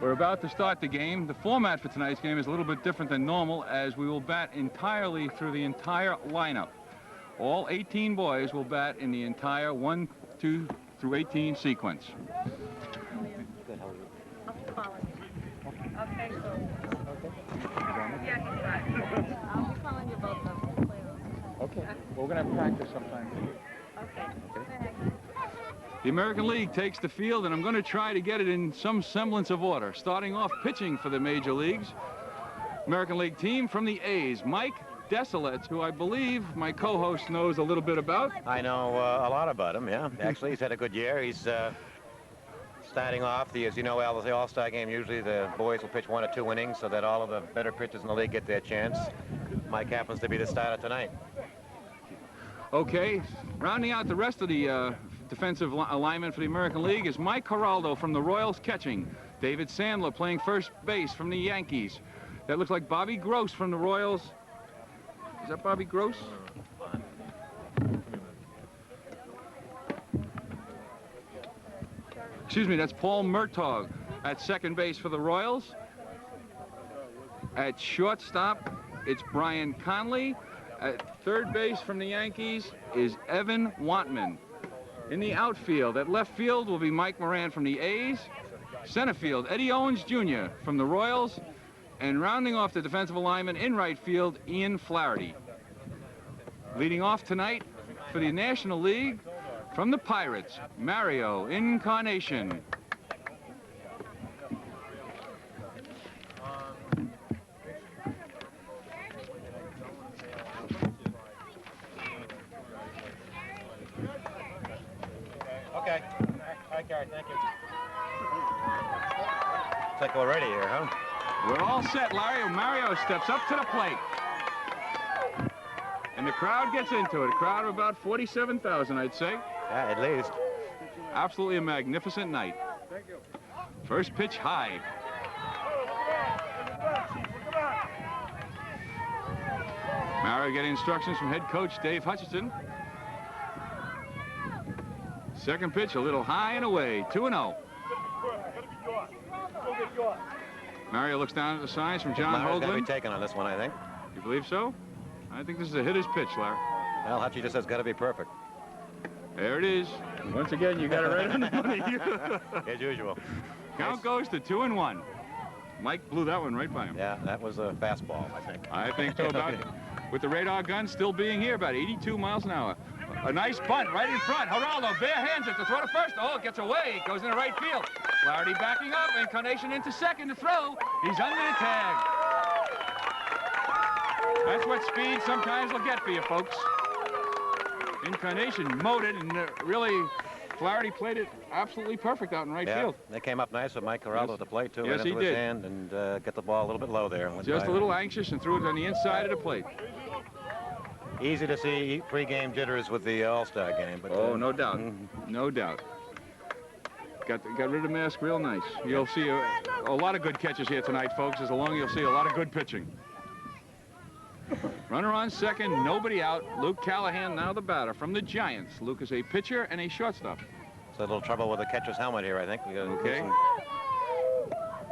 We're about to start the game. The format for tonight's game is a little bit different than normal, as we will bat entirely through the entire lineup. All 18 boys will bat in the entire 1, 2 through 18 sequence. Good, how are you? Okay, so. Yeah, he's fine. I'll be calling you both of them. Okay. Well, we're going to practice sometime. Okay. The American League takes the field, and I'm going to try to get it in some semblance of order. Starting off pitching for the Major Leagues. American League team from the A's, Mike Desolets, who I believe my co-host knows a little bit about. I know a lot about him, yeah. Actually, he's had a good year. He's starting off, as you know, the All-Star game, usually the boys will pitch 1 or 2 innings so that all of the better pitchers in the league get their chance. Mike happens to be the starter tonight. Okay, rounding out the rest of the defensive alignment for the American League is Mike Geraldo from the Royals catching. David Sandler playing first base from the Yankees. That looks like Bobby Gross from the Royals. Is that Bobby Gross? Excuse me, that's Paul Murtaugh at second base for the Royals. At shortstop, it's Brian Conley. At third base from the Yankees is Evan Wantman. In the outfield, at left field will be Mike Moran from the A's. Center field, Eddie Owens Jr. from the Royals. And rounding off the defensive alignment in right field, Ian Flaherty. Leading off tonight for the National League from the Pirates, Mario Incarnation. Okay. All right, Gary, thank you. Looks like we're ready here, huh? We're all set, Larry. Mario steps up to the plate. And the crowd gets into it. A crowd of about 47,000, I'd say. Yeah, at least. Absolutely a magnificent night. Thank you. First pitch high. Mario getting instructions from head coach Dave Hutchinson. Second pitch a little high and away. 2-0. Mario looks down at the signs from John Mario's going to Hoagland. be taken on this one, I think. You believe so? I think this is a hitter's pitch, Larry. Well, Hutchie just says got to be perfect. There it is. Once again, you got it right on the money. As usual. Count goes to 2-1. Mike blew that one right by him. Yeah, that was a fastball, I think. I think so. About with the radar gun still being here, about 82 miles an hour. A nice bunt right in front. Geraldo bare hands it to throw to first. Oh, it gets away. It goes into right field. Flaherty backing up. Incarnation into second to throw. He's under the tag. That's what speed sometimes will get for you, folks. Incarnation mowed it, and really, Flaherty played it absolutely perfect out in right field. They came up nice with Mike Geraldo at the plate, too. Yes, right into he his did. hand and get the ball a little bit low there. Just a little anxious and threw it on the inside of the plate. Easy to see pre-game jitters with the All-Star game. But, Oh, no doubt. No doubt. Got rid of the mask real nice. You'll see a lot of good catches here tonight, folks. As long as you'll see a lot of good pitching. Runner on second, nobody out. Luke Callahan now the batter from the Giants. Luke is a pitcher and a shortstop. It's a little trouble with the catcher's helmet here, I think. Okay.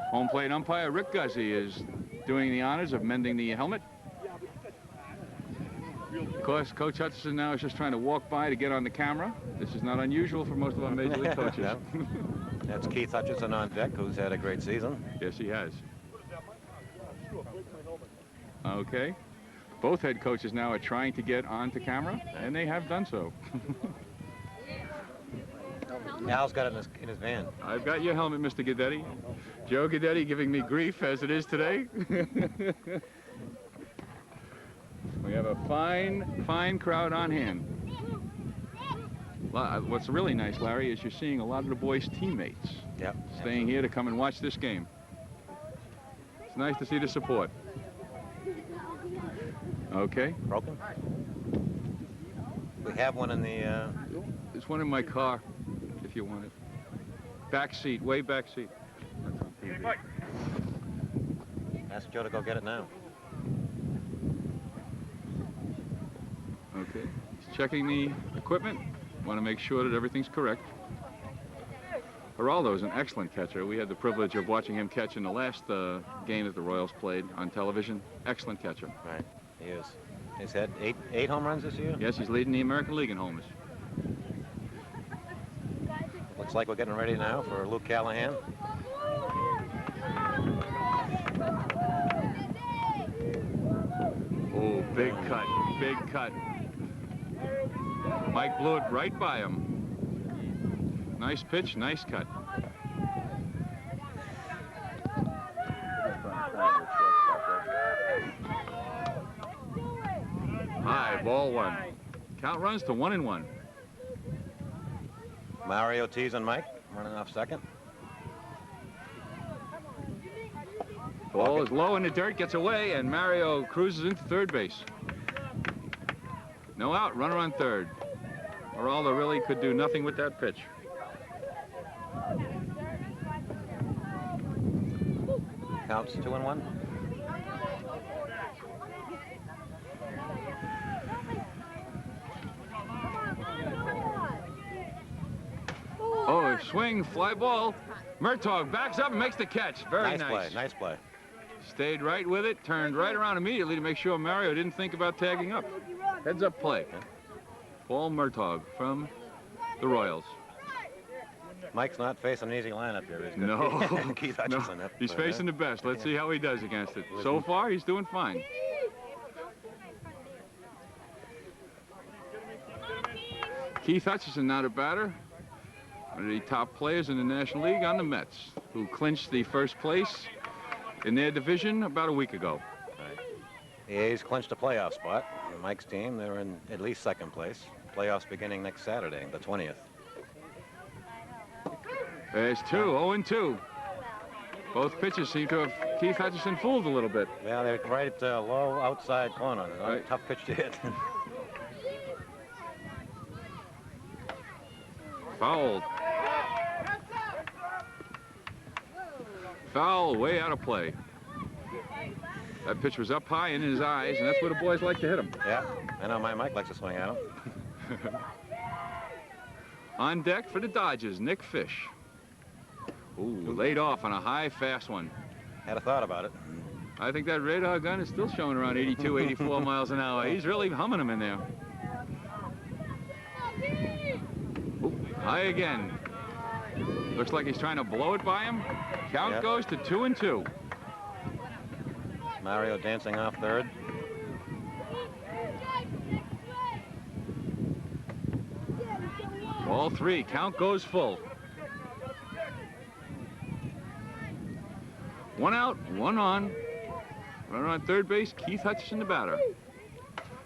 Home plate umpire Rick Guzzi is doing the honors of mending the helmet. Of course, Coach Hutchinson now is just trying to walk by to get on the camera. This is not unusual for most of our Major League coaches. Yeah. That's Keith Hutchinson on deck, who's had a great season. Yes, he has. Okay. Both head coaches now are trying to get onto camera, and they have done so. Al's got it in his van. I've got your helmet, Mr. Guidetti. Joe Guidetti giving me grief as it is today. We have a fine crowd on hand. What's really nice, Larry, is you're seeing a lot of the boys' teammates staying here to come and watch this game. It's nice to see the support. Okay. Broken? We have one in the... There's one in my car, if you want it. Back seat, way back seat. Ask Joe to go get it now. Okay. He's checking the equipment. Want to make sure that everything's correct. Geraldo's an excellent catcher. We had the privilege of watching him catch in the last game that the Royals played on television. Excellent catcher. Right, he is. He's had eight home runs this year? Yes, he's leading the American League in homers. Looks like we're getting ready now for Luke Callahan. Oh, big cut, big cut. Mike blew it right by him. Nice pitch, nice cut. High, ball one. Count runs to 1-1. Mario teasing Mike, running off second. Ball is low in the dirt, gets away, and Mario cruises into third base. No out, runner on third. Geraldo really could do nothing with that pitch. Counts 2-1. Oh, swing, fly ball. Murtaugh backs up and makes the catch. Very Nice play, nice play. Stayed right with it, turned right around immediately to make sure Mario didn't think about tagging up. Heads up play. Paul Murtaugh from the Royals. Mike's not facing an easy lineup here, is he? No, Keith no. Hutchinson. He's facing the best. Let's see how he does against it. So far, he's doing fine. Keith Hutchinson, now the batter. One of the top players in the National League on the Mets, who clinched the first place in their division about a week ago. Right. The A's clinched a playoff spot. Mike's team, they're in at least second place. Playoffs beginning next Saturday, the 20th. There's 0-2. Both pitches seem to have Keith Hutchinson fooled a little bit. Yeah, they're right at the low outside corner. Right. Tough pitch to hit. Fouled. Foul, way out of play. That pitch was up high in his eyes, and that's where the boys like to hit him. Yeah, I know my Mike likes to swing at him. On deck for the Dodgers, Nick Fish. Ooh, laid off on a high, fast one. Had a thought about it. I think that radar gun is still showing around 82, 84 miles an hour. He's really humming them in there. Ooh, high again. Looks like he's trying to blow it by him. Count goes to 2-2. Mario dancing off third. Ball three, count goes full. One out, one on. Runner on third base, Keith Hutchinson, the batter.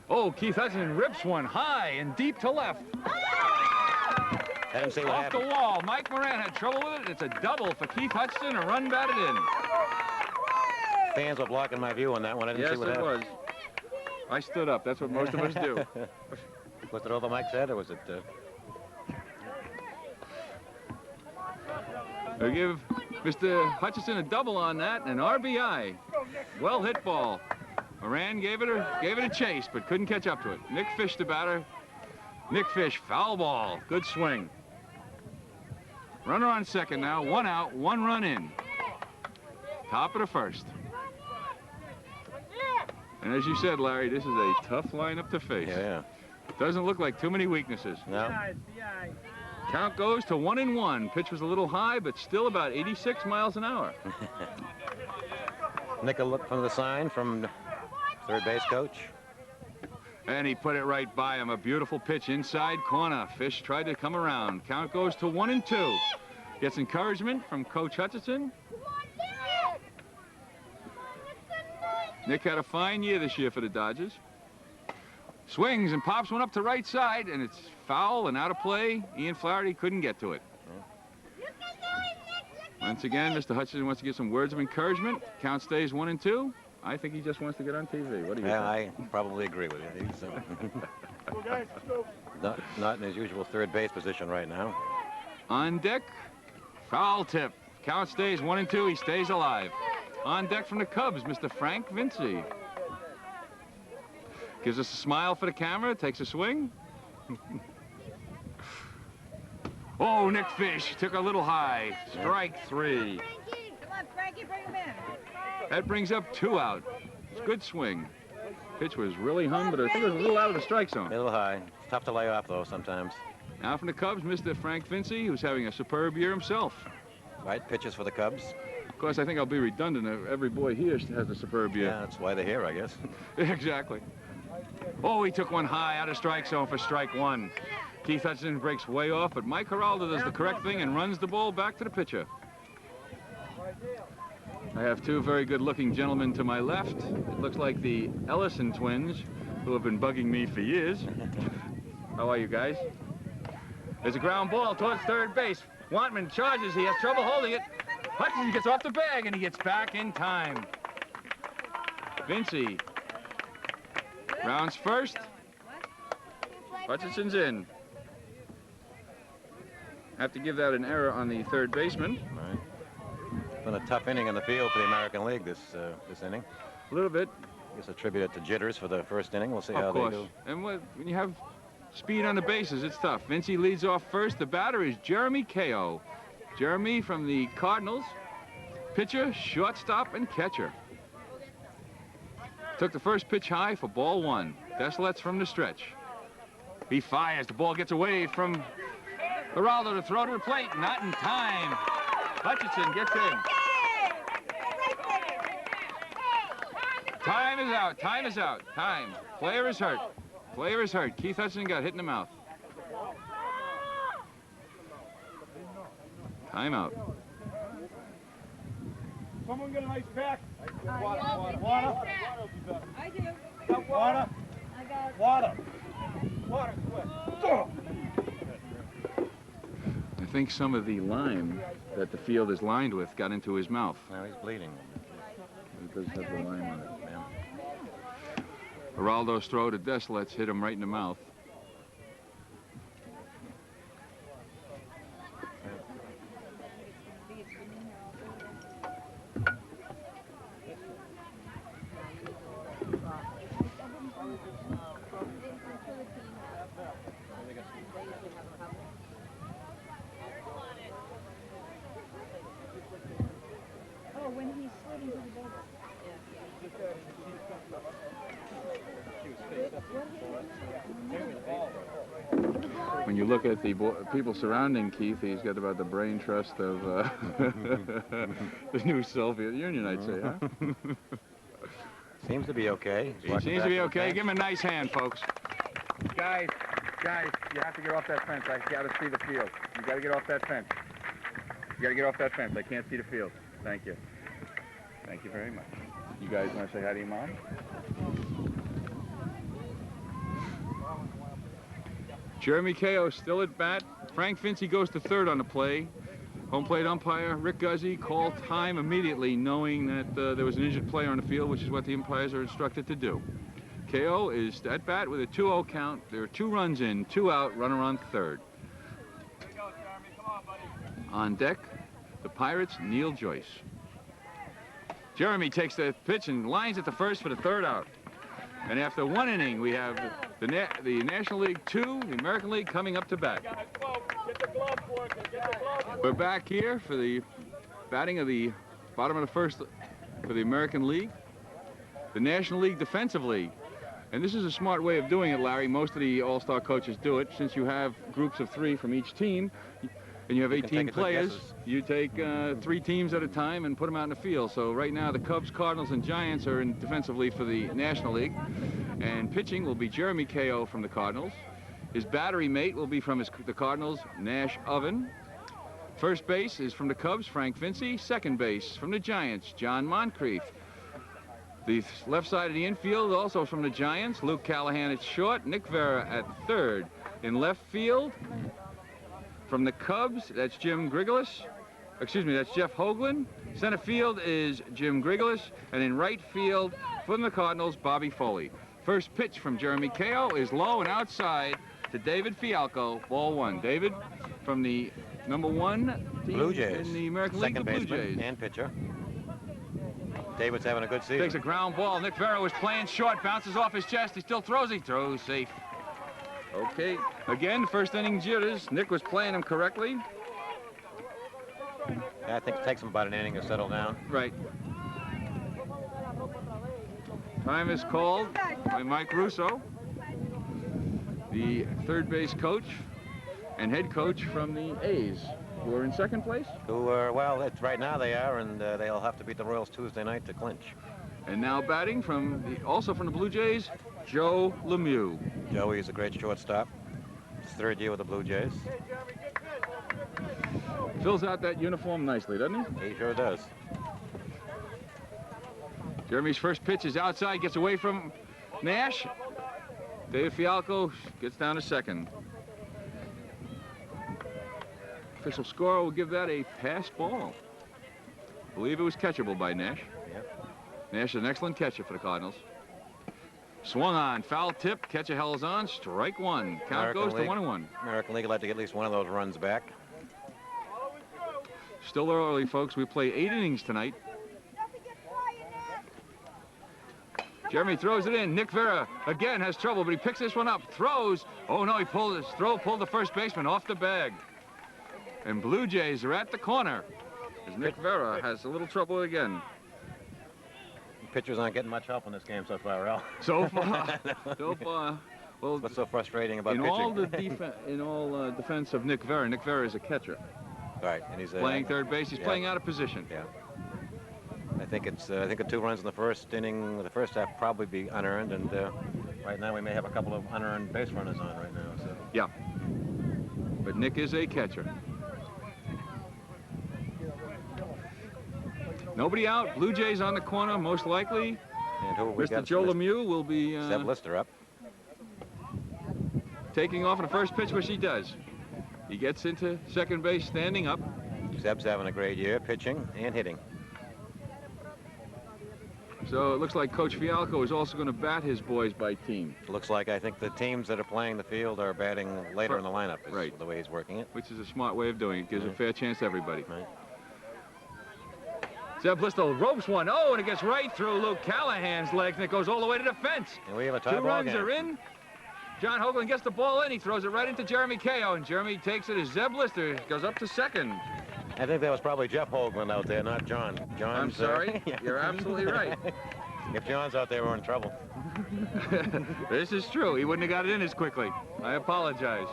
Oh, Keith Hutchinson rips one high and deep to left. Let him see what Off happened. the wall. Mike Moran had trouble with it. It's a double for Keith Hutchinson, a run batted in. Fans were blocking my view on that one. I didn't see what happened. Yes, it was. I stood up. That's what most of us do. Was it over Mike's head, or was it... They'll give Mr. Hutchinson a double on that, and an RBI. Well hit ball. Moran gave it a chase, but couldn't catch up to it. Nick Fish, the batter. Nick Fish, foul ball. Good swing. Runner on second now. One out, one run in. Top of the first. And as you said, Larry, this is a tough lineup to face. Yeah. Doesn't look like too many weaknesses. No. Count goes to 1-1. Pitch was a little high, but still about 86 miles an hour. Nick a look from the sign from third base coach. And he put it right by him. A beautiful pitch inside corner. Fish tried to come around. Count goes to 1-2. Gets encouragement from Coach Hutchinson. Nick had a fine year this year for the Dodgers. Swings and pops one up to right side, and it's foul and out of play. Ian Flaherty couldn't get to it. Once again, Mr. Hutchinson wants to give some words of encouragement. Count stays 1-2. I think he just wants to get on TV. What do you think? I probably agree with you. He's not in his usual third base position right now. On deck, foul tip. Count stays 1-2. He stays alive. On deck from the Cubs, Mr. Frank Vinci. Gives us a smile for the camera, takes a swing. Oh, Nick Fish took a little high. Strike 3. Come on, Frankie, bring him in. That brings up 2 out. It's a good swing. Pitch was really hung, but I think it was a little out of the strike zone. A little high. It's tough to lay off, though, sometimes. Now from the Cubs, Mr. Frank Vinci, who's having a superb year himself. Right, pitches for the Cubs. Of course, I think I'll be redundant. Every boy here has a superb year. Yeah, that's why they're here, I guess. Exactly. Oh, he took one high out of strike zone for strike 1. Keith Hudson breaks way off, but Mike Geraldo does the correct thing and runs the ball back to the pitcher. I have 2 very good-looking gentlemen to my left. It looks like the Ellison twins, who have been bugging me for years. How are you guys? There's a ground ball towards third base. Wantman charges. He has trouble holding it. Hudson gets off the bag, and he gets back in time. Vinci rounds first. Hutchinson's in. Have to give that an error on the third baseman. Right. It's been a tough inning in the field for the American League this inning. A little bit. I guess attributed to jitters for the first inning. We'll see how they do. And when you have speed on the bases, it's tough. Vinci leads off first. The batter is Jeremy Ko. Jeremy from the Cardinals. Pitcher, shortstop, and catcher. Took the first pitch high for ball 1. Deslets from the stretch. He fires. The ball gets away from Geraldo to throw to the plate. Not in time. Hutchinson gets in. Time is out. Time is out. Time. Player is hurt. Player is hurt. Keith Hudson got hit in the mouth. Time out. Someone get a nice pack. Water. I do. Got water. I got Water. Water, quick. I think some of the lime that the field is lined with got into his mouth. Now he's bleeding. It does have the lime on it. Geraldo's throw to Deslets hit him right in the mouth. Oh, when he slid into the bubble. When you look at the people surrounding Keith, he's got about the brain trust of the new Soviet Union, I'd say, huh? Seems to be okay. He seems to be okay. Give him a nice hand, folks. Guys, you have to get off that fence. I got to see the field. You got to get off that fence. You got to get off that fence. I can't see the field. Thank you. Thank you very much. You guys want to say hi to your mom? Jeremy Ko still at bat. Frank Vinci goes to third on the play. Home plate umpire Rick Guzzi called time immediately, knowing that there was an injured player on the field, which is what the umpires are instructed to do. Ko is at bat with a 2-0 count. There are 2 runs in, 2 out, runner on third. On deck, the Pirates' Neil Joyce. Jeremy takes the pitch and lines at the first for the 3rd out. And after 1 inning, we have the National League 2, the American League coming up to bat. We're back here for the batting of the bottom of the 1st for the American League, the National League Defensive League. And this is a smart way of doing it, Larry. Most of the all-star coaches do it. Since you have groups of 3 from each team, and you have 18 players, you take 3 teams at a time and put them out in the field. So right now the Cubs, Cardinals, and Giants are in defensively for the National League. And pitching will be Jeremy Ko from the Cardinals. His battery mate will be from the Cardinals, Nash Oven. First base is from the Cubs, Frank Vinci. Second base from the Giants, John Moncrief. The left side of the infield also from the Giants, Luke Callahan at short, Nick Vera at third. In left field, from the Cubs, that's Jim Grigolis. Excuse me, that's Jeff Hoagland. Center field is Jim Grigolis. And in right field, from the Cardinals, Bobby Foley. First pitch from Jeremy Ko is low and outside to David Fialco, ball 1. David, from the number 1 team Blue Jays. in the American League, the Blue Jays. And pitcher. David's having a good season. Takes a ground ball. Nick Vera was playing short, bounces off his chest. He still throws. He throws safe. Okay, again, first inning jitters. Nick was playing him correctly. Yeah, I think it takes him about an inning to settle down. Right. Time is called by Mike Russo, the third base coach and head coach from the A's, who are in second place. Who are, well, right now they are, and they'll have to beat the Royals Tuesday night to clinch. And now batting also from the Blue Jays, Joe Lemieux. Joey is a great shortstop. His third year with the Blue Jays. Fills out that uniform nicely, doesn't he? He sure does. Jeremy's first pitch is outside, gets away from Nash. David Fialco gets down to second. Official score will give that a pass ball. I believe it was catchable by Nash. Yep. Nash is an excellent catcher for the Cardinals. Swung on, foul tip, catcher held on, strike one. Count goes to 1-1. American League would like to get at least one of those runs back. Still early, folks. We play 8 innings tonight. Jeremy throws it in. Nick Vera again has trouble, but he picks this one up. Throws. Oh no, he pulled the first baseman off the bag. And Blue Jays are at the corner as Nick Vera has a little trouble again. Pitchers aren't getting much help in this game so far, Al. So far. Well, what's so frustrating about in pitching? all defense of Nick Vera is a catcher. Right, and he's Playing third base. He's playing out of position. Yeah. I think the 2 runs in the first inning, the first half, probably be unearned, and right now we may have a couple of unearned base runners on right now. So. Yeah. But Nick is a catcher. Nobody out. Blue Jays on the corner, most likely. And who we Mr. got? Joe Lemieux will be Zeb Lister up. taking off on the first pitch, which he does. He gets into second base standing up. Zeb's having a great year, pitching and hitting. So it looks like Coach Fialco is also going to bat his boys by team. Looks like I think the teams that are playing the field are batting later in the lineup, is right. the way he's working it. Which is a smart way of doing it. Gives a fair chance to everybody. Right. Zeb Lister ropes one. Oh, and it gets right through Luke Callahan's legs, and it goes all the way to the fence. And we have a tie 2 ball runs game. are in. John Hoagland gets the ball in. He throws it right into Jeremy Kao, and Jeremy takes it as Zeb Lister goes up to second. I think that was probably Jeff Hoagland out there, not John. I'm John's, sorry. You're absolutely right. If John's out there, we're in trouble. This is true. He wouldn't have got it in as quickly. I apologize.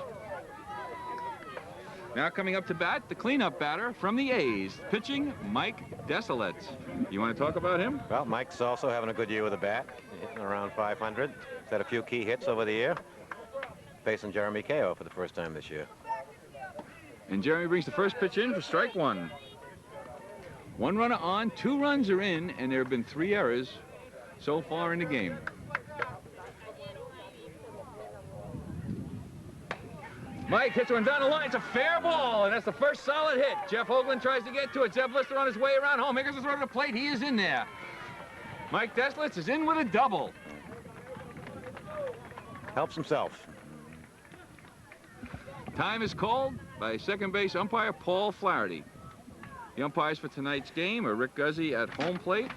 Now coming up to bat, the cleanup batter from the A's, pitching Mike Desilets. You want to talk about him? Well, Mike's also having a good year with the bat, hitting around 500. He's had a few key hits over the year, facing Jeremy Kao for the first time this year. And Jeremy brings the first pitch in for strike one. 1 runner on, 2 runs are in, and there have been 3 errors so far in the game. Mike hits one down the line. It's a fair ball, and that's the first solid hit. Jeff Hoagland tries to get to it. Zeb Lister on his way around home. Makes a throw to the plate. He is in there. Mike Desilets is in with a double. Helps himself. Time is called by second base umpire Paul Flaherty. The umpires for tonight's game are Rick Guzzi at home plate.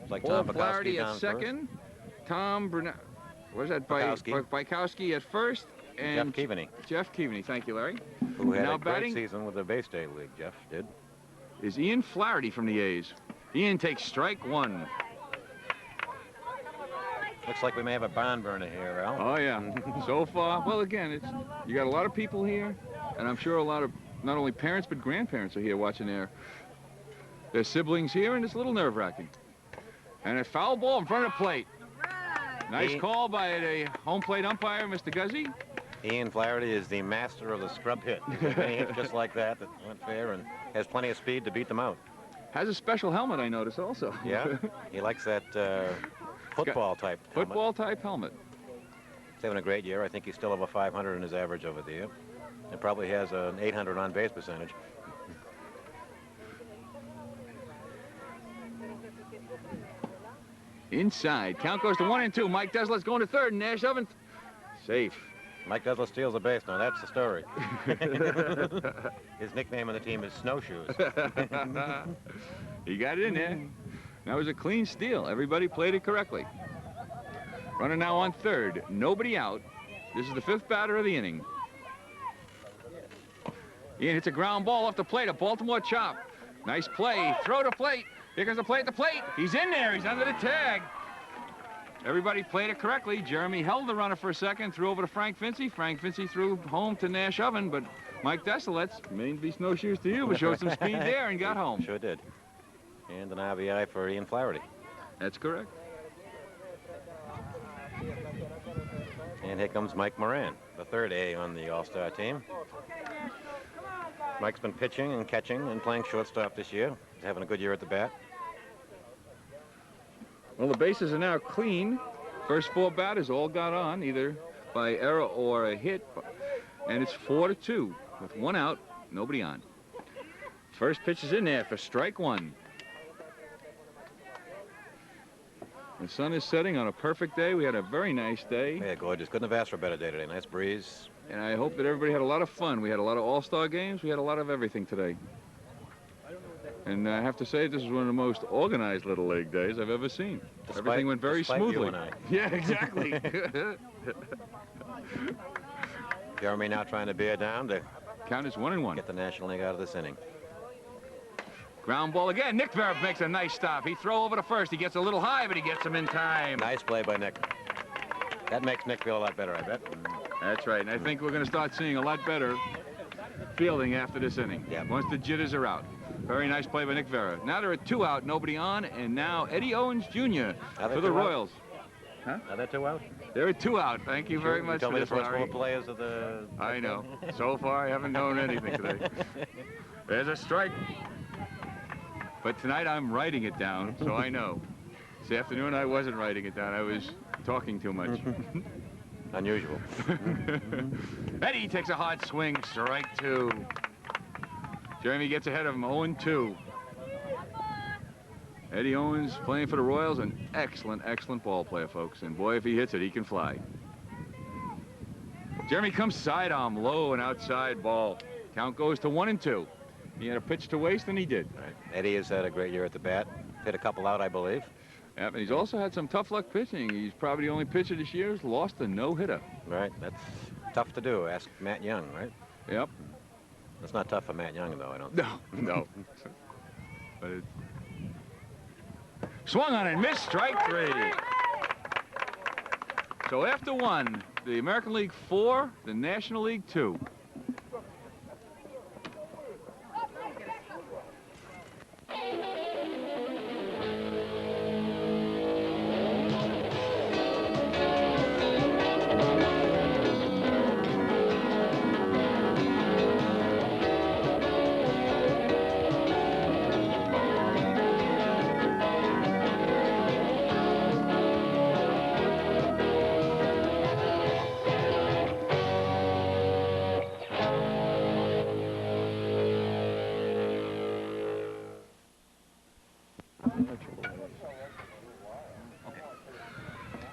Like Paul Tom Flaherty Bukowski at second. Tom Burnett. Was that Bykowski at first? And Jeff Keaveney. Jeff Keaveney. Thank you, Larry. Who had now a great batting season with the Bay State League, Jeff did. Is Ian Flaherty from the A's. Ian takes strike one. Looks like we may have a barn burner here, Al. Oh, yeah. So far, well, again, you got a lot of people here, and I'm sure a lot of not only parents but grandparents are here watching their siblings here, and it's a little nerve-wracking. And a foul ball in front of the plate. Nice call by the home plate umpire, Mr. Guzzi. Ian Flaherty is the master of the scrub hit. He's got many hits just like that went fair and has plenty of speed to beat them out. Has a special helmet, I notice, also. Yeah, he likes that football type helmet. Football type helmet. He's having a great year. I think he's still over 500 in his average over the year. And probably has an 800 on base percentage. Inside. Count goes to 1 and 2. Mike Desilets going to third, and Nash 7th. Safe. Mike Desilets steals the base. Now that's the story. His nickname on the team is Snowshoes. He got it in there. That was a clean steal. Everybody played it correctly. Runner now on third. Nobody out. This is the 5th batter of the inning. Ian hits a ground ball off the plate. A Baltimore chop. Nice play. Throw to plate. Here comes the play at the plate. He's in there. He's under the tag. Everybody played it correctly. Jeremy held the runner for a second, threw over to Frank Vinci. Frank Vinci threw home to Nash Oven, but Mike Desilets, may be snowshoes to you, but showed some speed there and got home. Sure did. And an RBI for Ian Flaherty. That's correct. And here comes Mike Moran, the 3rd A on the All-Star team. Mike's been pitching and catching and playing shortstop this year. He's having a good year at the bat. Well, the bases are now clean. First 4 batters all got on, either by error or a hit. And it's 4-2 with 1 out, nobody on. First pitch is in there for strike 1. The sun is setting on a perfect day. We had a very nice day. Yeah, gorgeous. Couldn't have asked for a better day today. Nice breeze. And I hope that everybody had a lot of fun. We had a lot of all-star games. We had a lot of everything today. And I have to say, this is one of the most organized Little League days I've ever seen. Everything went very smoothly. You and I. Yeah, exactly. Jeremy now trying to bear down to Count is 1-1. get the National League out of this inning. Ground ball again. Nick Vera makes a nice stop. He throw over to first. He gets a little high, but he gets him in time. Nice play by Nick. That makes Nick feel a lot better, I bet. That's right. And I think we're going to start seeing a lot better fielding after this inning. Yeah. Once the jitters are out. Very nice play by Nick Vera. Now there are 2 out, nobody on, and now Eddie Owens Jr. for the Royals. Huh? Are there 2 out? There are 2 out. Thank you very much Tell for me this, the first Larry. 4 players of the... I know. So far, I haven't known anything today. There's a strike. But tonight, I'm writing it down, so I know. This afternoon, I wasn't writing it down. I was talking too much. Unusual. Eddie takes a hard swing. Strike 2. Jeremy gets ahead of him, 0-2. Eddie Owens playing for the Royals, an excellent, excellent ball player, folks. And boy, if he hits it, he can fly. Jeremy comes sidearm, low and outside ball. Count goes to 1-2. He had a pitch to waste, and he did. Right. Eddie has had a great year at the bat. Hit a couple out, I believe. Yep, and he's also had some tough luck pitching. He's probably the only pitcher this year who's lost a no-hitter. Right, that's tough to do. Ask Matt Young, right? Yep. That's not tough for Matt Young, though, I don't think. No. But it... Swung on and missed, strike 3. So after 1, the American League 4, the National League 2.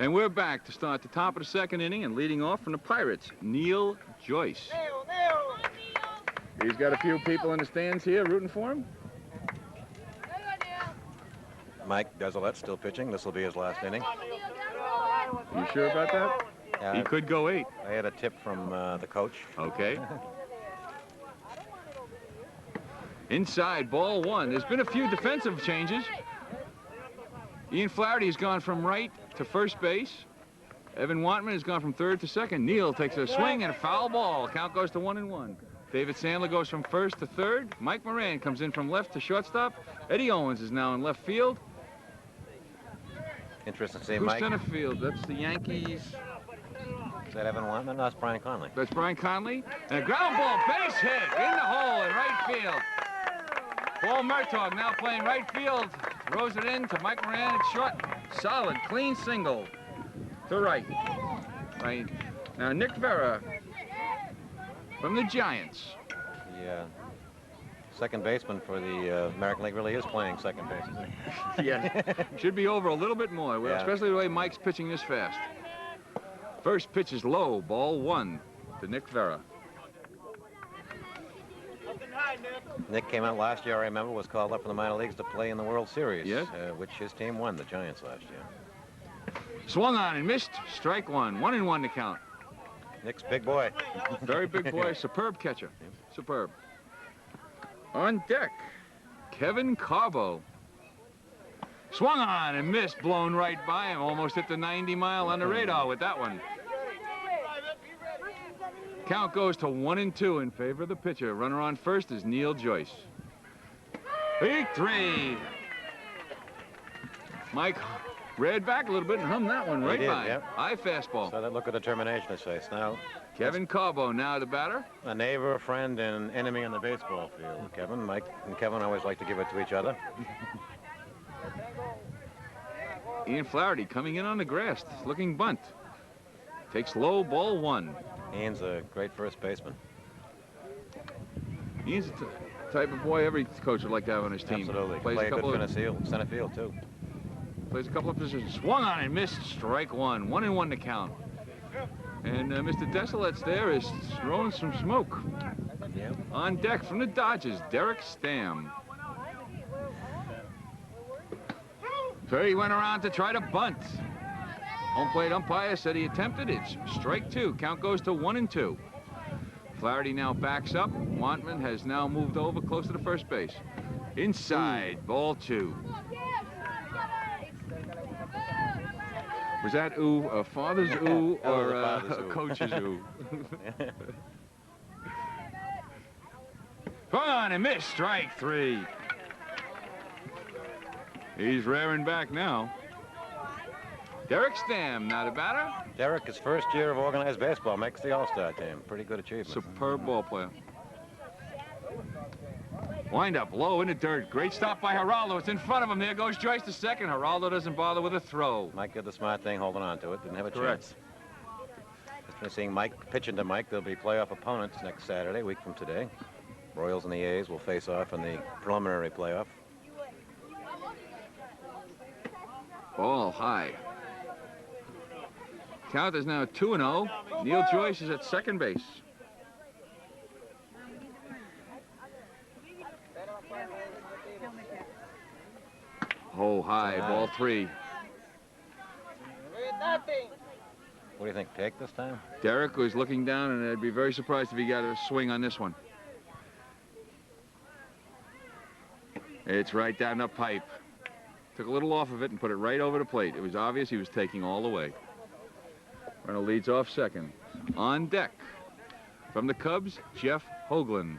And we're back to start the top of the 2nd inning, and leading off from the Pirates, Neil Joyce. He's got a few people in the stands here rooting for him. Mike Desilets still pitching. This will be his last inning. You sure about that? He could go 8. I had a tip from the coach. Okay. Inside, ball 1. There's been a few defensive changes. Ian Flaherty has gone from right to first base. Evan Wantman has gone from 3rd to 2nd. Neil takes a swing and a foul ball. Count goes to 1-1. David Sandler goes from 1st to 3rd. Mike Moran comes in from left to shortstop. Eddie Owens is now in left field. Interesting to see Who's Mike. center field? That's the Yankees. Is that Evan Wantman? No, that's Brian Conley. That's Brian Conley. And a ground ball, base hit in the hole in right field. Paul Murtaugh now playing right field. Throws it in to Mike Moran at short. Solid, clean single to right. Right. Now Nick Vera from the Giants. The second baseman for the American League really is playing second base, isn't he? Yeah. Should be over a little bit more, Yeah. especially the way Mike's pitching this fast. First pitch is low, ball 1 to Nick Vera. Nick came out last year, I remember, was called up from the minor leagues to play in the World Series. Yes. Which his team won, the Giants, last year. Swung on and missed. Strike one. 1-1 to count. Nick's big boy. Very big boy. Superb catcher. Superb. On deck, Kevin Carbo. Swung on and missed. Blown right by him. Almost hit the 90-mile on the radar with that one. Count goes to 1-2 in favor of the pitcher. Runner on first is Neil Joyce. Big 3. Mike read back a little bit and hummed that one right by. Yep. High fastball. So that look of determination in his face. Now, Kevin Carbo now the batter. a neighbor, a friend, and an enemy on the baseball field. Kevin, Mike, and Kevin always like to give it to each other. Ian Flaherty coming in on the grass, looking bunt. Takes low, ball 1. Ian's a great first baseman. Ian's the type of boy every coach would like to have on his team. Absolutely. Plays Play a a good couple center field, too. Plays a couple of positions. Swung on and missed. Strike 1. 1-1 to count. And Mr. Desolet's there is throwing some smoke. Yeah. On deck from the Dodgers, Derek Stam. So he went around to try to bunt. Home plate umpire said he attempted it. Strike 2. Count goes to 1-2. Flaherty now backs up. Wantman has now moved over close to the first base. Inside, ball 2. Was that a father's ooh or a coach's ooh? Hung on and missed. Strike 3. He's rearing back now. Derek Stam, now the batter. Derek, his first year of organized baseball, makes the All-Star team. Pretty good achievement. Superb ball player. Wind up low in the dirt. Great stop by Geraldo. It's in front of him. There goes Joyce to second. Geraldo doesn't bother with a throw. Mike did the smart thing, holding on to it. Didn't have a Correct. chance. Just been seeing Mike pitching to Mike. They'll be playoff opponents next Saturday, a week from today. Royals and the A's will face off in the preliminary playoff. Ball high. Count is now 2-0. Neil Joyce is at second base. Oh, high, ball 3. What do you think, take this time? Derek was looking down, and I'd be very surprised if he got a swing on this one. It's right down the pipe. Took a little off of it and put it right over the plate. It was obvious he was taking all the way. Runner leads off second. On deck from the Cubs, Jeff Hoagland,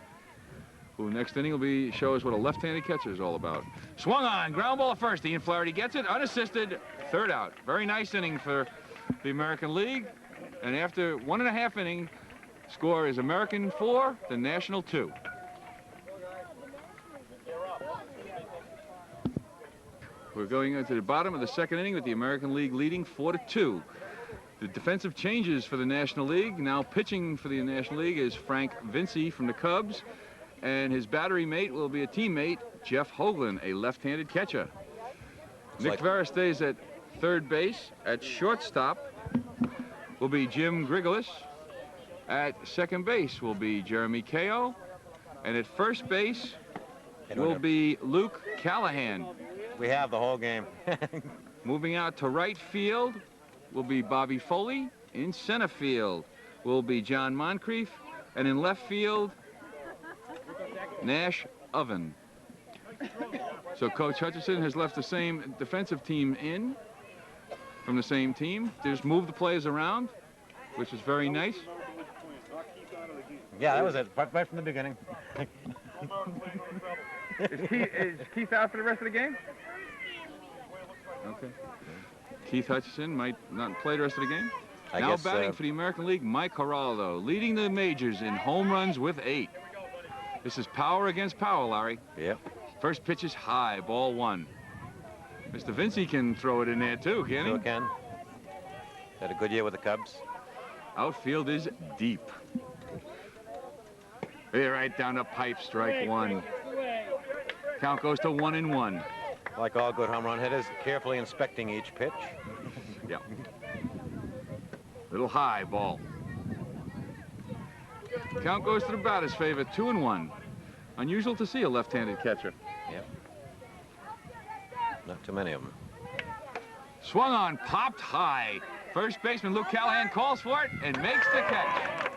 who next inning will show us what a left-handed catcher is all about. Swung on, ground ball at first. Ian Flaherty gets it, unassisted, third out. Very nice inning for the American League. And after 1.5 innings, score is American 4, the National 2. We're going into the bottom of the second inning with the American League leading 4-2. The defensive changes for the National League. Now pitching for the National League is Frank Vinci from the Cubs. And his battery mate will be a teammate, Jeff Hoagland, a left-handed catcher. Nick Vera stays at third base. At shortstop will be Jim Grigolis. At second base will be Jeremy Kao. And at first base will be Luke Callahan. We have the whole game. Moving out to right field will be Bobby Foley. In center field will be John Moncrief. And in left field, Nash Oven. So Coach Hutchison has left the same defensive team in from the same team. Just moved the players around, which is very nice. Yeah, that was it, right from the beginning. Is Keith out for the rest of the game? Okay. Keith Hutchison might not play the rest of the game. Now batting for the American League, Mike Geraldo, leading the majors in home runs with 8. This is power against power, Larry. Yep. First pitch is high, ball 1. Mr. Vinci can throw it in there too, can he? Sure can. Had a good year with the Cubs. Outfield is deep. Here, right down the pipe, strike 1. Count goes to 1-1. Like all good home run hitters, carefully inspecting each pitch. Yeah. Little high ball. Count goes to the batter's favor, 2-1. Unusual to see a left-handed catcher. Yep. Not too many of them. Swung on, popped high. First baseman Luke Callahan calls for it and makes the catch.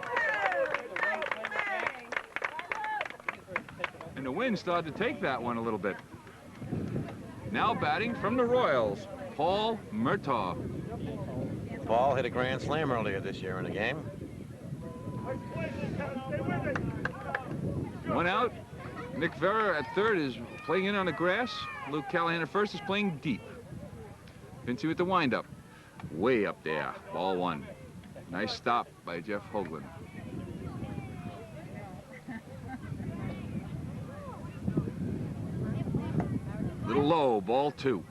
And the wind started to take that one a little bit. Now batting from the Royals, Paul Murtaugh. Paul hit a grand slam earlier this year in the game. One out. Nick Vera at third is playing in on the grass. Luke Callahan at first is playing deep. Vincey with the windup. Way up there. Ball one. Nice stop by Jeff Hoagland. Little low. Ball two.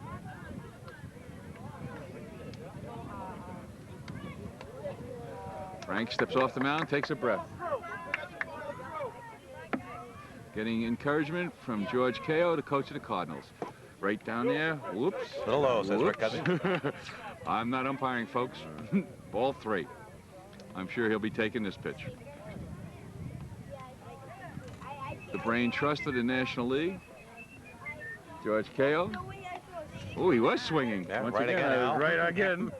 Frank steps off the mound, takes a breath. Getting encouragement from George Ko, the coach of the Cardinals. Right down there. Whoops. Little low, says Rick Whoops. Covey. I'm not umpiring, folks. Ball three. I'm sure he'll be taking this pitch. The brain trust of the National League. George Ko. Oh, he was swinging. Yeah, Once right again, Al. Right again.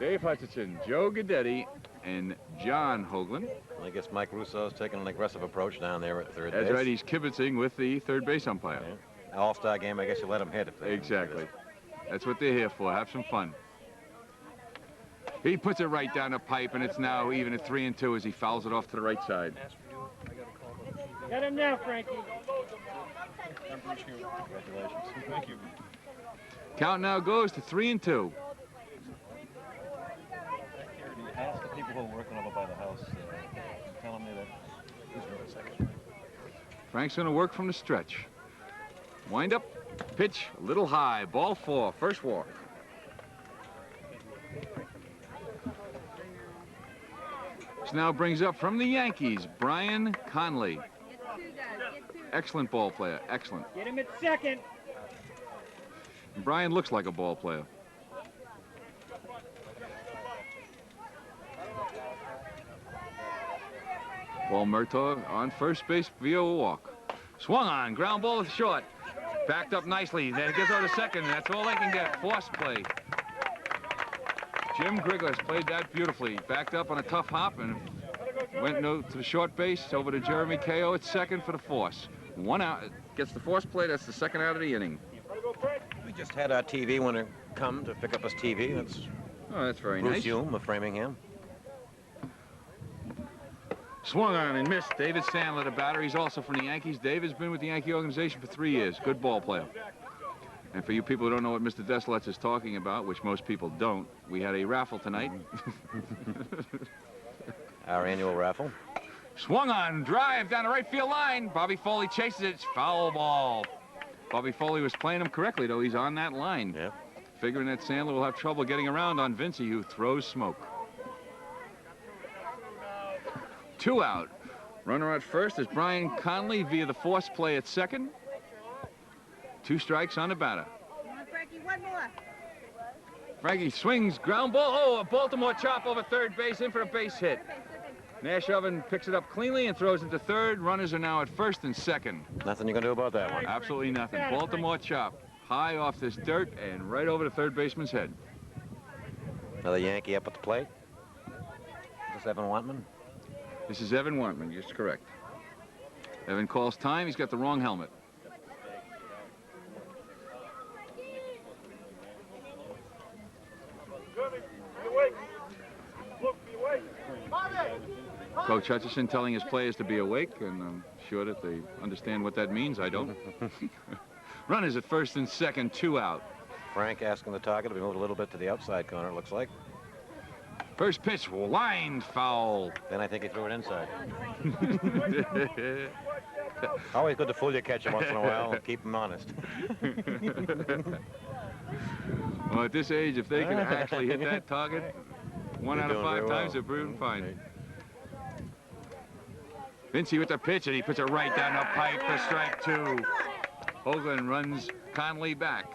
Dave Hutchinson, Joe Guidetti, and John Hoagland. I guess Mike Russo's taking an aggressive approach down there at third base. That's right, he's kibitzing with the third base umpire. Yeah. All-Star game, I guess you let him hit if they Exactly. That's what they're here for. Have some fun. He puts it right down the pipe, and it's now even at 3-2 as he fouls it off to the right side. Get him now, Frankie. Congratulations. Thank you. Count now goes to 3-2. Ask the people who are working over by the house, telling me that he's really second. Frank's going to work from the stretch. Wind up, pitch, a little high. Ball four, first walk. This now brings up from the Yankees, Brian Conley. Excellent ball player, excellent. Get him at second. Brian looks like a ball player. Paul Murtaugh on first base via a walk. Swung on, ground ball is short. Backed up nicely, then it gets over to second, and that's all they can get, force play. Jim Griglas played that beautifully. Backed up on a tough hop and went to the short base, over to Jeremy Ko at second for the force. One out, gets the force play, that's the second out of the inning. We just had our TV winner come to pick up his TV. That's Oh, that's very Bruce nice. Hume of Framingham. Swung on and missed. David Sandler, the batter. He's also from the Yankees. David's been with the Yankee organization for 3 years. Good ball player. And for you people who don't know what Mr. Deslets is talking about, which most people don't, we had a raffle tonight. Our annual raffle. Swung on, drive down the right field line. Bobby Foley chases it. It's foul ball. Bobby Foley was playing him correctly, though. He's on that line. Yeah. Figuring that Sandler will have trouble getting around on Vincey, who throws smoke. 2 out. Runner at first is Brian Conley via the force play at second. 2 strikes on the batter. Come on, Frankie, one more. Frankie swings, ground ball. Oh, a Baltimore chop over third base, in for a base hit. Nash Oven picks it up cleanly and throws it to third. Runners are now at first and second. Nothing you can do about that one. Absolutely nothing. Baltimore chop. High off this dirt and right over the third baseman's head. Another Yankee up at the plate. Is this Evan Wantman? This is Evan Wantman, yes, correct. Evan calls time. He's got the wrong helmet. Coach Hutchison telling his players to be awake, and I'm sure that they understand what that means. I don't. Runners at first and second, 2 out. Frank asking the target to be moved a little bit to the outside corner, it looks like. First pitch, lined foul. Then I think he threw it inside. Always good to fool your catcher once in a while and keep him honest. Well, at this age, if they can actually hit that target 1 out of 5 times, they're proven fine. Vincey with the pitch, and he puts it right down the pipe for strike 2. Hoagland runs Conley back.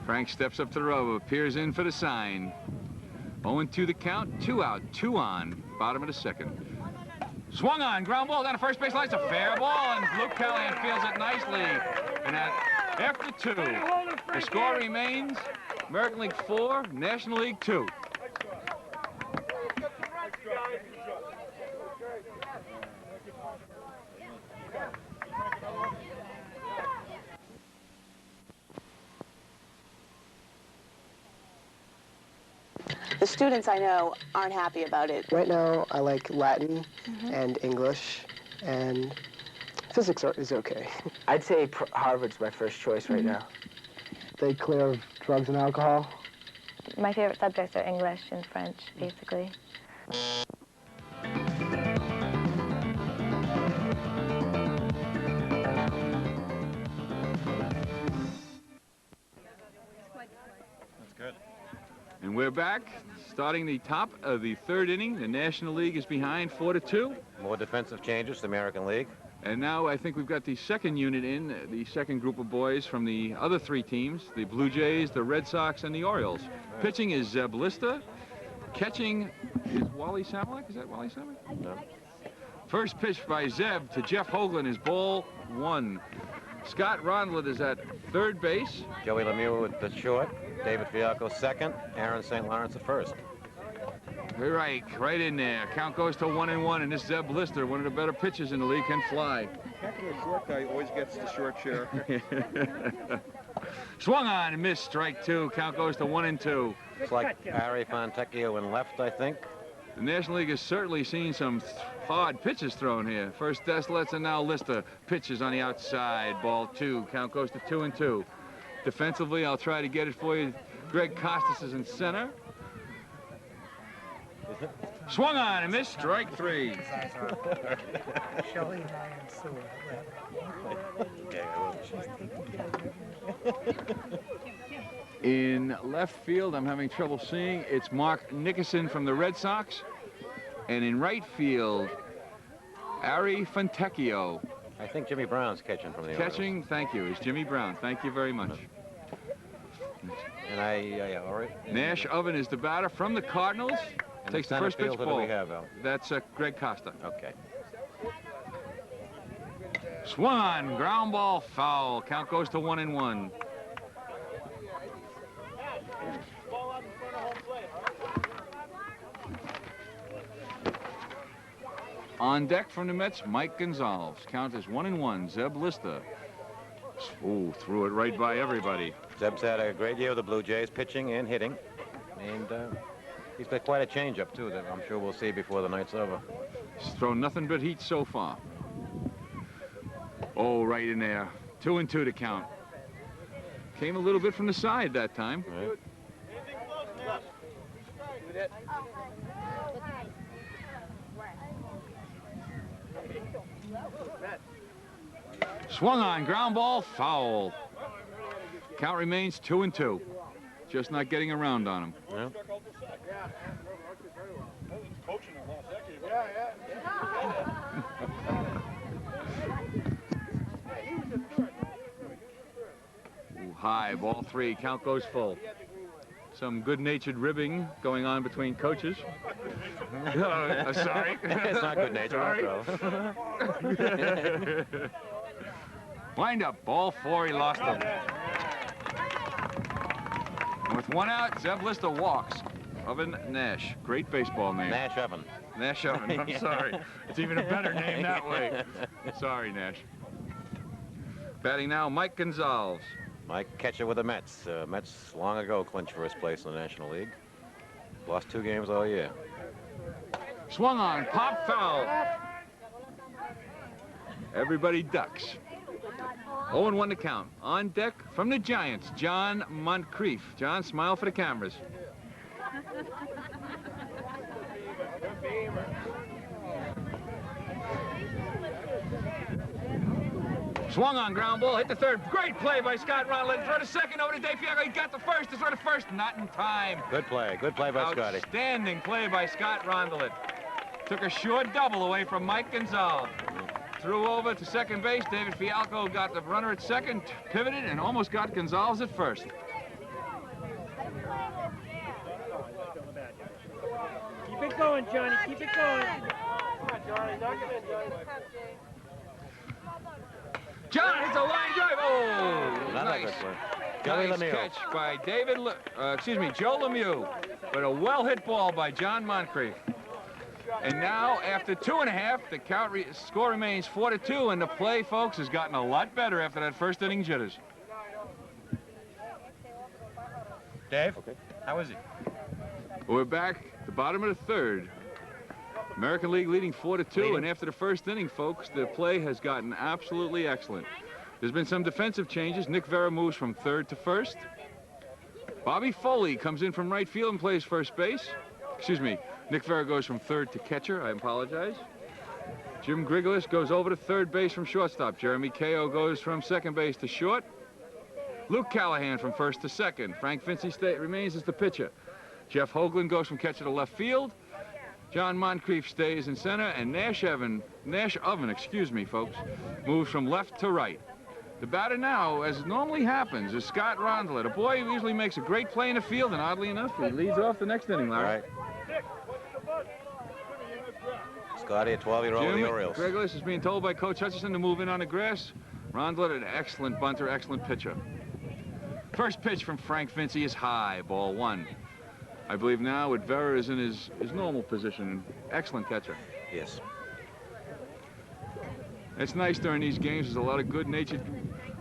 Frank steps up to the row, peers in for the sign. 0-2 the count, 2 out, 2 on, bottom of the second. Swung on, ground ball down to first base line. It's a fair ball, and Luke Callahan fields it nicely. And after 2, the score remains American League 4, National League 2. The students I know aren't happy about it. Right now, I like Latin and English, and physics is okay. I'd say Harvard's my first choice right now. They clear of drugs and alcohol. My favorite subjects are English and French, basically. That's good. And we're back, starting the top of the 3rd inning. The National League is behind 4-2. More defensive changes to the American League. And now I think we've got the second unit in, the second group of boys from the other 3 teams, the Blue Jays, the Red Sox, and the Orioles. Pitching is Zeb Lister. Catching is Wally Samalek. Is that Wally Samalek? No. First pitch by Zeb to Jeff Hoagland is ball 1. Scott Rondelet is at third base. Joey Lemieux at the short. David Fialco second. Aaron St. Lawrence at first. Right in there. Count goes to 1-1, and this Zeb Lister, one of the better pitchers in the league, can fly. The short guy always gets the short share. Swung on and missed. Strike 2. Count goes to 1-2. It's like Ari Fontecchio in left, I think. The National League has certainly seen some hard pitches thrown here. First Deslets and now Lister. Pitches on the outside. Ball 2. Count goes to 2-2. Defensively, I'll try to get it for you. Greg Costas is in center. Swung on and missed. Strike 3. In left field, I'm having trouble seeing. It's Mark Nickerson from the Red Sox. And in right field, Ari Fontecchio. I think Jimmy Brown's catching from the Catching, Orioles. thank you, is Jimmy Brown. Thank you very much. And all right. Nash Oven is the batter from the Cardinals. And Takes the center first pitch field, who do ball. we have, Al? That's Greg Costa. Okay. Swung on, ground ball, foul. Count goes to 1-1. On deck from the Mets, Mike Gonzalez. Count is 1-1. Zeb Lister. Ooh, threw it right by everybody. Zeb's had a great year with the Blue Jays, pitching and hitting. And he's got quite a changeup, too, that I'm sure we'll see before the night's over. He's thrown nothing but heat so far. Oh, right in there. 2-2 to count. Came a little bit from the side that time. Right. Swung on, ground ball, foul. Count remains 2-2. Just not getting around on him. Yeah. Ooh, high, ball 3, count goes full. Some good-natured ribbing going on between coaches. Sorry. It's not good nature, after all. Wind up, ball 4, he lost him. And with 1 out, Zeb Lister walks. Oven Nash, great baseball name. Nash Oven. Nash Oven, I'm sorry. It's even a better name that way. Sorry, Nash. Batting now, Mike Gonzalez. Mike catcher with the Mets. Mets long ago clinched first place in the National League. Lost 2 games all year. Swung on, pop foul. Everybody ducks. 0-1 to count. On deck from the Giants, John Moncrief. John, smile for the cameras. Swung on, ground ball, hit the third. Great play by Scott Rondelet. Throw to second, over to Dave Fialco. He got the first. To throw to first, not in time. Good play by Scotty. Outstanding play by Scott Rondelet. Took a short double away from Mike Gonzalez. Threw over to second base. David Fialco got the runner at second, pivoted, and almost got Gonzalez at first. Keep it going, Johnny. Keep it going. John hits a line drive. Oh, nice. Nice Lemieux. catch by Joe Lemieux. But a well-hit ball by John Moncrief. And now, after 2.5, the score remains 4-2, and the play, folks, has gotten a lot better after that first inning jitters. Dave, how is he? We're back at the bottom of the third. American League leading 4-2, and after the first inning, folks, the play has gotten absolutely excellent. There's been some defensive changes. Nick Vera moves from third to first. Bobby Foley comes in from right field and plays first base. Excuse me, Nick Vera goes from third to catcher. I apologize. Jim Grigolis goes over to third base from shortstop. Jeremy Kao goes from second base to short. Luke Callahan from first to second. Frank Vinci remains as the pitcher. Jeff Hoagland goes from catcher to left field. John Moncrief stays in center, and Nash Oven, excuse me, folks, moves from left to right. The batter now, as normally happens, is Scott Rondelet, a boy who usually makes a great play in the field, and oddly enough, he leads off the next inning, Larry. Right. Scotty, a 12-year-old of the Orioles. Grigolis is being told by Coach Hutchison to move in on the grass. Rondelet, an excellent bunter, excellent pitcher. First pitch from Frank Vinci is high, ball one. I believe now with Vera is in his normal position. Excellent catcher. Yes. It's nice during these games. There's a lot of good-natured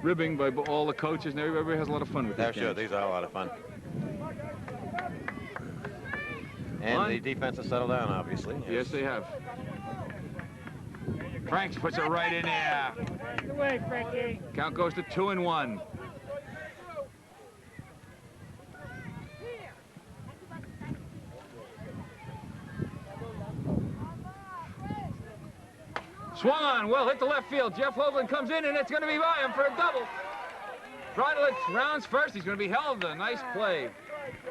ribbing by all the coaches, and everybody has a lot of fun with these games. Sure, these are a lot of fun. And the defense has settled down, obviously. Yes, they have. Franks puts it right in there. Good way, Frankie. Count goes to 2-1. Swung on, well, hit the left field. Jeff Hoagland comes in, and it's going to be by him for a double. Rondelet rounds first. He's going to be held. A nice play.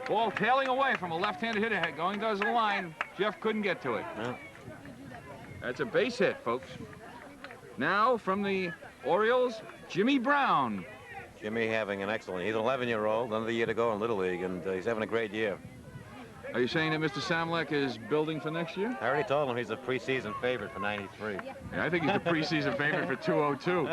Ball tailing away from a left-handed hitter going towards the line. Jeff couldn't get to it. No. That's a base hit, folks. Now, from the Orioles, Jimmy Brown. Jimmy having an excellent, he's an 11-year-old, another year to go in Little League, and he's having a great year. Are you saying that Mr. Samlek is building for next year? I already told him he's a preseason favorite for 93. Yeah, I think he's the preseason favorite for 202.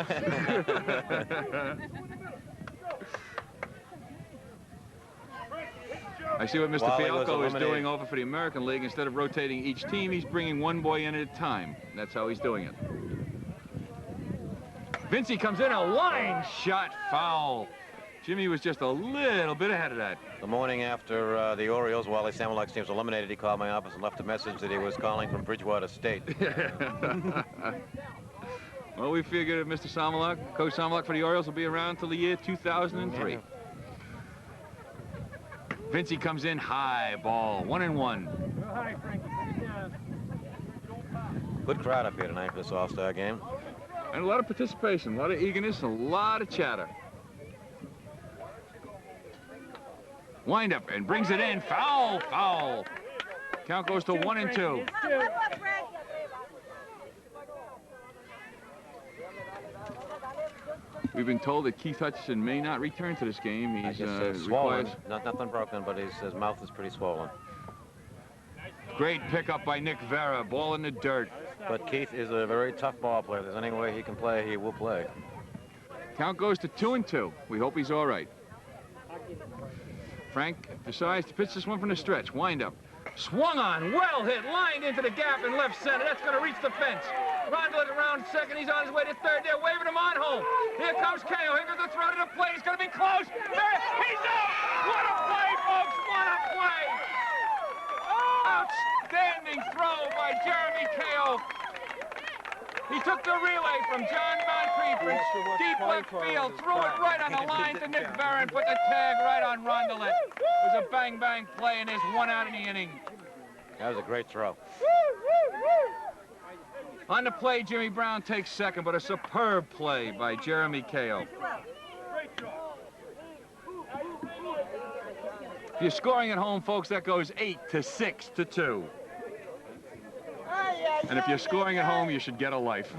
I see what Mr. Fialco is doing over for the American League. Instead of rotating each team, he's bringing one boy in at a time. That's how he's doing it. Vinci comes in, a line shot foul. Jimmy was just a little bit ahead of that. The morning after the Orioles, Wally Samolak's team was eliminated, he called my office and left a message that he was calling from Bridgewater State. Well, we figured that Mr. Samolak, Coach Samolak for the Orioles, will be around till the year 2003. Yeah. Vinci comes in high, ball, 1-1. Go high, Frankie. Sit down. Good crowd up here tonight for this All-Star game. And a lot of participation, a lot of eagerness, a lot of chatter. Wind up and brings it in. Foul, foul. Count goes to 1-2. We've been told that Keith Hutchison may not return to this game. He's swollen. Nothing broken, but his mouth is pretty swollen. Great pickup by Nick Vera. Ball in the dirt. But Keith is a very tough ball player. If there's any way he can play, he will play. Count goes to 2-2. We hope he's all right. Frank decides to pitch this one from the stretch. Wind up. Swung on, well hit, lined into the gap in left center. That's going to reach the fence. Rondelet around second. He's on his way to third. They're waving him on home. Here comes Kao. Here goes the throw to the plate. He's going to be close. There, he's out. What a play, folks. What a play. Outstanding throw by Jeremy Kao. He took the relay from John Moncrief from deep left field, threw it right on the line to Nick Vera and put the tag right on Rondelet. It was a bang-bang play, and there's one out in the inning. That was a great throw. On the play, Jimmy Brown takes second, but a superb play by Jeremy Kao. If you're scoring at home, folks, that goes 8-6-2. And if you're scoring at home, you should get a life.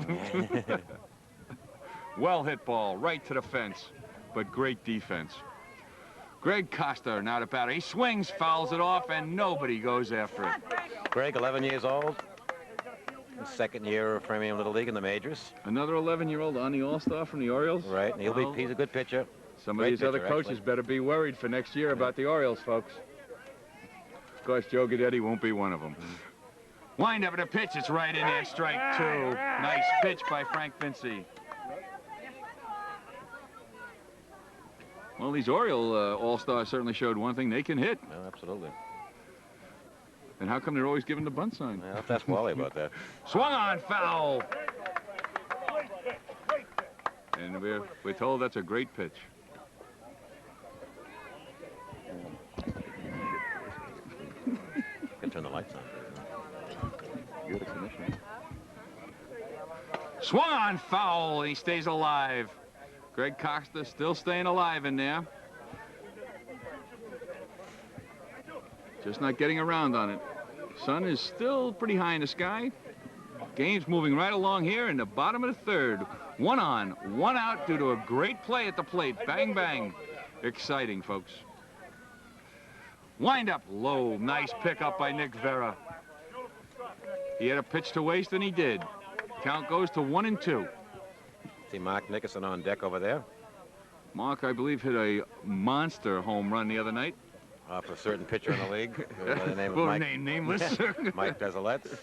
Well hit ball, right to the fence, but great defense. Greg Costa, now the batter. He swings, fouls it off, and nobody goes after it. Greg, 11 years old. Second year of Framingham Little League in the majors. Another 11-year-old on the All-Star from the Orioles. Right, and he's a good pitcher. Some of Great these other pitcher, coaches actually. better be worried for next year about the Orioles, folks. Of course, Joe Guidetti won't be one of them. Wind up at a pitch. It's right in there. Strike two. Nice pitch by Frank Vinci. Well, these Oriole All-Stars certainly showed one thing. They can hit. No, absolutely. And how come they're always giving the bunt sign? Well, let's ask Wally about that. Swung on, foul. And we're told that's a great pitch. Can turn the lights on. You're the commissioner. Swung on, foul, and he stays alive. Greg Costa still staying alive in there. Just not getting around on it. Sun is still pretty high in the sky. Game's moving right along here in the bottom of the third. One on, one out due to a great play at the plate. Bang, bang. Exciting, folks. Wind up low. Nice pickup by Nick Vera. He had a pitch to waste, and he did. Count goes to 1-2. See Mark Nickerson on deck over there. Mark, I believe, hit a monster home run the other night. For a certain pitcher in the league. By the name of We'll Mike. name nameless. Mike Desilets.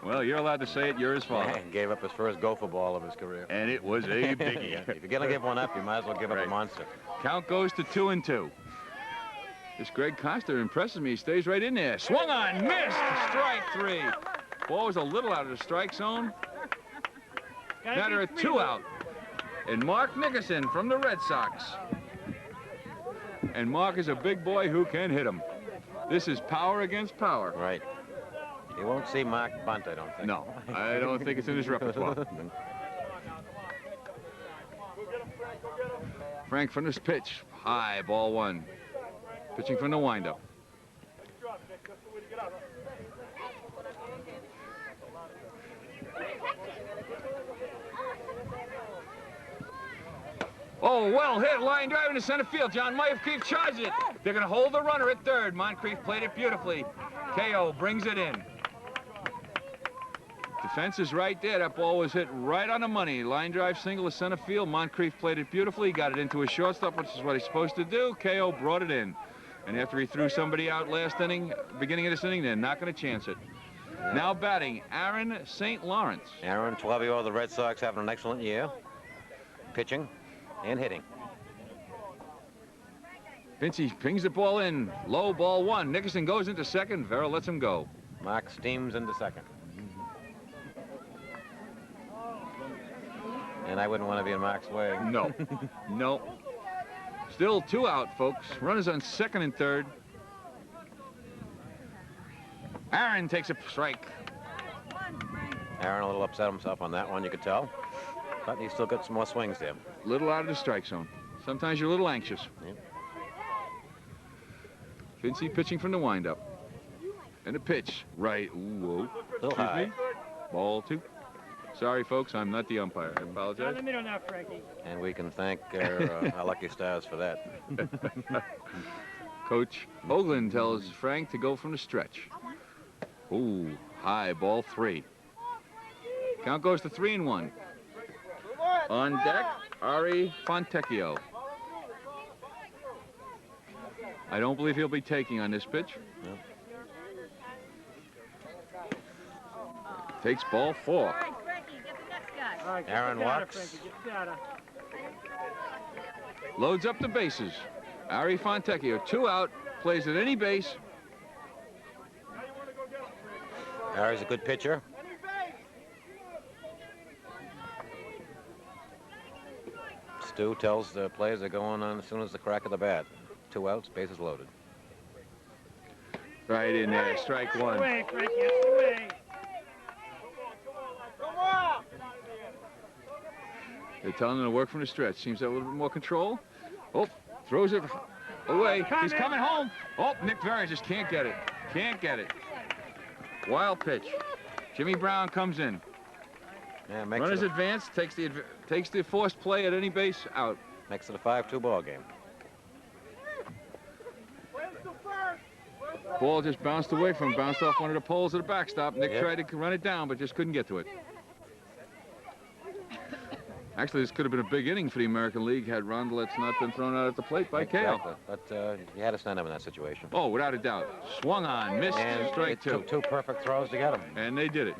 Well, you're allowed to say it. You're his father. And gave up his first gopher ball of his career. And it was a biggie. Yeah, if you're going to give one up, you might as well give up a monster. Count goes to 2-2. This Greg Costa impresses me. He stays right in there. Swung on, missed. Strike three. Ball was a little out of the strike zone. Now there are two out. And Mark Nickerson from the Red Sox. And Mark is a big boy who can hit him. This is power against power. Right. You won't see Mark bunt, I don't think. No, I don't think it's in his repertoire. Frank from this pitch. High, ball one. Pitching from the windup. Oh, well hit, line drive into center field. John Moncrief charges it. They're going to hold the runner at third. Moncrief played it beautifully. KO brings it in. Defense is right there. That ball was hit right on the money. Line drive single to center field. Moncrief played it beautifully. Got it into his shortstop, which is what he's supposed to do. KO brought it in. And after he threw somebody out last inning, beginning of this inning, they're not going to chance it. Now batting, Aaron St. Lawrence. Aaron, 12-year-old of the Red Sox, having an excellent year. Pitching and hitting. Vinci pings the ball in. Low, ball one. Nickerson goes into second. Vera lets him go. Mark steams into second. And I wouldn't want to be in Mark's way. No. No. Still two out, folks. Runners on second and third. Aaron takes a strike. Aaron a little upset himself on that one, you could tell. But he's still got some more swings there. Little out of the strike zone. Sometimes you're a little anxious. Yep. Vinci pitching from the windup. And a pitch. Right. Ooh, Little high. me. Ball two. Sorry, folks. I'm not the umpire. I Down apologize. the middle now, Frankie. And we can thank our lucky stars for that. Coach Hoagland tells Frank to go from the stretch. Ooh, high, ball three. Count goes to 3-1. On deck, Ari Fontecchio. I don't believe he'll be taking on this pitch. No. Takes ball four. All right, Frankie, get the next guy. All right, get Aaron the data, walks. Frankie, get the data. Loads up the bases. Ari Fontecchio, two out, plays at any base. Ari's a good pitcher. Stu tells the players they're going on as soon as the crack of the bat. Two outs, bases loaded. Right in there, strike That's the one. way, Frankie, that's the way. They're telling him to work from the stretch. Seems to have a little bit more control. Oh, throws it away. He's coming home. Oh, Nick Vera just can't get it. Can't get it. Wild pitch. Jimmy Brown comes in. Yeah, makes Runners it advance, takes the forced play at any base out. a 5-2 ball game. Ball just bounced away from him, bounced off one of the poles of the backstop. Nick Yep. tried to run it down, but just couldn't get to it. Actually, this could have been a big inning for the American League had rondelets not been thrown out at the plate by Kale. Exactly. But you had to stand up in that situation. Oh, without a doubt. Swung on, missed, And strike it took two perfect throws to get him. And they did it.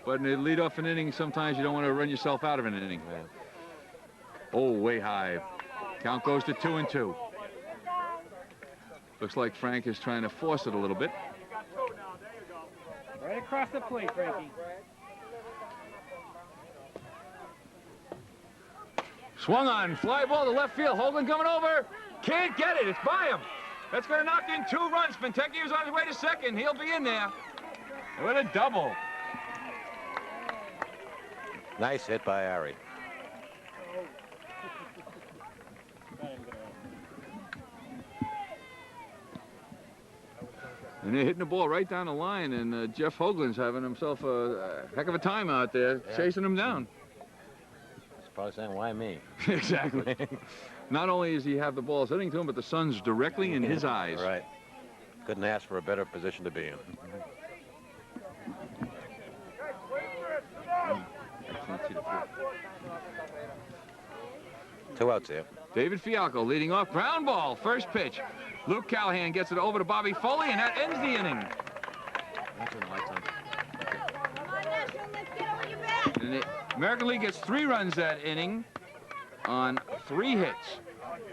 But in the lead off an inning, sometimes you don't want to run yourself out of an inning. Yeah. Oh, way high. Count goes to 2-2. Looks like Frank is trying to force it a little bit. Right across the plate, Frankie. Swung on, fly ball to left field. Hoagland coming over. Can't get it. It's by him. That's going to knock in 2 runs. Fintecchi was on his way to second. He'll be in there. With a double. Nice hit by Ari. And they're hitting the ball right down the line, and Jeff Hoagland's having himself a heck of a time out there, chasing him down. He's probably saying, why me? Exactly. Not only does he have the balls hitting to him, but the sun's directly in his eyes. Right. Couldn't ask for a better position to be in. Two outs here. David Fialco leading off, ground ball, first pitch. Luke Callahan gets it over to Bobby Foley, and that ends the inning. And the American League gets 3 runs that inning on 3 hits.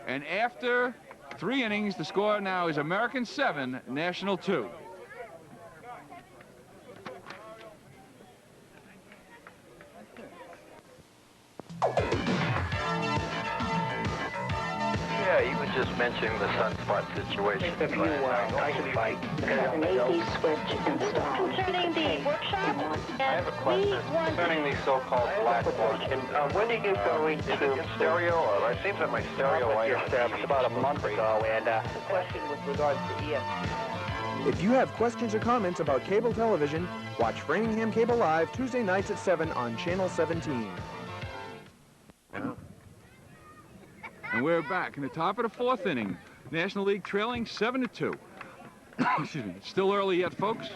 And after 3 innings, the score now is American 7, National 2. Yeah, he was just mentioning the sunspot situation. If you I can fight. An AD switch installed. Concerning the workshop, I have a question concerning the so-called black box. When are you going to stereo? Or it seems that my stereo It's about a month ago, and the question with regards to ESPN. If you have questions or comments about cable television, watch Framingham Cable Live Tuesday nights at 7 on Channel 17. And we're back in the top of the 4th inning. National League trailing 7-2. Excuse me. It's still early yet, folks.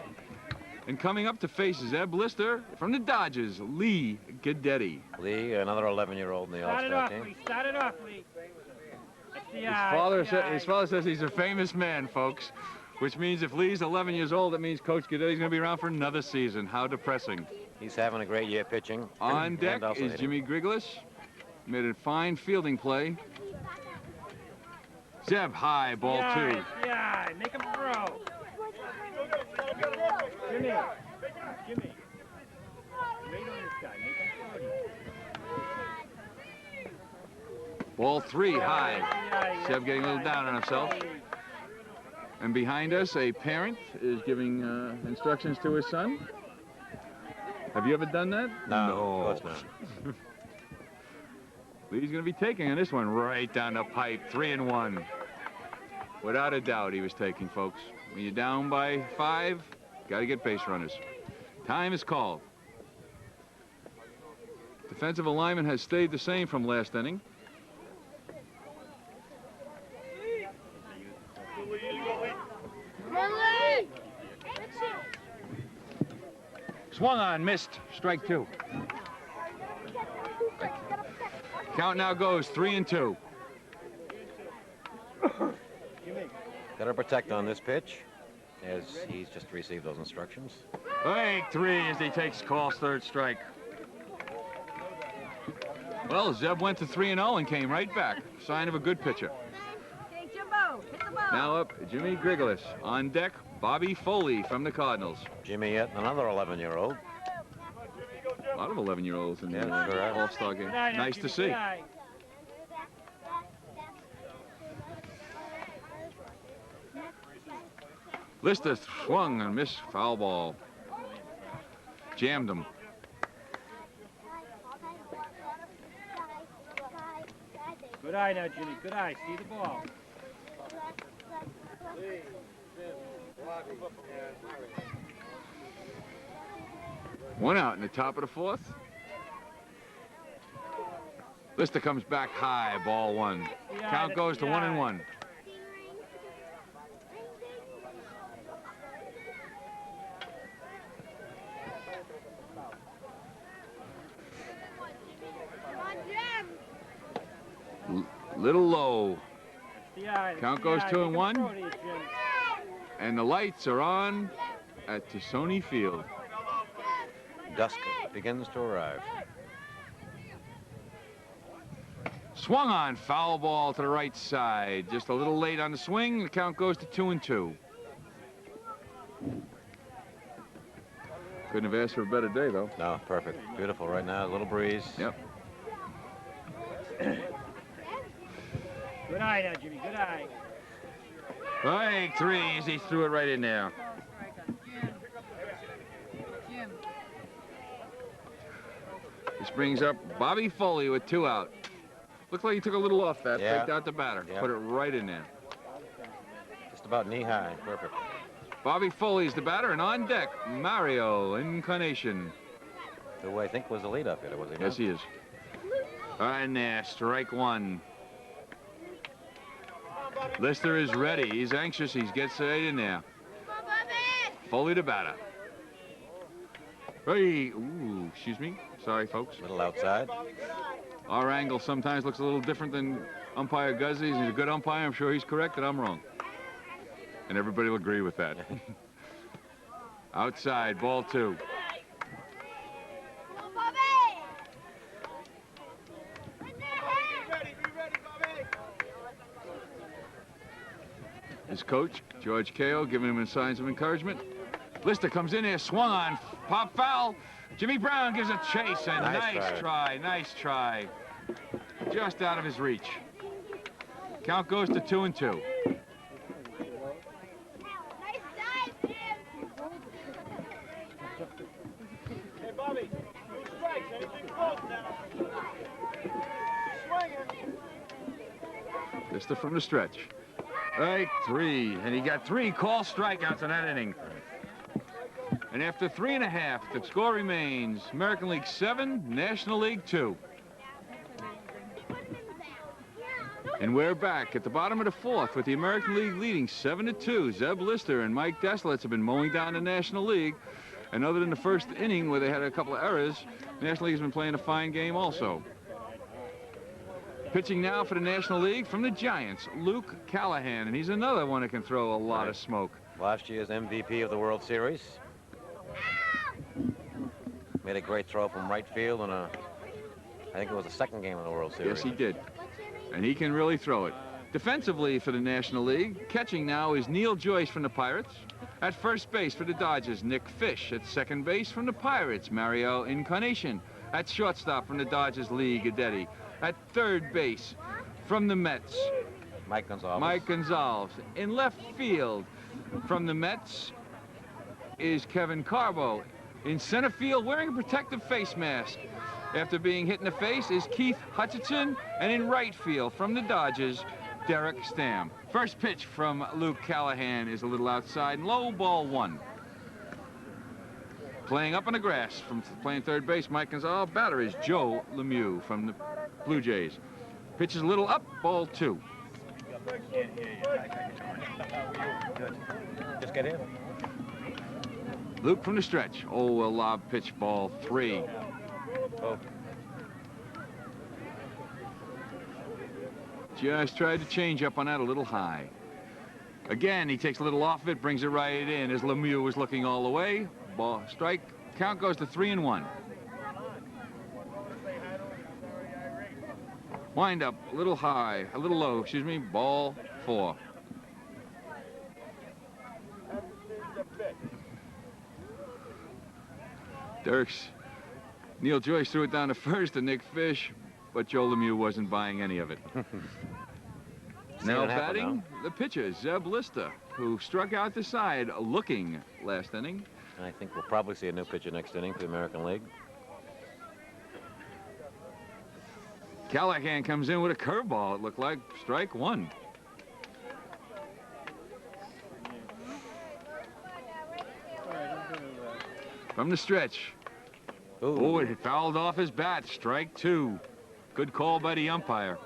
And coming up to face Zeb Lister from the Dodgers, Lee Guidetti. Lee, another 11-year-old in the Start it All-Star off, team. Lee. Start it off, Lee. That's the His father says he's a famous man, folks. Which means if Lee's 11 years old, that means Coach Guidetti's going to be around for another season. How depressing. He's having a great year pitching. On deck And also is hitting. Jimmy Griglis. Made a fine fielding play. Zeb high, ball 2. Yeah, make him throw. Jimmy. Jimmy. Wait on this guy. Make him throw. Ball 3 high. Zeb getting a little down on himself. And behind us, a parent is giving instructions to his son. Have you ever done that? No, of course not. Lee's going to be taking on this one right down the pipe, 3-1. Without a doubt, he was taking, folks. When you're down by 5, got to get base runners. Time is called. Defensive alignment has stayed the same from last inning. Swung on, missed, strike 2. Count now goes 3-2. Got to protect on this pitch, as he's just received those instructions. Strike 3 as he takes calls, 3rd strike. Well, Zeb went to 3-0 and came right back. Sign of a good pitcher. Hey, Jimbo, hit the ball. Now up, Jimmy Griglis. On deck, Bobby Foley from the Cardinals. Jimmy yet another 11-year-old. A lot of 11-year-olds in the Yeah, sure. All-Star game. Nice to see. Lister swung and missed, foul ball. Jammed him. Good eye now, Jimmy. Good eye. See the ball. One out in the top of the 4th. Lister comes back high, ball 1. Count goes to 1-1. Little low. The eye, Count the goes eye. 2-1. And the lights are on at Tusoni Field. Dusk begins to arrive. Swung on, foul ball to the right side. Just a little late on the swing. The count goes to 2-2. Couldn't have asked for a better day, though. No, perfect. Beautiful right now. A little breeze. Yep. Good eye now, Jimmy. Good eye. Strike 3 as he threw it right in there. This brings up Bobby Foley with 2 out. Looks like he took a little off that, Yeah. faked out the batter, Yeah. put it right in there. Just about knee high. Perfect. Bobby Foley's the batter, and on deck, Mario Incarnation. Who I think was the leadoff hitter, was he? Yes, he is. And there, strike 1. Lister is ready. He's anxious. He gets right in there. Foley the batter. Hey, ooh, excuse me. Sorry, folks. A little outside. Our angle sometimes looks a little different than umpire Guzzi's. He's a good umpire. I'm sure he's correct, and I'm wrong. And everybody will agree with that. Outside, ball 2. His coach, George Kao, giving him signs of encouragement. Lister comes in there, swung on, pop foul. Jimmy Brown gives a chase, and nice try. Just out of his reach. Count goes to 2-2. Hey, Bobby. 2 strikes. Anything close now. Swinging. Lister from the stretch. Right, 3, and he got 3 call strikeouts in that inning. And after 3.5, the score remains American League 7, National League 2. And we're back at the bottom of the 4th with the American League leading 7-2. Zeb Lister and Mike Deslitz have been mowing down the National League. And other than the first inning where they had a couple of errors, the National League has been playing a fine game also. Pitching now for the National League from the Giants, Luke Callahan, and he's another one that can throw a lot of smoke. Last year's MVP of the World Series. Made a great throw from right field in I think it was the 2nd game of the World Series. Yes, he did. And he can really throw it. Defensively for the National League, catching now is Neil Joyce from the Pirates. At first base for the Dodgers, Nick Fish. At second base from the Pirates, Mario Incarnation. At shortstop from the Dodgers, Lee Guidetti. At third base from the Mets, Mike Gonzalez. Mike Gonzalez. In left field from the Mets is Kevin Carbo. In center field, wearing a protective face mask after being hit in the face, is Keith Hutchinson. And in right field from the Dodgers, Derek Stam. First pitch from Luke Callahan is a little outside, low, ball 1. Playing up on the grass from playing third base, Mike Gonzalez. Batter is Joe Lemieux from the Blue Jays. Pitches a little up, ball 2. Good. Just get in. Luke from the stretch. Oh, a lob pitch, ball 3. Oh. Just tried to change up on that a little high. Again, he takes a little off it, brings it right in as Lemieux was looking all the way. Ball strike. Count goes to 3-1. Wind up, a little high, a little low, excuse me, ball 4. Neil Joyce threw it down to first to Nick Fish, but Joe Lemieux wasn't buying any of it. Now batting, the pitcher, Zeb Lister, who struck out the side looking last inning. I think we'll probably see a new pitcher next inning for the American League. Callahan comes in with a curveball, it looked like. Strike 1. From the stretch. Ooh. Oh, it fouled off his bat. Strike 2. Good call by the umpire.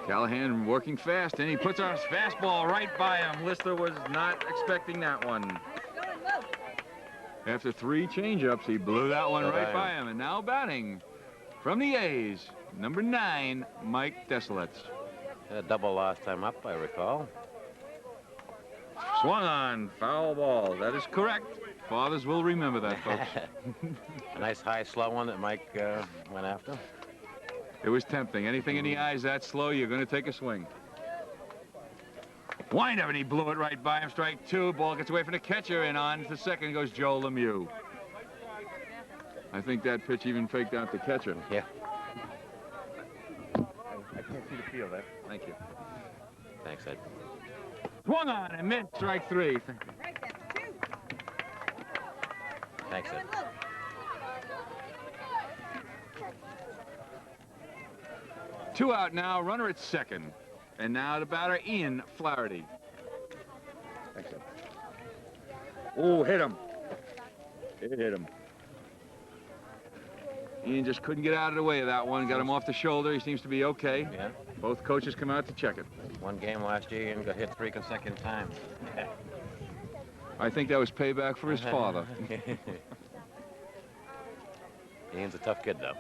Callahan working fast, and he puts our fastball right by him. Lister was not expecting that one. After 3 changeups, he blew that one right by him. And now batting from the A's, number 9, Mike Desolets. A double last time up, I recall. Swung on, foul ball. That is correct. Fathers will remember that, folks. A nice high, slow one that Mike went after. It was tempting. Anything in the eyes that slow, you're going to take a swing. Wind up, and he blew it right by him. Strike 2. Ball gets away from the catcher, and on to second goes Joe Lemieux. I think that pitch even faked out the catcher. Yeah. I can't see the field. Thank you. Thanks, Ed. Swung on and missed. Strike 3. Thanks, Ed. Two out now, runner at second. And now the batter, Ian Flaherty. Thanks, Ed. Oh, hit him. It hit him. Ian just couldn't get out of the way of that one. Got him off the shoulder. He seems to be okay. Yeah. Both coaches come out to check it. One game last year and got hit 3 consecutive times. I think that was payback for his father. Ian's a tough kid, though.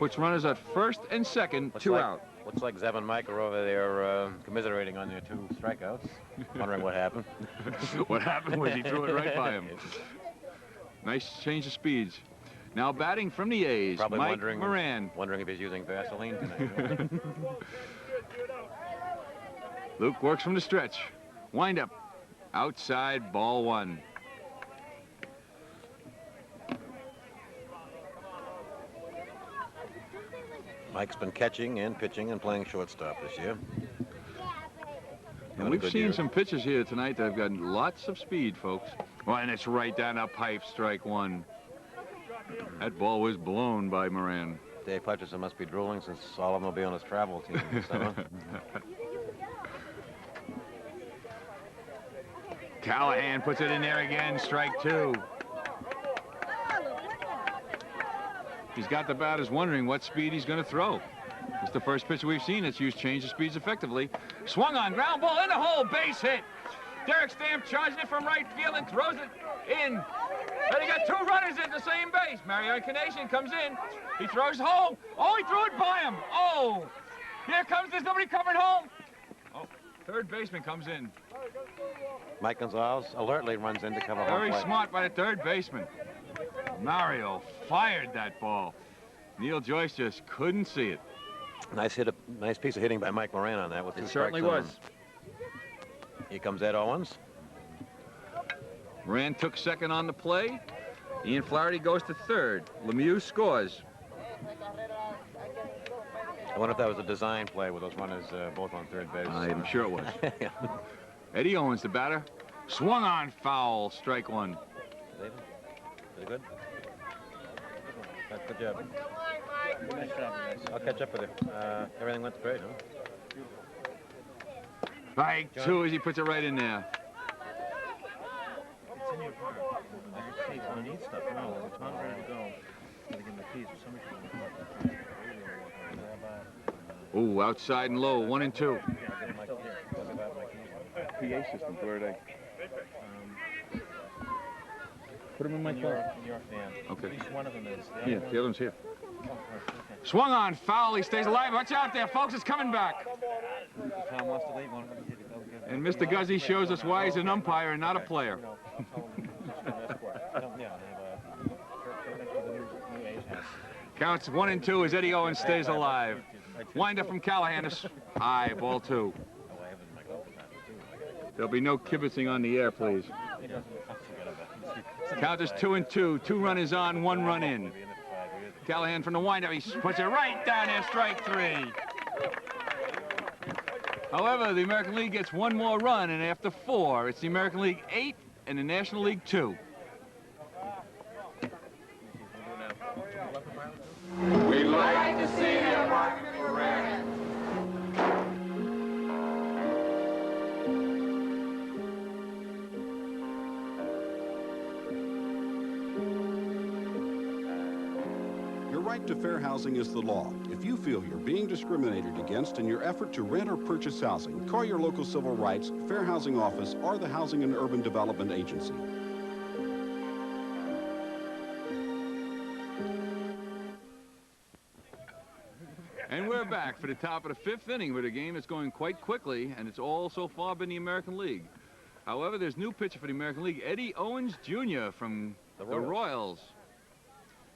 Puts runners at first and second, two out. Looks like Zev and Mike are over there commiserating on their 2 strikeouts, wondering what happened. What happened was he threw it right by him. Nice change of speeds. Now batting from the A's, Probably Mike Moran. Wondering if he's using Vaseline tonight. Luke works from the stretch. Wind up. Outside, ball 1. Mike's been catching and pitching and playing shortstop this year. And we've seen some pitches here tonight that have got lots of speed, folks. Well, and it's right down the pipe, strike 1. That ball was blown by Moran. Dave Hutchison must be drooling since all of them will be on his travel team this summer. Callahan puts it in there again, strike 2. He's got the batters wondering what speed he's going to throw. It's the first pitch we've seen that's used change of speeds effectively. Swung on, ground ball in the hole, base hit. Derek Stamp charges it from right field and throws it in. And he got 2 runners at the same base. Mario Incarnation comes in. He throws home. Oh, he threw it by him. Oh, here comes, there's nobody coming home. Oh, third baseman comes in. Mike Gonzalez alertly runs in to cover home Very plate. smart by the third baseman. Mario fired that ball. Neil Joyce just couldn't see it. Nice piece of hitting by Mike Moran on that with his It certainly strike was. zone. Here comes Ed Owens. Moran took second on the play. Ian Flaherty goes to third. Lemieux scores. I wonder if that was a design play with those runners both on third base. I'm sure it was. Eddie Owens, the batter. Swung on, foul, strike 1. Pretty good. Good job. Nice job, guys. I'll catch up with you. Everything went great, huh? Strike 2 as he puts it right in there. It's in your car. I just don't need stuff. No, when Tom's ready to go, gotta give him the keys. Or somebody should Ooh, outside and low, 1 and 2. PA systems, where are they? Put them in my car. In your fan. Okay. At least one of them is. Yeah, the other one's here. Okay. Swung on, foul, he stays alive. Watch out there, folks, it's coming back. Tom wants to leave. One of them to go get And Mr. Guzzi shows us why he's an umpire and not a player. Counts 1 and 2 as Eddie Owens stays alive. Wind up from Callahan. High, ball 2. There'll be no kibitzing on the air, please. Count is 2 and 2. 2 runners on, 1 run in. Callahan from the windup. He puts it right down there, strike 3. However, the American League gets 1 more run, and after 4, it's the American League 8 and the National League 2. We'd like to see you walking around. Your right to fair housing is the law. If you feel you're being discriminated against in your effort to rent or purchase housing, call your local civil rights, fair housing office, or the Housing and Urban Development Agency. And we're back for the top of the 5th inning with a game that's going quite quickly, and it's all so far been the American League. However, there's new pitcher for the American League, Eddie Owens Jr. from the Royals.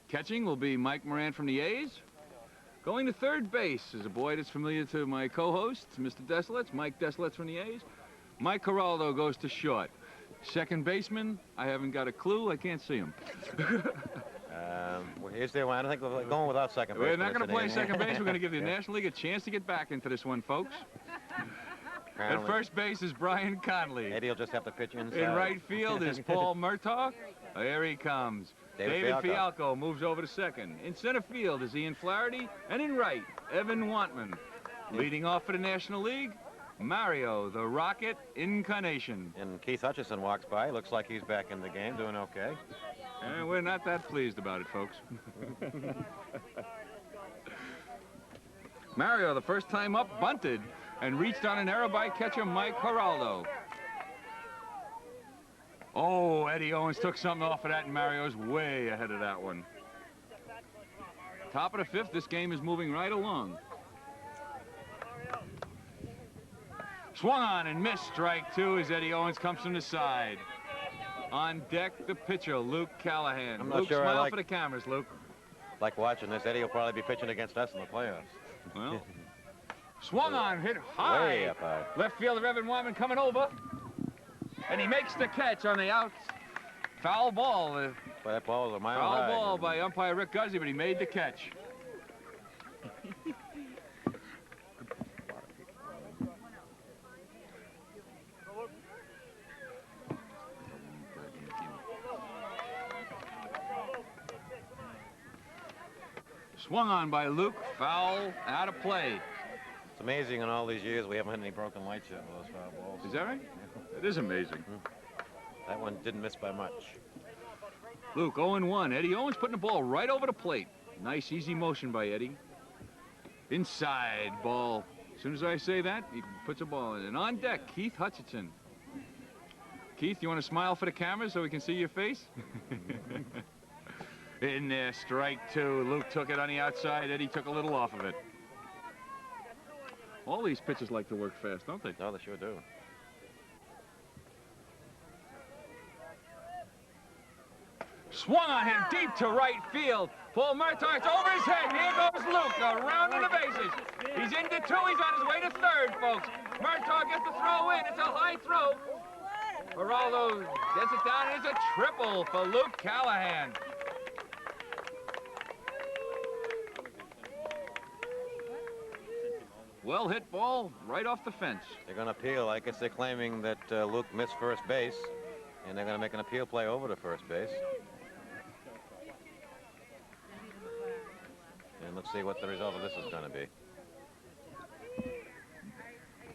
Catching will be Mike Moran from the A's. Going to third base is a boy that's familiar to my co-host, Mr. Desolets, Mike Desolets from the A's. Mike Geraldo goes to short. Second baseman, I haven't got a clue. I can't see him. Is there one? I don't think we're going without second base. We're not going to play second base. We're going to give the National League a chance to get back into this one, folks. At first base is Brian Conley. Eddie will just have to pitch inside. In right field is Paul Murtaugh. Here he comes. David Fialco moves over to second. In center field is Ian Flaherty. And in right, Evan Wantman. Leading off for the National League, Mario, the Rocket Incarnation. And Keith Hutchison walks by. Looks like he's back in the game, doing okay. And we're not that pleased about it, folks. Mario, the first time up, bunted and reached on an error by catcher Mike Geraldo. Oh, Eddie Owens took something off of that, and Mario's way ahead of that one. Top of the 5th, this game is moving right along. Swung on and missed, strike 2 as Eddie Owens comes from the side. On deck, the pitcher, Luke Callahan. I'm not Luke, sure smile for the cameras, Luke. Like watching this. Eddie will probably be pitching against us in the playoffs. Well, swung on, hit high. Way up high. Left fielder Evan Wyman coming over. And he makes the catch on the out. Foul ball. That ball was a mile high. Foul ball by umpire Rick Guzzi, but he made the catch. Swung on by Luke, foul, out of play. It's amazing in all these years we haven't had any broken lights yet with those foul balls. Is that right? Yeah. It is amazing. That one didn't miss by much. Luke, 0-1. Eddie Owens putting the ball right over the plate. Nice, easy motion by Eddie. Inside ball. As soon as I say that, he puts a ball in. And on deck, Keith Hutchinson. Keith, you want to smile for the camera so we can see your face? In there, strike 2. Luke took it on the outside. Eddie took a little off of it. All these pitchers like to work fast, don't they? No, they sure do. Swung on him deep to right field. Paul Murtaugh, it's over his head. Here goes Luke around to the bases. He's into 2. He's on his way to 3rd, folks. Murtaugh gets the throw in. It's a high throw. Geraldo gets it down. It's a triple for Luke Callahan. Well hit ball right off the fence. They're going to appeal. I guess they're claiming that Luke missed first base, and they're going to make an appeal play over to first base. And let's see what the result of this is going to be.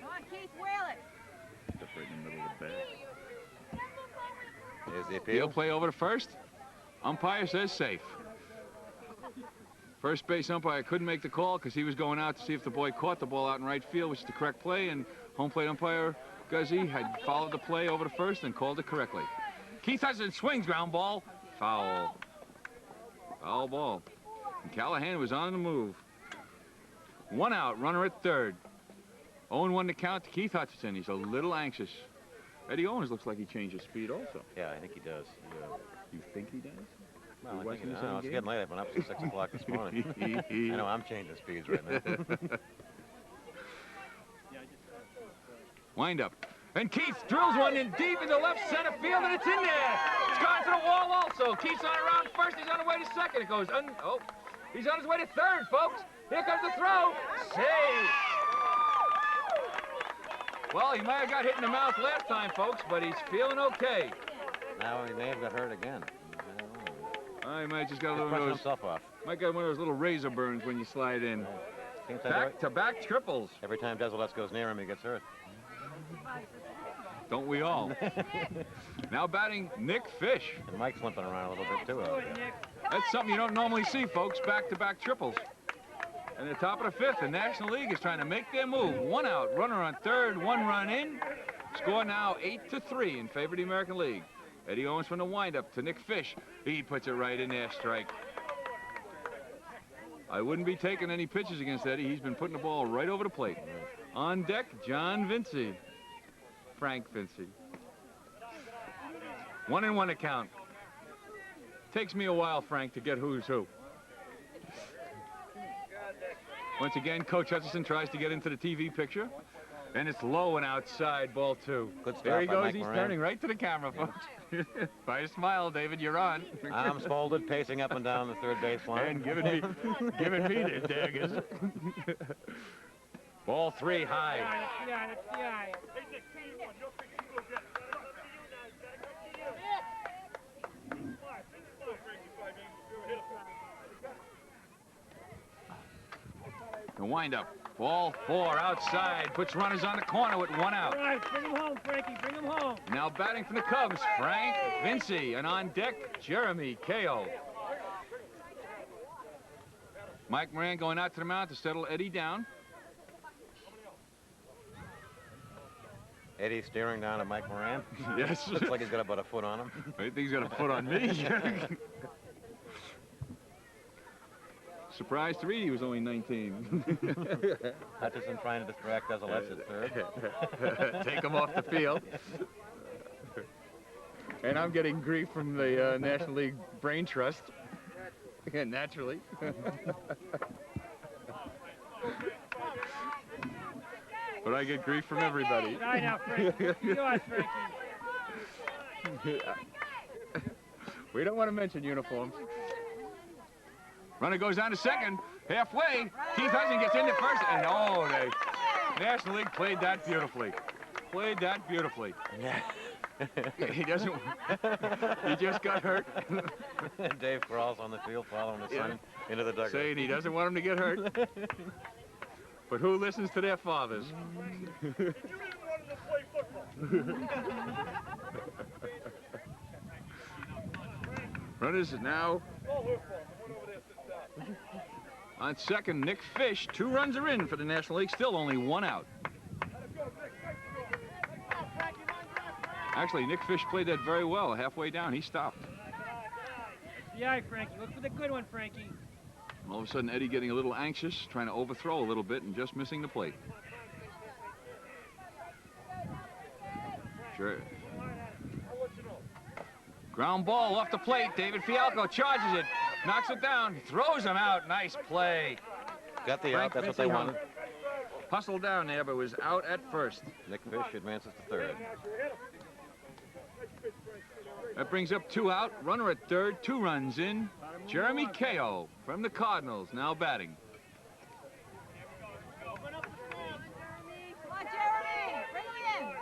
Come on, Keith, wheel it. Just right in the middle of the bat. Here's the appeal. Play over to first. Umpire says safe. First base umpire couldn't make the call because he was going out to see if the boy caught the ball out in right field, which is the correct play, and home plate umpire Guzzi had followed the play over to first and called it correctly. Keith Hudson swings, ground ball, foul. Foul ball. And Callahan was on the move. 1 out, runner at 3rd. 0-1 to count to Keith Hutchinson. He's a little anxious. Eddie Owens looks like he changed his speed also. Yeah, I think he does. You think he does? Well, I think it's getting late. I've been up since 6 o'clock this morning. I know I'm changing speeds right now. Wind up. And Keith drills one in deep in the left center field, and it's in there. It's gone to the wall also. Keith's on around first. He's on the way to second. It goes, he's on his way to 3rd, folks. Here comes the throw. Save. Well, he might have got hit in the mouth last time, folks, but he's feeling okay. Now he may have got hurt again. I might just got a little himself off. Might got one of those little razor burns when you slide in. Back-to-back triples. Every time Desolets goes near him, he gets hurt. Don't we all? Now batting Nick Fish. And Mike's limping around a little bit too out there. That's something you don't normally see, folks. Back-to-back triples. And the top of the 5th, the National League is trying to make their move. 1 out, runner on 3rd, 1 run in. Score now 8-3 in favor of the American League. Eddie Owens from the windup to Nick Fish. He puts it right in there, strike. I wouldn't be taking any pitches against Eddie. He's been putting the ball right over the plate. On deck, John Vinci. Frank Vinci. 1-1 account. Takes me a while, Frank, to get who's who. Once again, Coach Hutchison tries to get into the TV picture. And it's low and outside, ball 2. Good stop there he by goes. Mike He's Moran. turning right to the camera, folks. By a smile, David, you're on. Arms folded, pacing up and down the third base line. And giving me the daggers. Ball 3 high. The windup. Ball 4 outside. Puts runners on the corner with 1 out. All right, bring him home, Frankie. Bring him home. Now batting from the Cubs, Frank Vinci. And on deck, Jeremy Ko. Mike Moran going out to the mound to settle Eddie down. Eddie staring down at Mike Moran. Yes. Looks like he's got about a foot on him. I think he's got a foot on me. Surprised to read he was only 19. Hutchison trying to distract Desilets at third. Take him off the field. And I'm getting grief from the National League Brain Trust. Naturally. But I get grief from everybody. Right now, Frankie. You know us, Frankie. We don't want to mention uniforms. Runner goes down to second. Halfway. Keith Hudson gets into first. And oh, the National League played that beautifully. Played that beautifully. He doesn't. He just got hurt. Dave crawls on the field following his son into the dugout. Saying he doesn't want him to get hurt. But who listens to their fathers? Runners now on second. Nick Fish. 2 runs are in for the National League. Still only 1 out. Actually, Nick Fish played that very well. Halfway down, he stopped. Yeah, Frankie. Look for the good one, Frankie. All of a sudden, Eddie getting a little anxious, trying to overthrow a little bit and just missing the plate. Sure. Ground ball off the plate. David Fialco charges it, knocks it down, throws him out. Nice play. Got the Frank out. That's what they Vinci wanted. Hustled down there, but was out at first. Nick Fish advances to third. That brings up 2 out. Runner at third. 2 runs in. Jeremy Ko from the Cardinals now batting. Come on, Jeremy. Bring him in.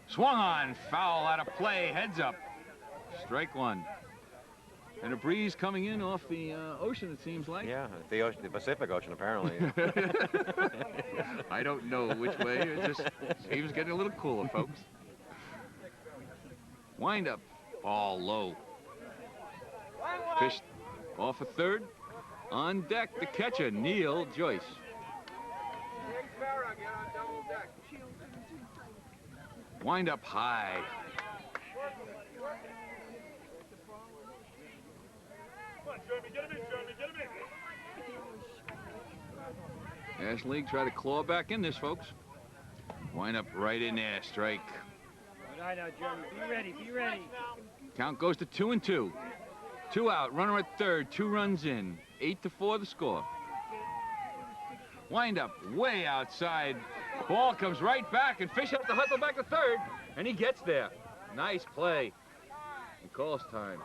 Swung on, foul out of play, heads up. Strike 1. And a breeze coming in off the ocean, it seems like. Yeah, the Pacific Ocean, apparently. I don't know which way. It just seems getting a little cooler, folks. Wind up, ball low. Fish off a third. On deck, the catcher, Neil Joyce. Wind up high. National League try to claw back in this, folks. Wind up right in there, strike. All right now, Jeremy. Be ready. Be ready. Count goes to 2-2. 2 out, runner at third, 2 runs in. 8-4 the score. Wind up way outside. Ball comes right back, and Fish has to hustle back to third, and he gets there. Nice play. He calls time.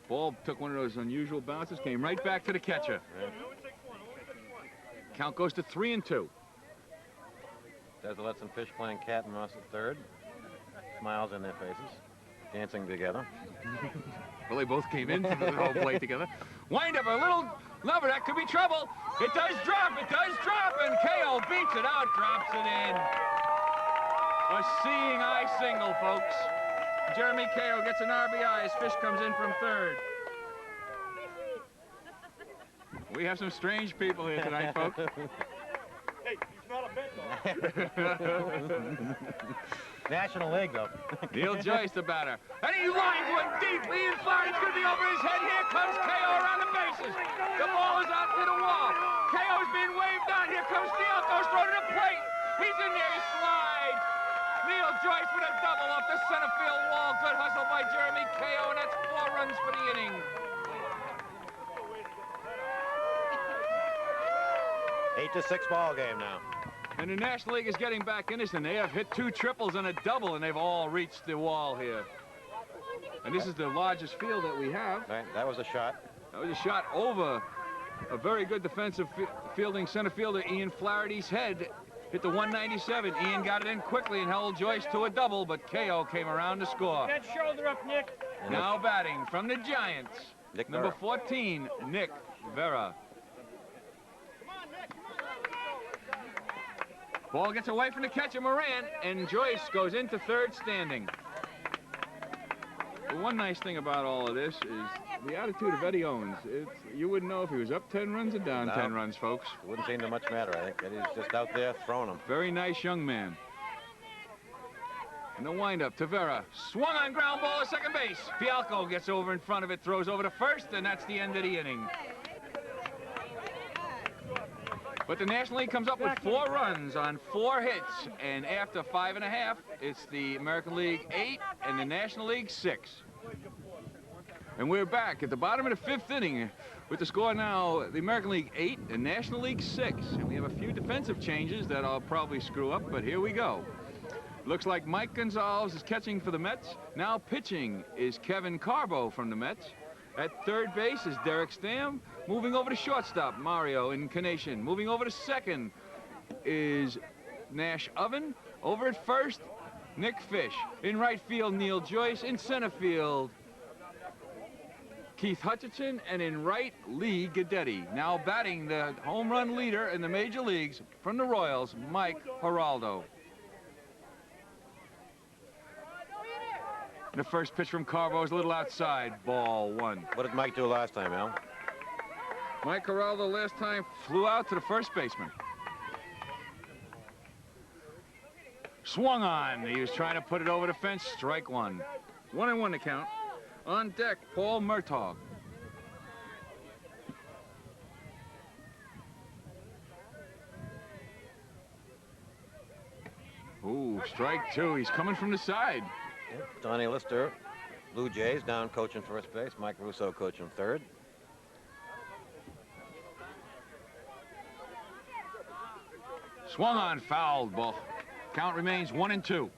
Ball took one of those unusual bounces, came right back to the catcher. Count goes to 3-2. Desilets and Fish playing cat and mouse at third. Smiles in their faces, dancing together. Well, they both came in from the whole plate together. Wind up a little lover, that could be trouble. It does drop, and Ko beats it out, drops it in. A seeing eye single, folks. Jeremy Ko gets an RBI as Fish comes in from third. We have some strange people here tonight, folks. Hey, you smell a mint, though. National League, though. Neil Joyce, the batter. And he lines one deep. Ian Flaherty's going to be over his head. Here comes KO around the bases. The ball is out to the wall. KO's being waved out. Here comes Dialco's thrown to the plate. He's in there. He slides. Neil Joyce with a double off the center field wall. Good hustle by Jeremy KO, and that's 4 runs for the inning. 8-6 ball game now. And the National League is getting back in this, and they have hit 2 triples and a double, and they've all reached the wall here. And this is the largest field that we have. Right, that was a shot. That was a shot over a very good defensive fielding center fielder, Ian Flaherty's head. Hit the 197. Ian got it in quickly and held Joyce to a double, but KO came around to score. That shoulder up, Nick. Now batting from the Giants, Nick number Vera. 14, Nick Vera. Ball gets away from the catcher, Moran, and Joyce goes into third standing. The one nice thing about all of this is the attitude of Eddie Owens. You wouldn't know if he was up 10 runs or down 10 runs, folks. Wouldn't seem to much matter, I think. Eddie's just out there throwing them. Very nice young man. And the windup to Vera. Swung on ground ball at second base. Fialco gets over in front of it, throws over to first, and that's the end of the inning. But the National League comes up with 4 runs on 4 hits, and after 5.5, it's the American League 8 and the National League 6. And we're back at the bottom of the 5th inning with the score now, the American League 8 and National League 6. And we have a few defensive changes that I'll probably screw up, but here we go. Looks like Mike Gonzalez is catching for the Mets. Now pitching is Kevin Carbo from the Mets. At third base is Derek Stam. Moving over to shortstop, Mario Incarnation. Moving over to second is Nash Oven. Over at first, Nick Fish. In right field, Neil Joyce. In center field, Keith Hutchinson. And in right, Lee Guidetti. Now batting the home run leader in the major leagues from the Royals, Mike Geraldo. The first pitch from Carbo is a little outside, ball 1. What did Mike do last time, Al? Mike Geraldo last time flew out to the first baseman. Swung on. He was trying to put it over the fence. Strike 1. 1-1 to count. On deck, Paul Murtaugh. Ooh, strike 2. He's coming from the side. Donnie Lister, Blue Jays, down coaching first base. Mike Russo coaching third. Swung on, fouled ball. Count remains 1-2.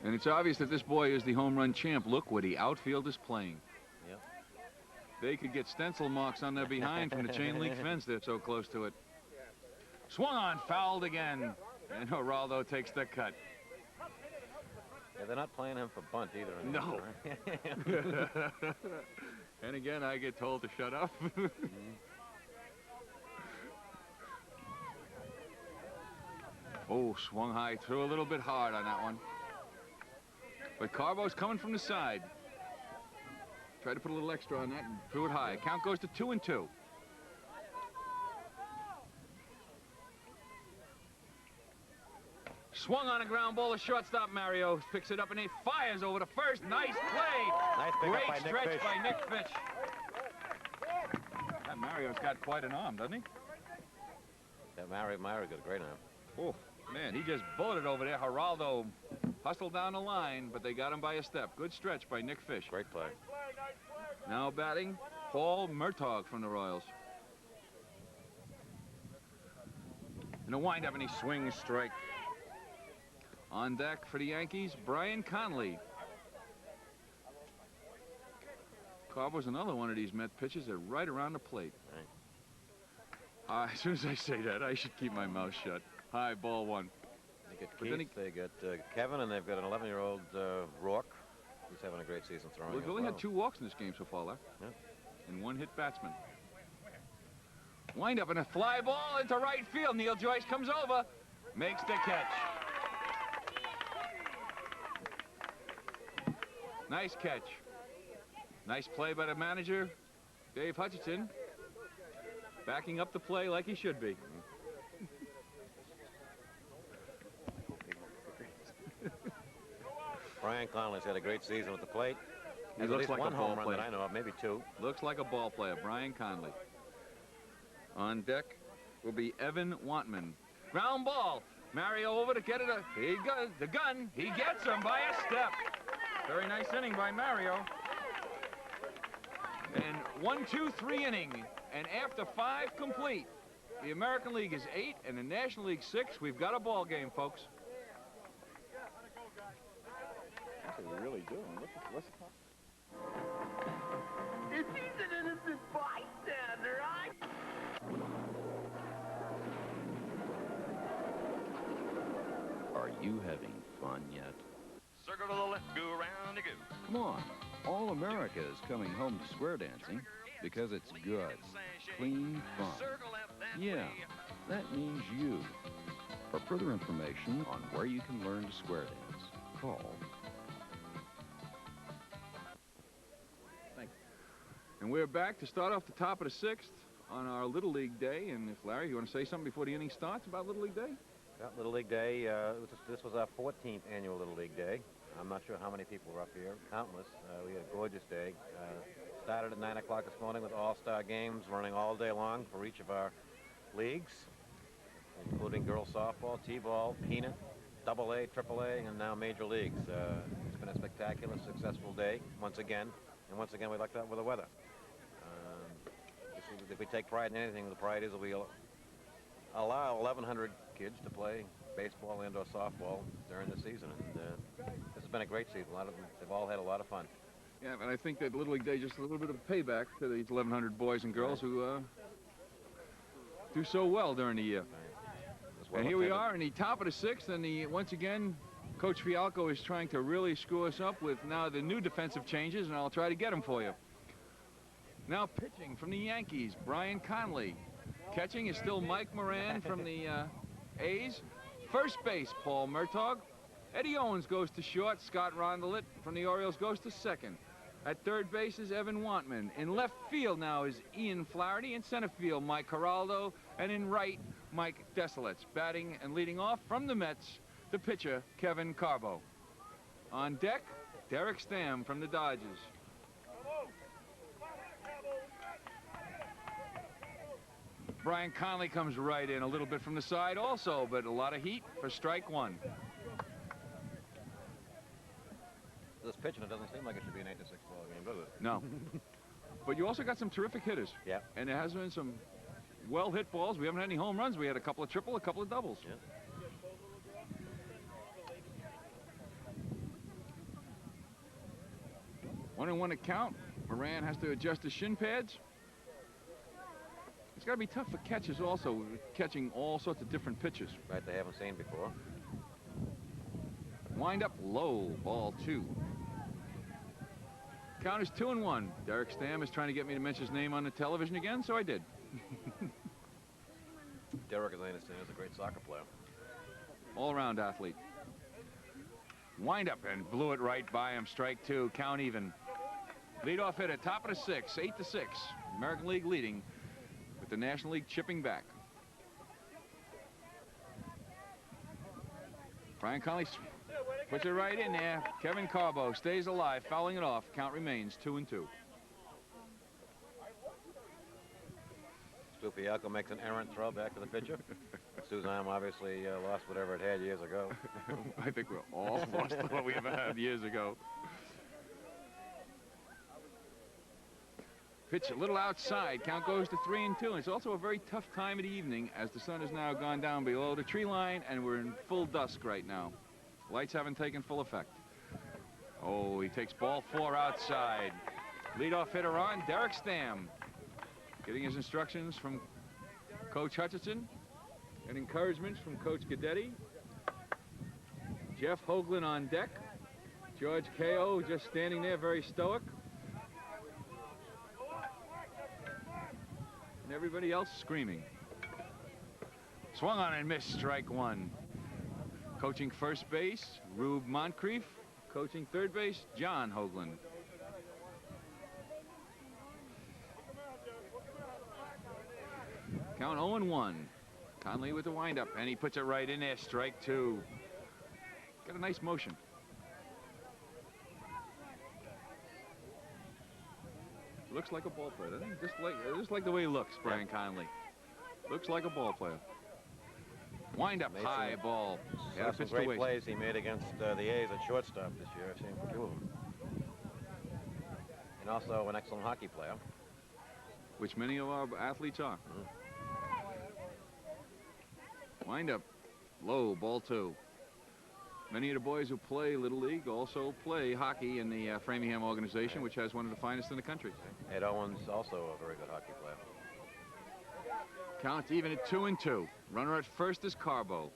And it's obvious that this boy is the home run champ. Look what the outfield is playing. Yep. They could get stencil marks on their behind from the chain link fence. They're so close to it. Swung on, fouled again, and Geraldo takes the cut. Yeah, they're not playing him for bunt either. No. And again, I get told to shut up. Oh, swung high, threw a little bit hard on that one. But Carbo's coming from the side. Tried to put a little extra on that and threw it high. Count goes to 2-2. Swung on a ground ball, a shortstop. Mario picks it up and he fires over to first. Nice play. Nice Great by stretch Nick Fish. by Nick Fish. That Mario's got quite an arm, doesn't he? Yeah, Mario got a great arm. Oh, man, he just bulleted over there. Geraldo hustled down the line, but they got him by a step. Good stretch by Nick Fish. Great play. Now batting, Paul Murtaugh from the Royals. And a windup, and he swings strike. On deck for the Yankees, Brian Conley. Carbo's another one of these Met pitches that are right around the plate. Right. As soon as I say that, I should keep my mouth shut. High, ball 1. They got Keith, they got Kevin, and they've got an 11-year-old Rourke. He's having a great season throwing. We've only had 2 walks in this game so far, left. Yeah. And 1 hit batsman. Wind up and a fly ball into right field. Neil Joyce comes over, makes the catch. Nice catch. Nice play by the manager, Dave Hutchinson. Backing up the play like he should be. Brian Conley's had a great season with the plate. He Has looks at least like a one ball home run player. that I know of, maybe two. Looks like a ball player, Brian Conley. On deck will be Evan Wantman. Ground ball. Mario over to get it. He goes. The gun. He gets him by a step. Very nice inning by Mario. And 1-2-3 inning. And after 5 complete, the American League is 8 and the National League 6. We've got a ball game, folks. That's what we really do. Let's If he's an innocent bystander, Are you having fun yet? Circle to the left, go around you go. Come on. All America is coming home to square dancing because it's good, clean fun. Yeah, that means you. For further information on where you can learn to square dance, call. Thank you. And we're back to start off the top of the 6th on our Little League Day. And if, Larry, you want to say something before the inning starts about Little League Day? Yeah, Little League Day, this was our 14th annual Little League Day. I'm not sure how many people were up here, countless. We had a gorgeous day. Started at 9 o'clock this morning with all-star games running all day long for each of our leagues, including girls softball, t-ball, peanut, AA, AAA, and now major leagues. It's been a spectacular, successful day once again, and once again we lucked out with the weather. If we take pride in anything, the pride is that we allow 1,100 kids to play baseball and or softball during the season, and this has been a great season. They've all had a lot of fun. Yeah, and I think that Little League Day is just a little bit of a payback to these 1,100 boys and girls who do so well during the year. And here we are in the top of the 6th, and once again, Coach Fialco is trying to really screw us up with now the new defensive changes, and I'll try to get them for you. Now pitching from the Yankees, Brian Conley. Catching is still Mike Moran from the A's. First base, Paul Murtaugh. Eddie Owens goes to short. Scott Rondelet from the Orioles goes to second. At third base is Evan Wantman. In left field now is Ian Flaherty. In center field, Mike Geraldo. And in right, Mike Desolets. Batting and leading off from the Mets, the pitcher, Kevin Carbo. On deck, Derek Stam from the Dodgers. Brian Conley comes right in a little bit from the side also, but a lot of heat for strike 1. This pitching, it doesn't seem like it should be an 8-6 ball game, does it? No. But you also got some terrific hitters. Yeah. And there has been some well-hit balls. We haven't had any home runs. We had a couple of triple, a couple of doubles. Yeah. One and one at count. Moran has to adjust his shin pads. It's got to be tough for catchers also, catching all sorts of different pitches. Right, they haven't seen before. Wind up low, ball 2. Count is 2-1. Derek Stam is trying to get me to mention his name on the television again, so I did. Derek, as I understand, is a great soccer player. All-around athlete. Wind up and blew it right by him. Strike 2, count even. Leadoff hitter, top of the 6th, 8-6. American League leading with the National League chipping back. Brian Conley puts it right in there. Kevin Carbo stays alive, fouling it off. Count remains 2-2. Stu Fialco makes an errant throw back to the pitcher. Suzanne obviously lost whatever it had years ago. I think we're all lost what we ever had years ago. Pitch a little outside. Count goes to 3-2. And it's also a very tough time of the evening as the sun has now gone down below the tree line and we're in full dusk right now. Lights haven't taken full effect. Oh, he takes ball 4 outside. Leadoff hitter on, Derek Stam. Getting his instructions from Coach Hutchinson and encouragements from Coach Guidetti. Jeff Hoagland on deck. George K.O. just standing there very stoic. And everybody else screaming. Swung on and missed, strike 1. Coaching first base, Rube Moncrief. Coaching third base, John Hoagland. Count 0-1. Conley with the windup, and he puts it right in there. Strike 2. Got a nice motion. Looks like a ball player, doesn't he? Just like the way he looks, Brian Conley. Looks like a ball player. Wind up, high ball. Saw some great plays he made against the A's at shortstop this year. I've seen 2 of them. And also an excellent hockey player. Which many of our athletes are. Wind up, low, ball 2. Many of the boys who play Little League also play hockey in the Framingham organization, which has one of the finest in the country. Ed Owens, also a very good hockey player. Count even at 2-2. Runner at first is Carbo.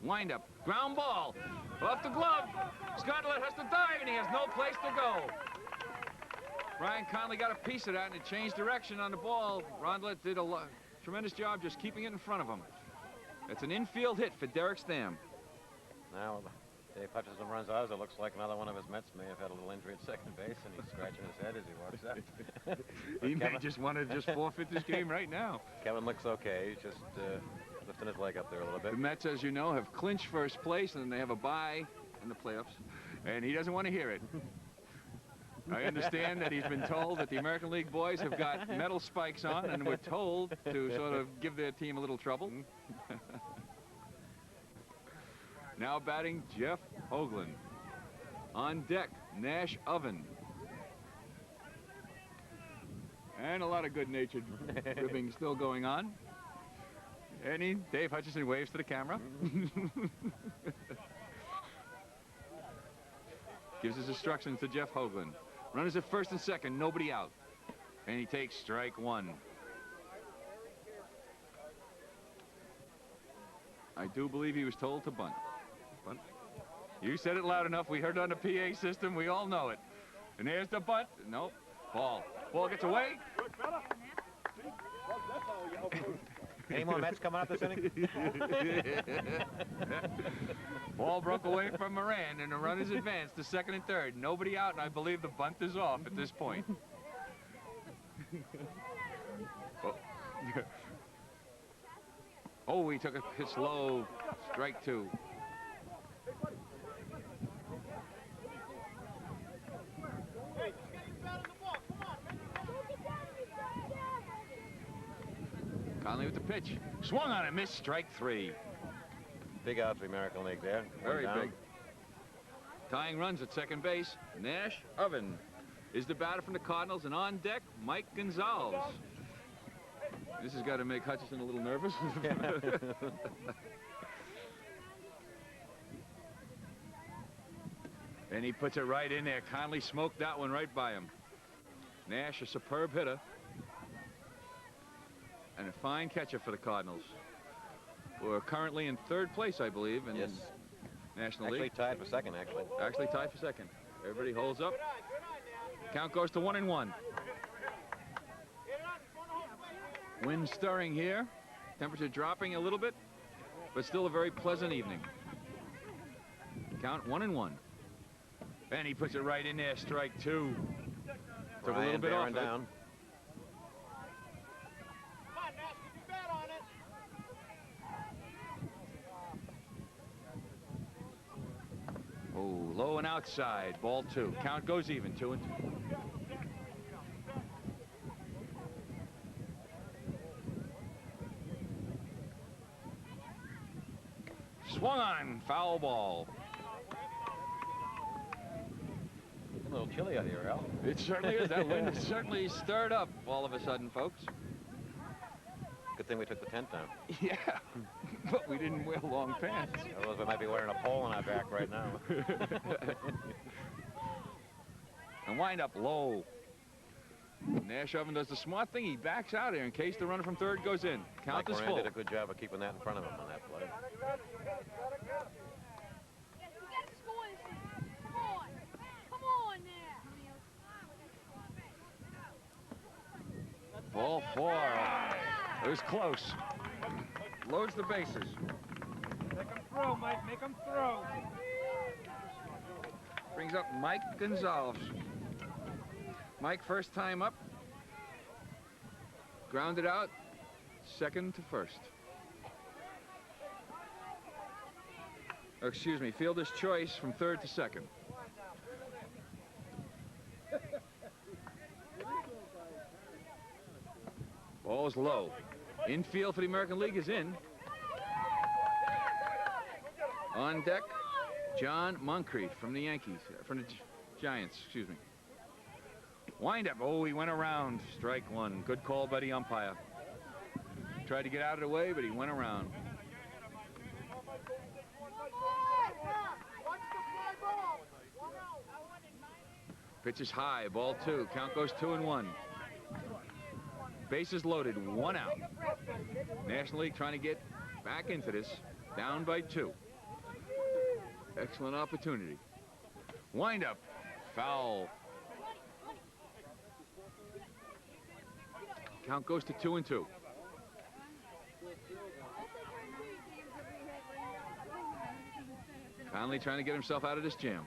Wind up, ground ball, off the glove. Scarlett has to dive, and he has no place to go. Brian Conley got a piece of that, and it changed direction on the ball. Rondelet did a tremendous job just keeping it in front of him. It's an infield hit for Derek Stam. Now, Dave Hutchinson runs out. It looks like another one of his Mets may have had a little injury at second base, and he's scratching his head as he walks out. He may just want to just forfeit this game right now. Kevin looks okay. He's just lifting his leg up there a little bit. The Mets, as you know, have clinched first place, and they have a bye in the playoffs, and he doesn't want to hear it. I understand that he's been told that the American League boys have got metal spikes on, and were told to sort of give their team a little trouble. Now batting Jeff Hoagland. On deck, Nash Oven. And a lot of good-natured ribbing still going on. And Dave Hutchinson waves to the camera. Gives his instructions to Jeff Hoagland. Runners at first and second, nobody out. And he takes strike 1. I do believe he was told to bunt. Bunt. You said it loud enough. We heard it on the PA system. We all know it. And there's the bunt. Nope. Ball. Ball gets away. Any more Mets coming up this inning? Ball broke away from Moran, and the runners advanced to second and third. Nobody out, and I believe the bunt is off at this point. Oh, he took a pitch low. Strike 2. Conley with the pitch. Swung on it, missed. Strike 3. Big out for the American League there. Very big. Tying runs at second base. Nash Oven is the batter from the Cardinals, and on deck, Mike Gonzalez. This has got to make Hutchinson a little nervous. And he puts it right in there. Conley smoked that one right by him. Nash, a superb hitter. And a fine catcher for the Cardinals. We're currently in third place, I believe, in the National League. Actually tied for second, actually. Actually tied for second. Everybody holds up. Count goes to 1-1. Wind stirring here. Temperature dropping a little bit, but still a very pleasant evening. Count 1-1. And he puts it right in there. Strike 2. Took a little bit off down. Oh, low and outside. Ball 2. Count goes even. 2-2. Swung on. Foul ball. A little chilly out here, Al. It certainly is. That wind is certainly stirred up all of a sudden, folks. Good thing we took the tent down. Yeah, but we didn't wear long pants. Otherwise, we might be wearing a pole on our back right now. And wind up low. Nash Oven does the smart thing. He backs out here in case the runner from third goes in. Count is full. Did a good job of keeping that in front of him on that play. Ball 4. It was close. Loads the bases. Make him throw, Mike. Make him throw. Brings up Mike Gonzalez. Mike, first time up. Grounded out. second to first. Or excuse me, fielder's choice from third to second. Ball is low. Infield for the American League is in. On deck, John Moncrief from the Yankees, from the Giants, excuse me. Wind up. Oh, he went around. Strike one. Good call by the umpire. Tried to get out of the way, but he went around. Pitch is high. Ball two. Count goes 2-1. Bases loaded. 1 out. National League trying to get back into this. Down by 2. Excellent opportunity. Wind up. Foul. Count goes to 2-2. Conley trying to get himself out of this jam.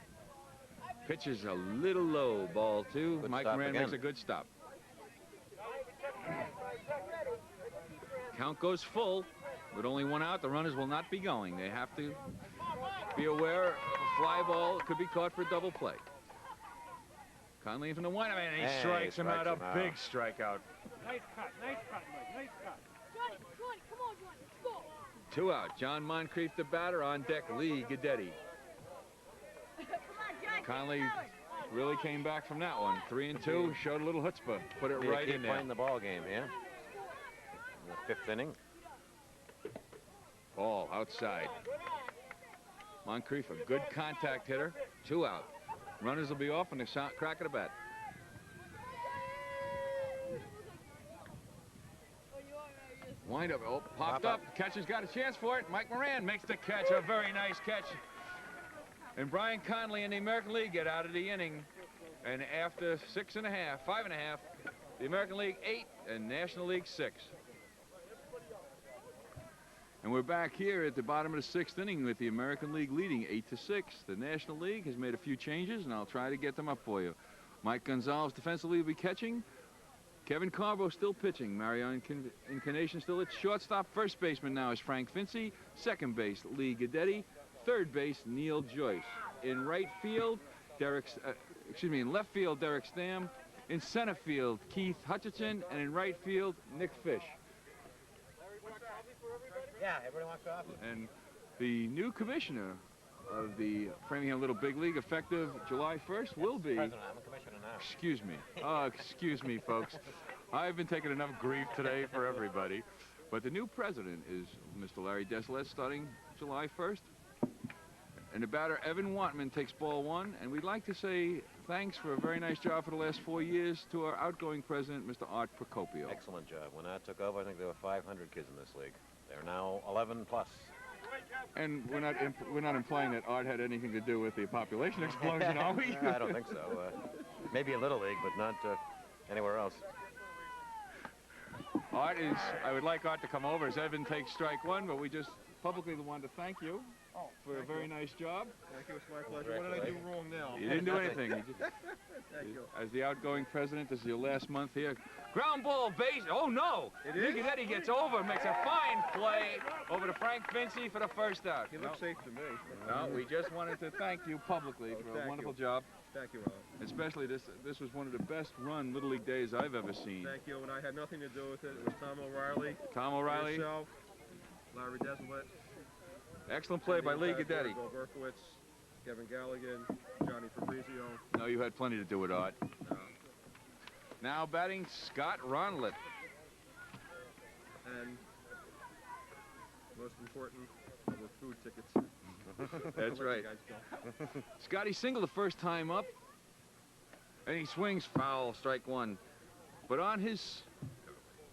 Pitch is a little low. Ball two. Good Mike stop Moran again. makes a good stop. Count goes full. With only 1 out, the runners will not be going. They have to be aware of a fly ball could be caught for a double play. Conley from the windup, and he strikes him out. A big strikeout. Nice cut, Mike. Nice cut. Johnny, come on, Johnny. Let's go. 2 out. John Moncrief, the batter. On deck, Lee Guidetti. Conley really came back from that one. 3-2. Showed a little chutzpah. Put it right in there. Playing the ball game, yeah. In the 5th inning. Ball outside. Moncrief, a good contact hitter. 2 out. Runners will be off on the crack of the bat. Wind up. Oh, popped up. The catcher's got a chance for it. Mike Moran makes the catch. A very nice catch. And Brian Conley in the American League get out of the inning. And after 5.5, the American League 8 and National League 6. And we're back here at the bottom of the 6th inning with the American League leading 8-6. The National League has made a few changes, and I'll try to get them up for you. Mike Gonzalez defensively will be catching. Kevin Carbo still pitching. Mario Incarnation still at shortstop. First baseman now is Frank Fincy. Second base, Lee Guidetti. Third base, Neil Joyce. In right field, in left field, Derek Stam. In center field, Keith Hutchinson. And in right field, Nick Fish. Yeah, everybody wants coffee. And the new commissioner of the Framingham Little Big League, effective July 1st, will be... President, I'm a commissioner now. Excuse me. Oh, excuse me, folks. I've been taking enough grief today for everybody. But the new president is Mr. Larry Desolette, starting July 1st. And the batter, Evan Wantman, takes ball 1. And we'd like to say thanks for a very nice job for the last 4 years to our outgoing president, Mr. Art Procopio. Excellent job. When I took over, I think there were 500 kids in this league. They're now 11 plus. And we're not implying that Art had anything to do with the population explosion, are we? I don't think so. Maybe a Little League, but not anywhere else. Art is, I would like Art to come over as Evan takes strike 1, but we just publicly wanted to thank you for a very nice job. Thank you, it's my pleasure. What did I do wrong now? You didn't do anything. Thank you. As the outgoing president, this is your last month here. Ground ball, base. Oh, no. Nicodetti gets over, makes a fine play over to Frank Fincy for the first out. He looks safe to me. No, we just wanted to thank you publicly for a wonderful job. Thank you, Ron. Especially this was one of the best run Little League days I've ever seen. Thank you, and I had nothing to do with it. It was Tom O'Reilly. Tom O'Reilly. Yourself, Larry Desolette. Excellent play by Lee Guidetti. Bill Berkowitz, Kevin Galligan, Johnny Fabrizio. No, you had plenty to do with Art. No. Now batting Scott Ronlett. And most important, were food tickets. That's right. Scotty singled the first time up, and he swings foul, strike 1. But on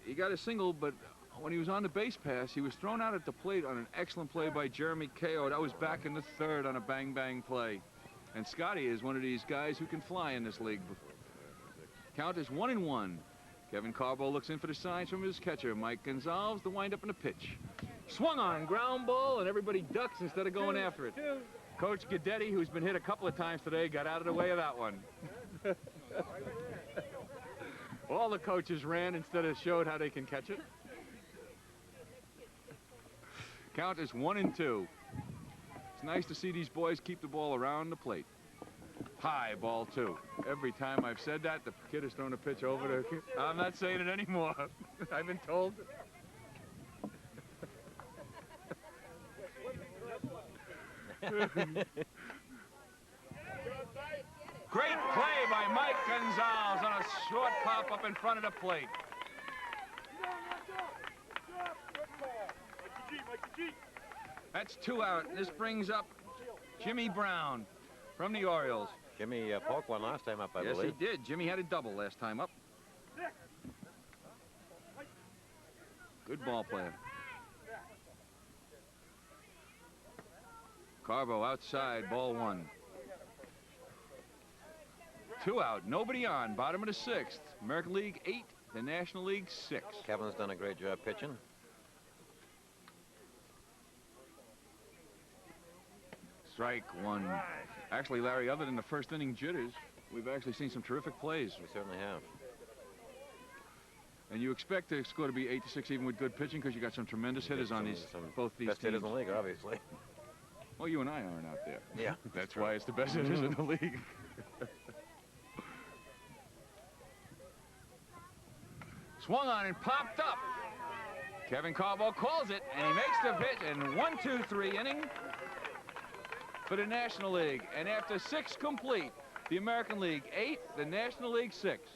he got a single, but when he was on the base pass, he was thrown out at the plate on an excellent play by Jeremy Ko. That was back in the 3rd on a bang-bang play. And Scotty is one of these guys who can fly in this league. Count is 1-1. Kevin Carbo looks in for the signs from his catcher, Mike Gonzalez, the wind-up and the pitch. Swung on, ground ball, and everybody ducks instead of going after it. Coach Guidetti, who's been hit a couple of times today, got out of the way of that one. All the coaches ran instead of showed how they can catch it. Count is 1-2. It's nice to see these boys keep the ball around the plate. High ball 2. Every time I've said that, the kid has thrown a pitch over the kid. I'm not saying it anymore. I've been told. Great play by Mike Gonzalez on a short pop up in front of the plate. That's 2 out. This brings up Jimmy Brown from the Orioles. Jimmy poked one last time up, I believe. Yes, he did. Jimmy had a double last time up. Good ball player. Carbo outside, ball 1. 2 out, nobody on, bottom of the 6th. American League 8, the National League 6. Kevin's done a great job pitching. Strike 1. Actually, Larry, other than the first inning jitters, we've actually seen some terrific plays. We certainly have. And you expect the score to be 8-6 even with good pitching because you got some tremendous hitters on these, both these best teams. hitters in the league, obviously. Well, you and I aren't out there. Yeah. That's why it's the best hitters in the league. Swung on and popped up. Kevin Carbo calls it, and he makes the pitch in 1-2-3 inning for the National League. And after 6 complete, the American League 8, the National League 6.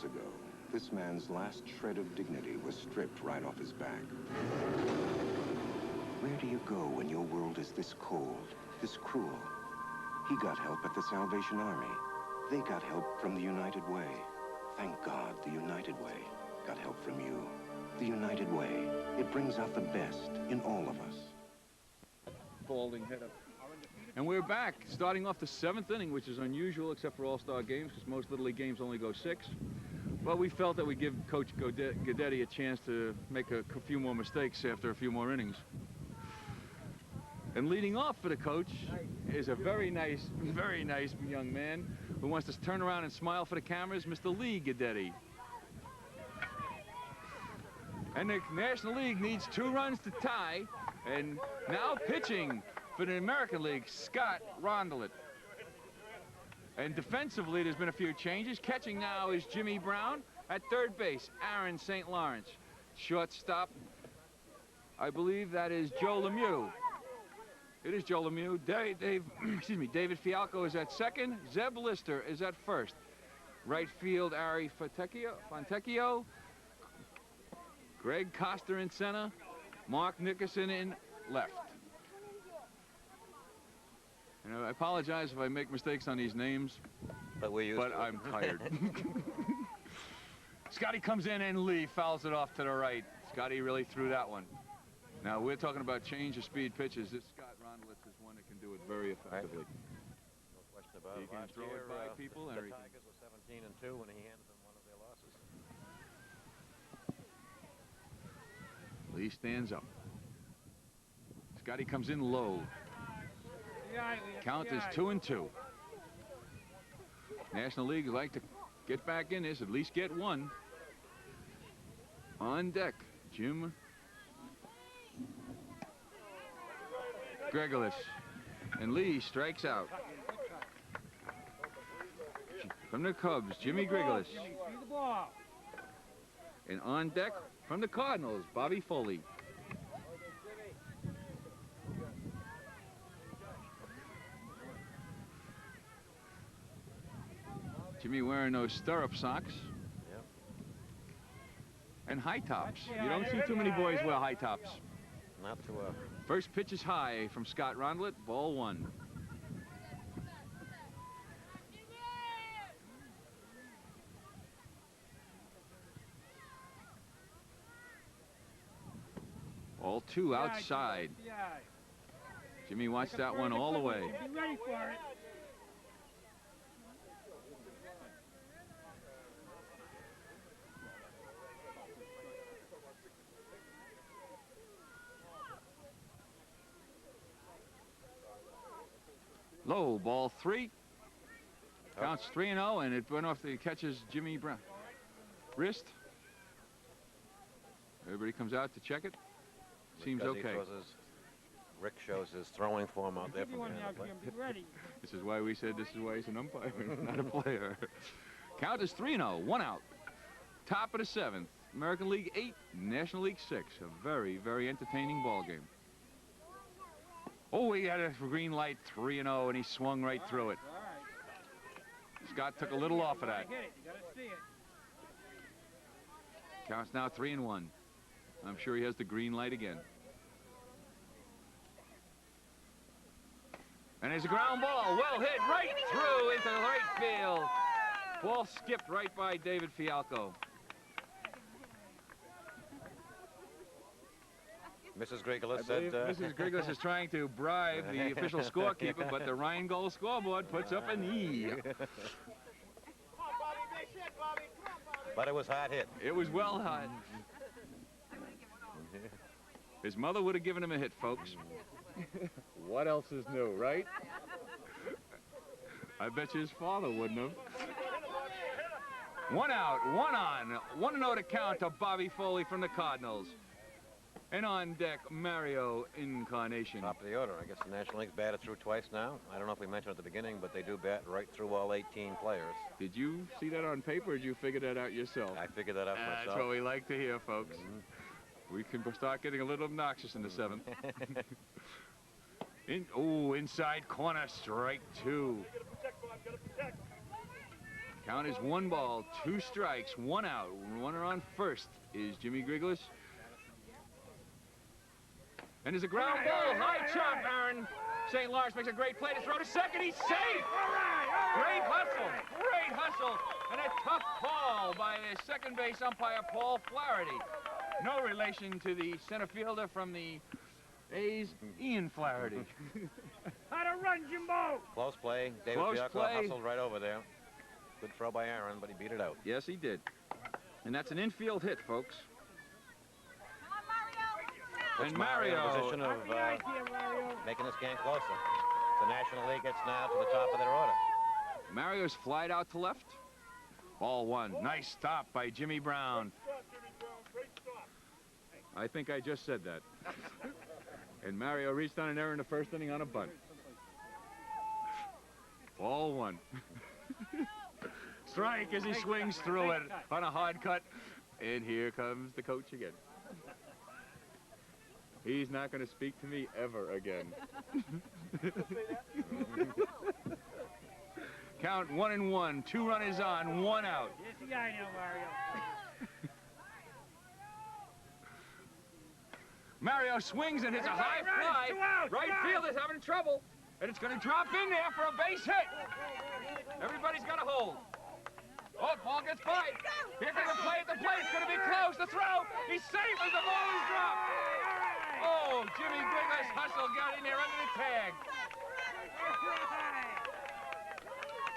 Ago, this man's last shred of dignity was stripped right off his back. Where do you go when your world is this cold, this cruel? He got help at the Salvation Army. They got help from the United Way. Thank God the United Way got help from you. The United Way, it brings out the best in all of us. Balding head up. And we're back, starting off the 7th inning, which is unusual except for all-star games, because most Little League games only go 6. But we felt that we'd give Coach Guidetti a chance to make a few more mistakes after a few more innings. And leading off for the coach is a very nice young man who wants to turn around and smile for the cameras, Mr. Lee Guidetti. And the National League needs 2 runs to tie, and now pitching for the American League, Scott Rondelet. And defensively, there's been a few changes. Catching now is Jimmy Brown. At third base, Aaron St. Lawrence. Shortstop, I believe that is Joe Lemieux. It is Joe Lemieux. David Fialco is at second. Zeb Lister is at first. Right field, Ari Fontecchio. Greg Coster in center. Mark Nickerson in left. And I apologize if I make mistakes on these names, but I'm tired. Scotty comes in and Lee fouls it off to the right. Scotty really threw that one. Now we're talking about change of speed pitches. This Scott Rondelet is one that can do it very effectively. No question about it. He can throw it by people. The Tigers were 17-2 when he handed them one of their losses. Lee stands up. Scotty comes in low. Count is 2-2. National League would like to get back in this, at least get one. On deck, Jim Gregolis. And Lee strikes out. From the Cubs, Jimmy Gregolis. And on deck from the Cardinals, Bobby Foley. Jimmy wearing those stirrup socks. Yep. And high tops. You don't see too many boys wear high tops. Not too often. First pitch is high from Scott Rondelet, ball 1. All 2 outside. Jimmy watched that one all the way. Be ready for it. Low, ball 3. Counts 3-0, and it went off the catcher's Jimmy Brown wrist. Everybody comes out to check it. Seems okay. Rick shows his throwing form out there from behind the plate. This is why we said this is why he's an umpire, not a player. Count is 3-0, 1 out. Top of the 7th. American League 8, National League 6. A very, very entertaining ball game. Oh, he had a green light, 3-0, and he swung right through it. Scott took a little off of that. Counts now 3-1. I'm sure he has the green light again. And there's a ground ball, well hit, right through into the right field. Ball skipped right by David Fialco. Mrs. Grigolis said... Mrs. Grigolis is trying to bribe the official scorekeeper, but the Rheingold scoreboard puts up an E. But it was hard hit. It was well hot. His mother would have given him a hit, folks. What else is new, right? I bet you his father wouldn't have. 1 out, 1 on. 1-0 to count to Bobby Foley from the Cardinals. And on deck, Mario Incarnation. Top of the order. I guess the National League's batted through twice now. I don't know if we mentioned at the beginning, but they do bat right through all 18 players. Did you see that on paper, or did you figure that out yourself? I figured that out myself. That's what we like to hear, folks. We can start getting a little obnoxious in the 7th. Inside corner, strike 2. Count is 1 ball, 2 strikes, 1 out. Runner on first is Jimmy Grigolis. And there's a ground ball, high chop, Aaron. St. Lawrence makes a great play to throw to second. He's safe. Great hustle, and a tough call by the second base umpire, Paul Flaherty. No relation to the center fielder from the A's, Ian Flaherty. How to run, Jimbo! Close play. David Fialco hustled right over there. Good throw by Aaron, but he beat it out. Yes, he did. And that's an infield hit, folks. Puts Mario in a position of making this game closer. The National League gets now to the top of their order. Mario's flied out to left. Ball 1. Nice stop by Jimmy Brown. I think I just said that. And Mario reached on an error in the first inning on a bunt. Ball 1. Strike as he swings through it on a hard cut. And here comes the coach again. He's not going to speak to me ever again. Count 1-1. 2 runners on, 1 out. Yes, the guy now, Mario. Mario swings and hits a high fly. Right field is having trouble. And it's going to drop in there for a base hit. Everybody's got a hold. Oh, ball gets by. Here comes the play at the plate. It's going to be close. The throw. He's safe as the ball is dropped. Oh, Jimmy Grigolis hustle got in there under the tag.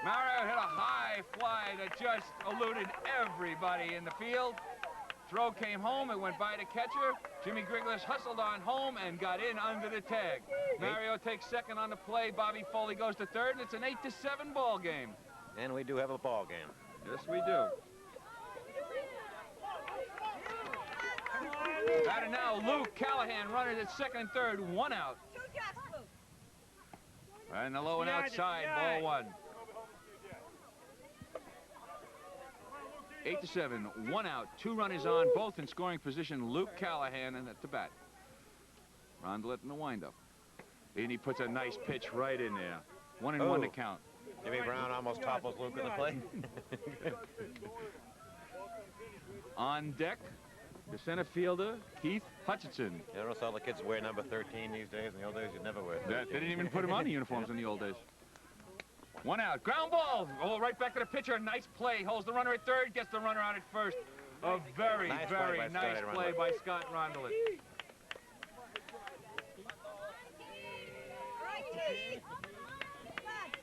Mario hit a high fly that just eluded everybody in the field. Throw came home, it went by the catcher. Jimmy Grigolis hustled on home and got in under the tag. Mario takes second on the play. Bobby Foley goes to third, and it's an 8-7 ball game. And we do have a ball game. Yes, we do. Batting now, Luke Callahan, runners at second and third, 1 out. And the low and outside, ball 1. 8-7, 1 out, 2 runners on, both in scoring position. Luke Callahan and at the bat. Rondelet in the windup. And he puts a nice pitch right in there. 1-1 to count. Jimmy Brown almost topples Luke in the play. On deck, the center fielder, Keith Hutchinson. You notice all the kids wear number 13 these days. In the old days, you'd never wear 13. They didn't even put them on the uniforms in the old days. 1 out, ground ball. Oh, right back to the pitcher. Nice play. Holds the runner at third, gets the runner out at first. A very nice play by Scott Rondelet.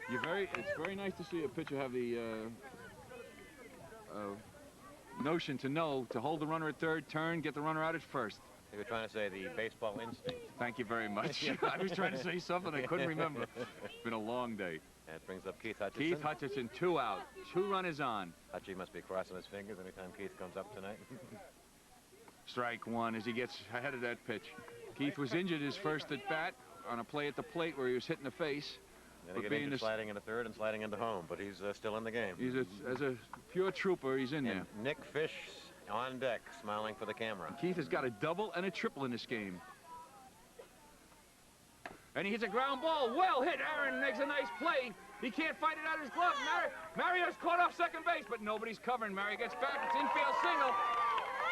It's very nice to see a pitcher have the notion to know to hold the runner at third, turn, get the runner out at first. You were trying to say the baseball instinct. Thank you very much. I was trying to say something I couldn't remember. It's been a long day. That brings up Keith Hutchinson. Keith Hutchinson, 2 out. 2 runners on. Hutchie must be crossing his fingers anytime Keith comes up tonight. Strike 1 as he gets ahead of that pitch. Keith was injured his first at bat on a play at the plate where he was hit in the face. Then he got injured sliding into third and sliding into home, but he's still in the game. He's as a pure trooper, he's in there. Nick Fish on deck, smiling for the camera. Keith has got a double and a triple in this game. And he hits a ground ball. Well hit. Aaron makes a nice play. He can't fight it out of his glove. Mario's caught off second base, but nobody's covering. Mario gets back. It's infield single.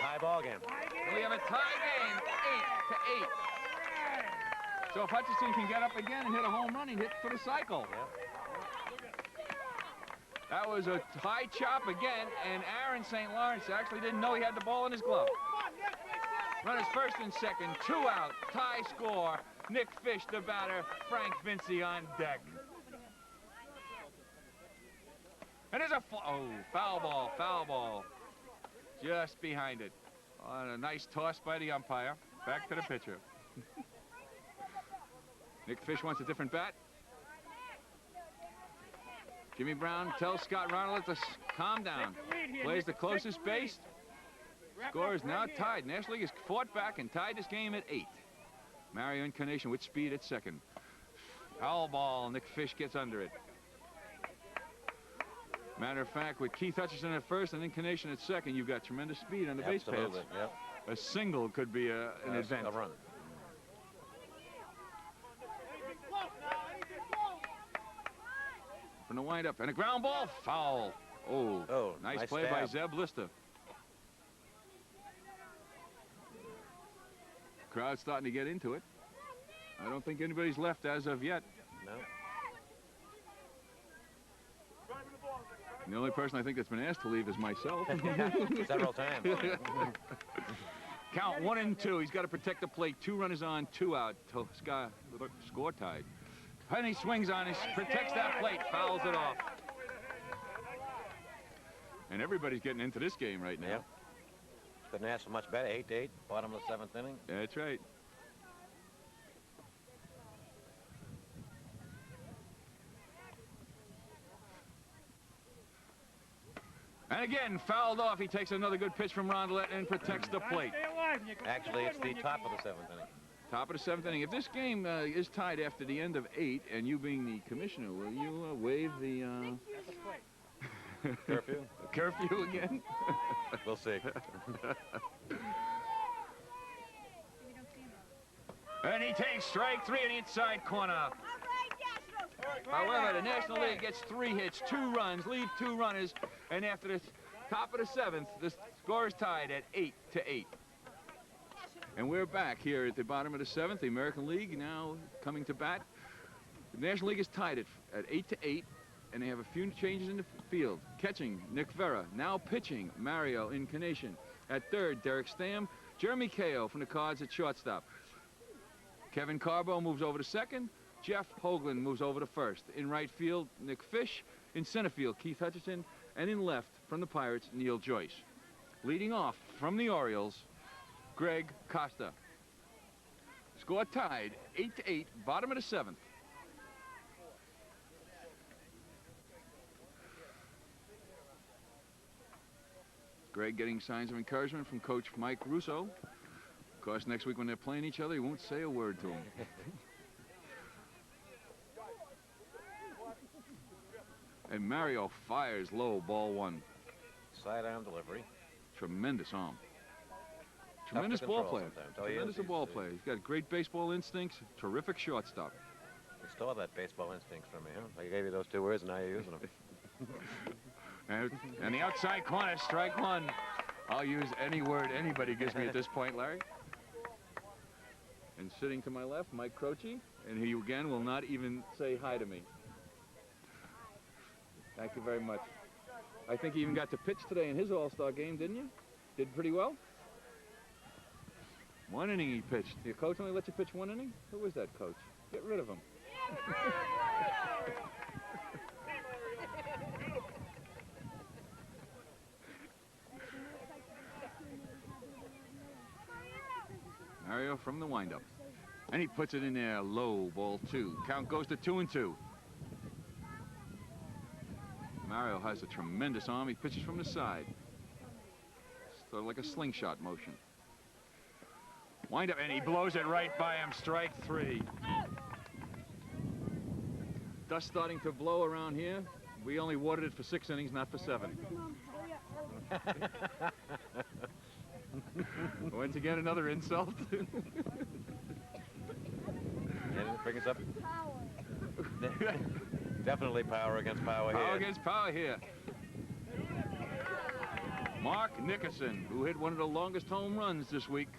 Tie ball game. We have a tie game, 8-8. So if Hutchinson can get up again and hit a home run, he hit for the cycle. That was a high chop again, and Aaron St. Lawrence actually didn't know he had the ball in his glove. Runners first and second, 2 out, tie score. Nick Fish, the batter, Frank Vinci on deck. And there's a foul ball. Just behind it. A nice toss by the umpire. Back to the pitcher. Nick Fish wants a different bat. Jimmy Brown tells Scott Ronald to calm down. Plays the closest base. Score is now tied. National League has fought back and tied this game at 8. Mario Incarnation with speed at second. Foul ball. Nick Fish gets under it. Matter of fact, with Keith Hutchinson at first and Incarnation at second, you've got tremendous speed on the base paths. Yep. A single could be an event. A run. From the windup, and a ground ball, foul. Oh, nice play by Zeb Lister. Crowd's starting to get into it. I don't think anybody's left as of yet. No. And the only person I think that's been asked to leave is myself. Several times. Count 1 and 2. He's got to protect the plate. 2 runners on, 2 out. Score tied. And he swings on, he protects that plate, fouls it off. And everybody's getting into this game right now. Yep. Couldn't ask for much better. 8-8, bottom of the 7th inning. That's right. And again, fouled off. He takes another good pitch from Rondelet and protects the plate. Actually, it's the top of the 7th inning. Top of the 7th inning. If this game is tied after the end of 8, and you being the commissioner, will you waive the curfew? Curfew again? We'll see. And he takes strike 3 in the inside corner. However, the National League gets 3 hits, 2 runs, leave 2 runners, and after the top of the 7th, the score is tied at 8-8. And we're back here at the bottom of the 7th. The American League now coming to bat. The National League is tied at 8-8, and they have a few changes in the field. Catching, Nick Vera. Now pitching, Mario Incarnation. At third, Derek Stam. Jeremy Kao from the Cards at shortstop. Kevin Carbo moves over to second. Jeff Hoagland moves over to first. In right field, Nick Fish. In center field, Keith Hutchinson. And in left, from the Pirates, Neil Joyce. Leading off from the Orioles, Greg Costa. Score tied, 8-8, bottom of the 7th. Greg getting signs of encouragement from Coach Mike Russo. Of course, next week when they're playing each other, he won't say a word to him. And Mario fires low, ball 1. Sidearm delivery. Tremendous arm. Tremendous ball player. Tremendous ball player. He's got great baseball instincts. Terrific shortstop. You stole that baseball instinct from me, huh? I gave you those 2 words, and now you're using them. And the outside corner, strike 1. I'll use any word anybody gives me at this point, Larry. And sitting to my left, Mike Croce, and he again will not even say hi to me. Thank you very much. I think he even got to pitch today in his All-Star game, didn't you? Did pretty well. 1 inning he pitched. Your coach only let you pitch 1 inning? Who was that coach? Get rid of him. Mario from the windup. And he puts it in there, low, ball 2. Count goes to 2-2. Mario has a tremendous arm. He pitches from the side. Sort of like a slingshot motion. Wind up, and he blows it right by him. Strike 3. Dust starting to blow around here. We only watered it for 6 innings, not for 7. Once again, another insult. And it brings up definitely power against power here. Power against power here. Mark Nickerson, who hit one of the longest home runs this week,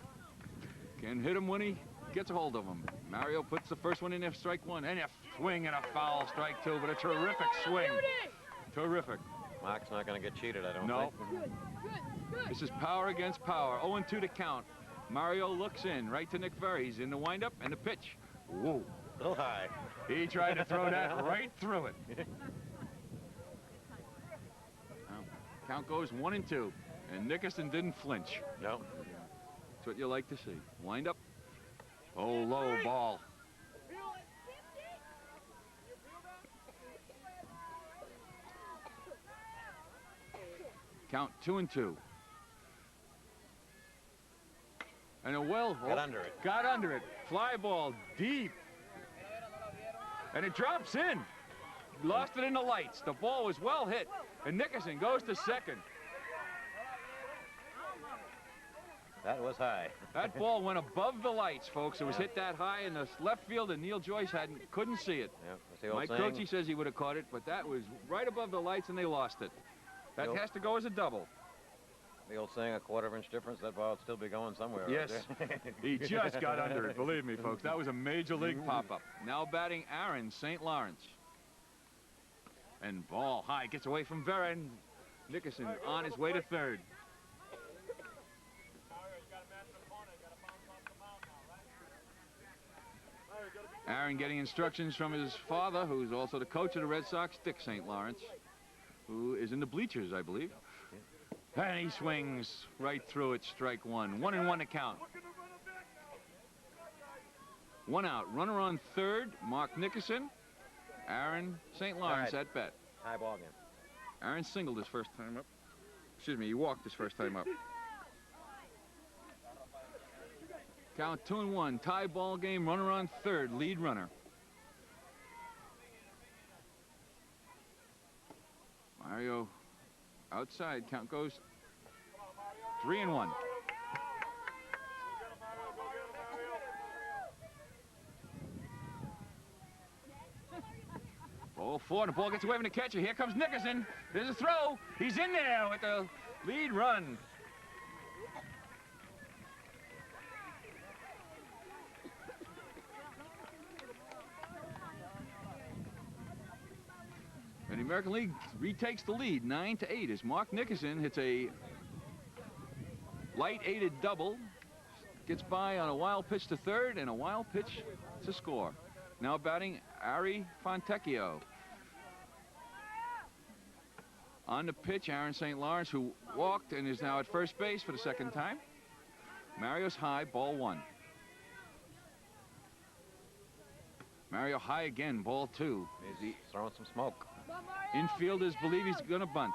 can hit him when he gets a hold of him. Mario puts the first one in there, strike 1, and a swing and a foul, strike 2, but a terrific swing. Terrific. Mark's not going to get cheated, I don't think. This is power against power. 0-2 to count. Mario looks in, right to Nick Ferry. He's in the windup and the pitch. Whoa. A little high. He tried to throw that right through it. Count goes 1-2, and Nickerson didn't flinch. No. That's what you like to see. Wind up. Oh, low ball. Count 2-2. And a got under it. Got under it. Fly ball deep. And it drops in. Lost it in the lights. The ball was well hit. And Nickerson goes to second. That was high. That ball went above the lights, folks. It was hit that high in the left field, and Neil Joyce couldn't see it. Yeah, that's the old Mike saying. Croce says he would have caught it, but that was right above the lights, and they lost it. That has to go as a double. The old saying, a quarter-inch difference, that ball would still be going somewhere. Yes, Right there. he just got under it, believe me, folks. That was a major league pop-up. Now batting Aaron St. Lawrence. And ball high, gets away from Vera, and Nickerson on his way to third. Aaron getting instructions from his father, who's also the coach of the Red Sox, Dick St. Lawrence, who is in the bleachers, I believe. And he swings right through it, strike 1. 1-1 to count. 1 out. Runner on third, Mark Nickerson. Aaron St. Lawrence at bat. High ball game. Aaron singled his first time up. Excuse me, he walked his first time up. Count 2-1. Tie ball game. Runner on third. Lead runner. Mario outside. Count goes 3-1. Ball 4, and the ball gets away from the catcher. Here comes Nickerson. There's a throw. He's in there with the lead run. And the American League retakes the lead, 9-8, as Mark Nickerson hits a light-aided double, gets by on a wild pitch to third, and a wild pitch to score. Now batting Ari Fontecchio. On the pitch, Aaron St. Lawrence, who walked and is now at first base for the second time. Mario's high, ball 1. Mario high again, ball 2. He's throwing some smoke. Infielders believe he's going to bunt.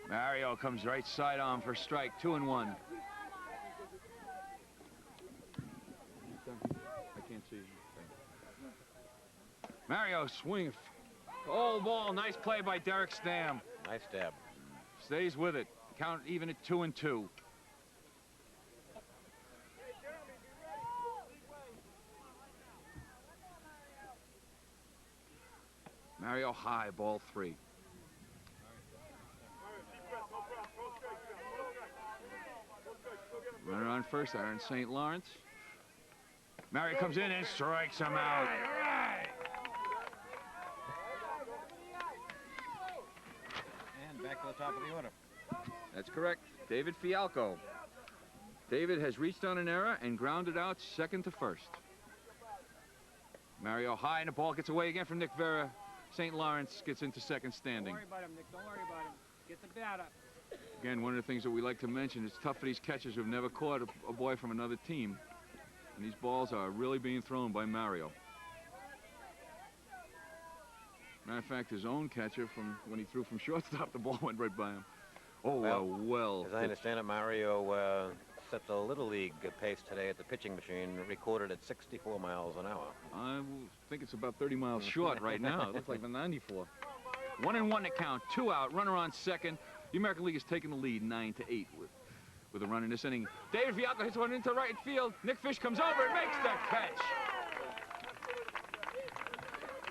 Mario comes right side on for strike, 2-1. I can't see. Mario swing. Oh, ball. Nice play by Derek Stam. Nice stab. Stays with it. Count even at 2-2. Mario high, ball 3. Runner on first, Aaron St. Lawrence. Mario comes in and strikes him out. And back to the top of the order. That's correct. David Fialco. David has reached on an error and grounded out second to first. Mario high, and the ball gets away again from Nick Vera. St. Lawrence gets into second standing. Don't worry about him, Nick. Don't worry about him. Get the bat up. Again, one of the things that we like to mention, it's tough for these catchers who've never caught a boy from another team. And these balls are really being thrown by Mario. Matter of fact, his own catcher, from when he threw from shortstop, the ball went right by him. Oh, well. As I understand it, Mario set the Little League pace today at the pitching machine, recorded at 64 miles an hour. I think it's about 30 miles short right now. It looks like the 94. 1-1 to count, 2 out, runner on second. The American League is taking the lead 9-8 with a run in this inning. David Fialco hits one into right field. Nick Fish comes over and makes the catch.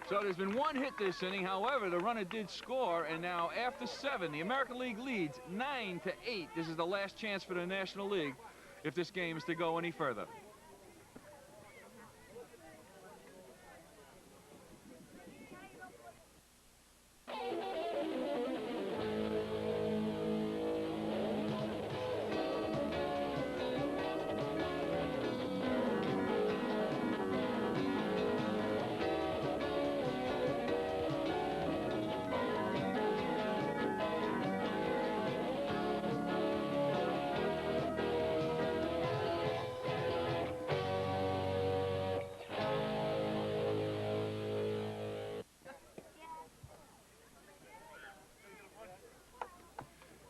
So there's been one hit this inning. However, the runner did score, and now after 7, the American League leads 9-8. This is the last chance for the National League if this game is to go any further.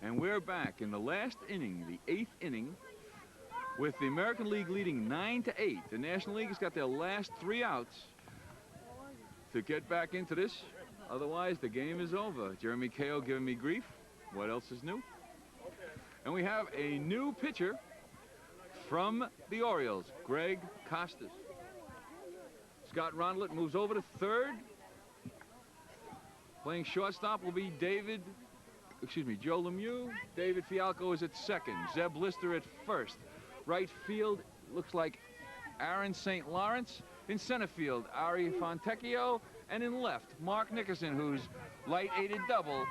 And we're back in the last inning, the 8th inning, with the American League leading 9-8. The National League has got their last 3 outs to get back into this. Otherwise, the game is over. Jeremy Kao giving me grief. What else is new? And we have a new pitcher from the Orioles, Greg Costas. Scott Rondelet moves over to third. Playing shortstop will be Joe Lemieux. David Fialco is at second. Zeb Lister at first. Right field looks like Aaron St. Lawrence. In center field, Ari Fontecchio. And in left, Mark Nickerson, whose light-aided double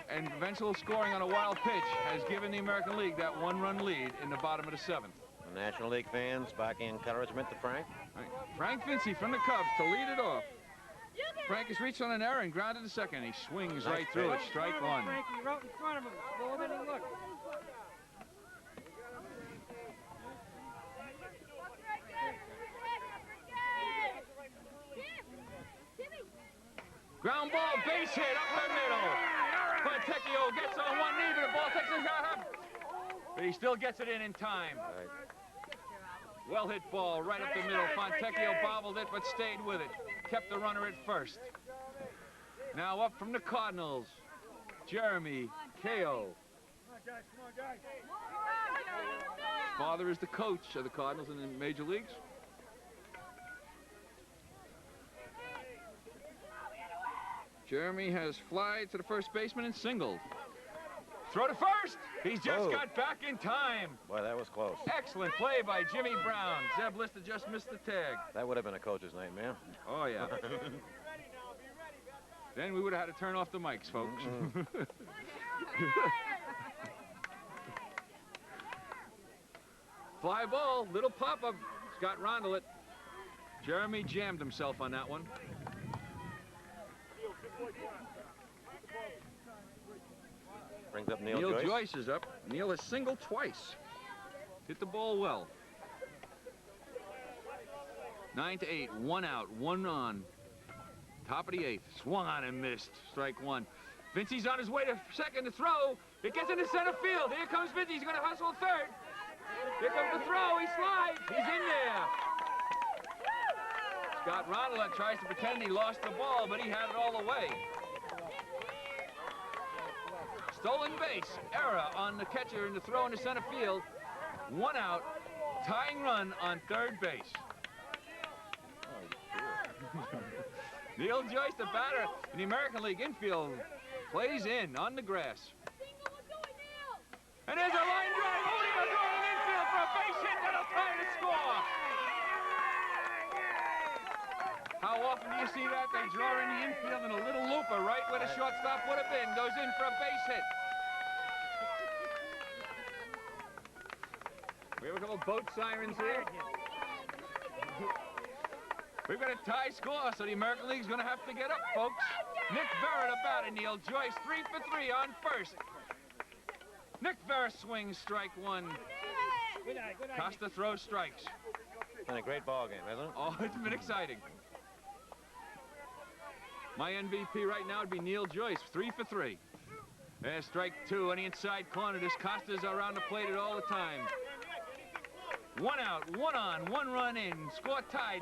and eventual scoring on a wild pitch has given the American League that 1-run lead in the bottom of the 7th. The National League fans barking encouragement to Frank. Right. Frank Vinci from the Cubs to lead it off. Frank has reached on an error and grounded to second. He swings right through it. Strike one. Frankie, you're out in front of him. Go over and look. Ground ball, base hit up the middle. Fontecchio gets on one knee, but the ball takes it out. But he still gets it in time. Right. Well hit ball right up the middle. Fontecchio bobbled it, but stayed with it. Kept the runner at first. Now up from the Cardinals, Jeremy Kao. His father is the coach of the Cardinals in the major leagues. Jeremy has flied to the first baseman and singled. Throw to first. He's just got back in time. Boy, that was close. Excellent play by Jimmy Brown. Zeb Lister just missed the tag. That would have been a coach's nightmare. Oh, yeah. Then we would have had to turn off the mics, folks. Fly ball, little pop-up. Scott Rondelet. Jeremy jammed himself on that one. Brings up Neil Joyce. Joyce is up. Neil has singled twice. Hit the ball well. 9-8, 1 out, 1 on. Top of the 8th. Swung on and missed. Strike 1. Vinci's on his way to second to throw. It gets into center field. Here comes Vinci. He's going to hustle third. Here comes the throw. He slides. He's in there. Scott Rondelet tries to pretend he lost the ball, but he had it all the way. Stolen base, error on the catcher in the throw into center field. 1 out, tying run on third base. Neil Joyce, the batter in the American League infield, plays in on the grass. And there's a line drive. O'Neill going infield for a base hit. That'll tie the score. How often do you see that? They draw in the infield and a little looper right where the shortstop would have been. Goes in for a base hit. We have a couple boat sirens here. We've got a tie score, so the American League's going to have to get up, folks. Nick Barrett about it. Neil Joyce 3 for 3 on first. Nick Vera swings, strike one. Good eye, good eye. Costa throws strikes. It's been a great ball game, hasn't it? Oh, it's been exciting. My MVP right now would be Neil Joyce, 3 for 3. There's strike two on the inside corner. This Costa's around the plate all the time. One out, one on, one run in. Score tied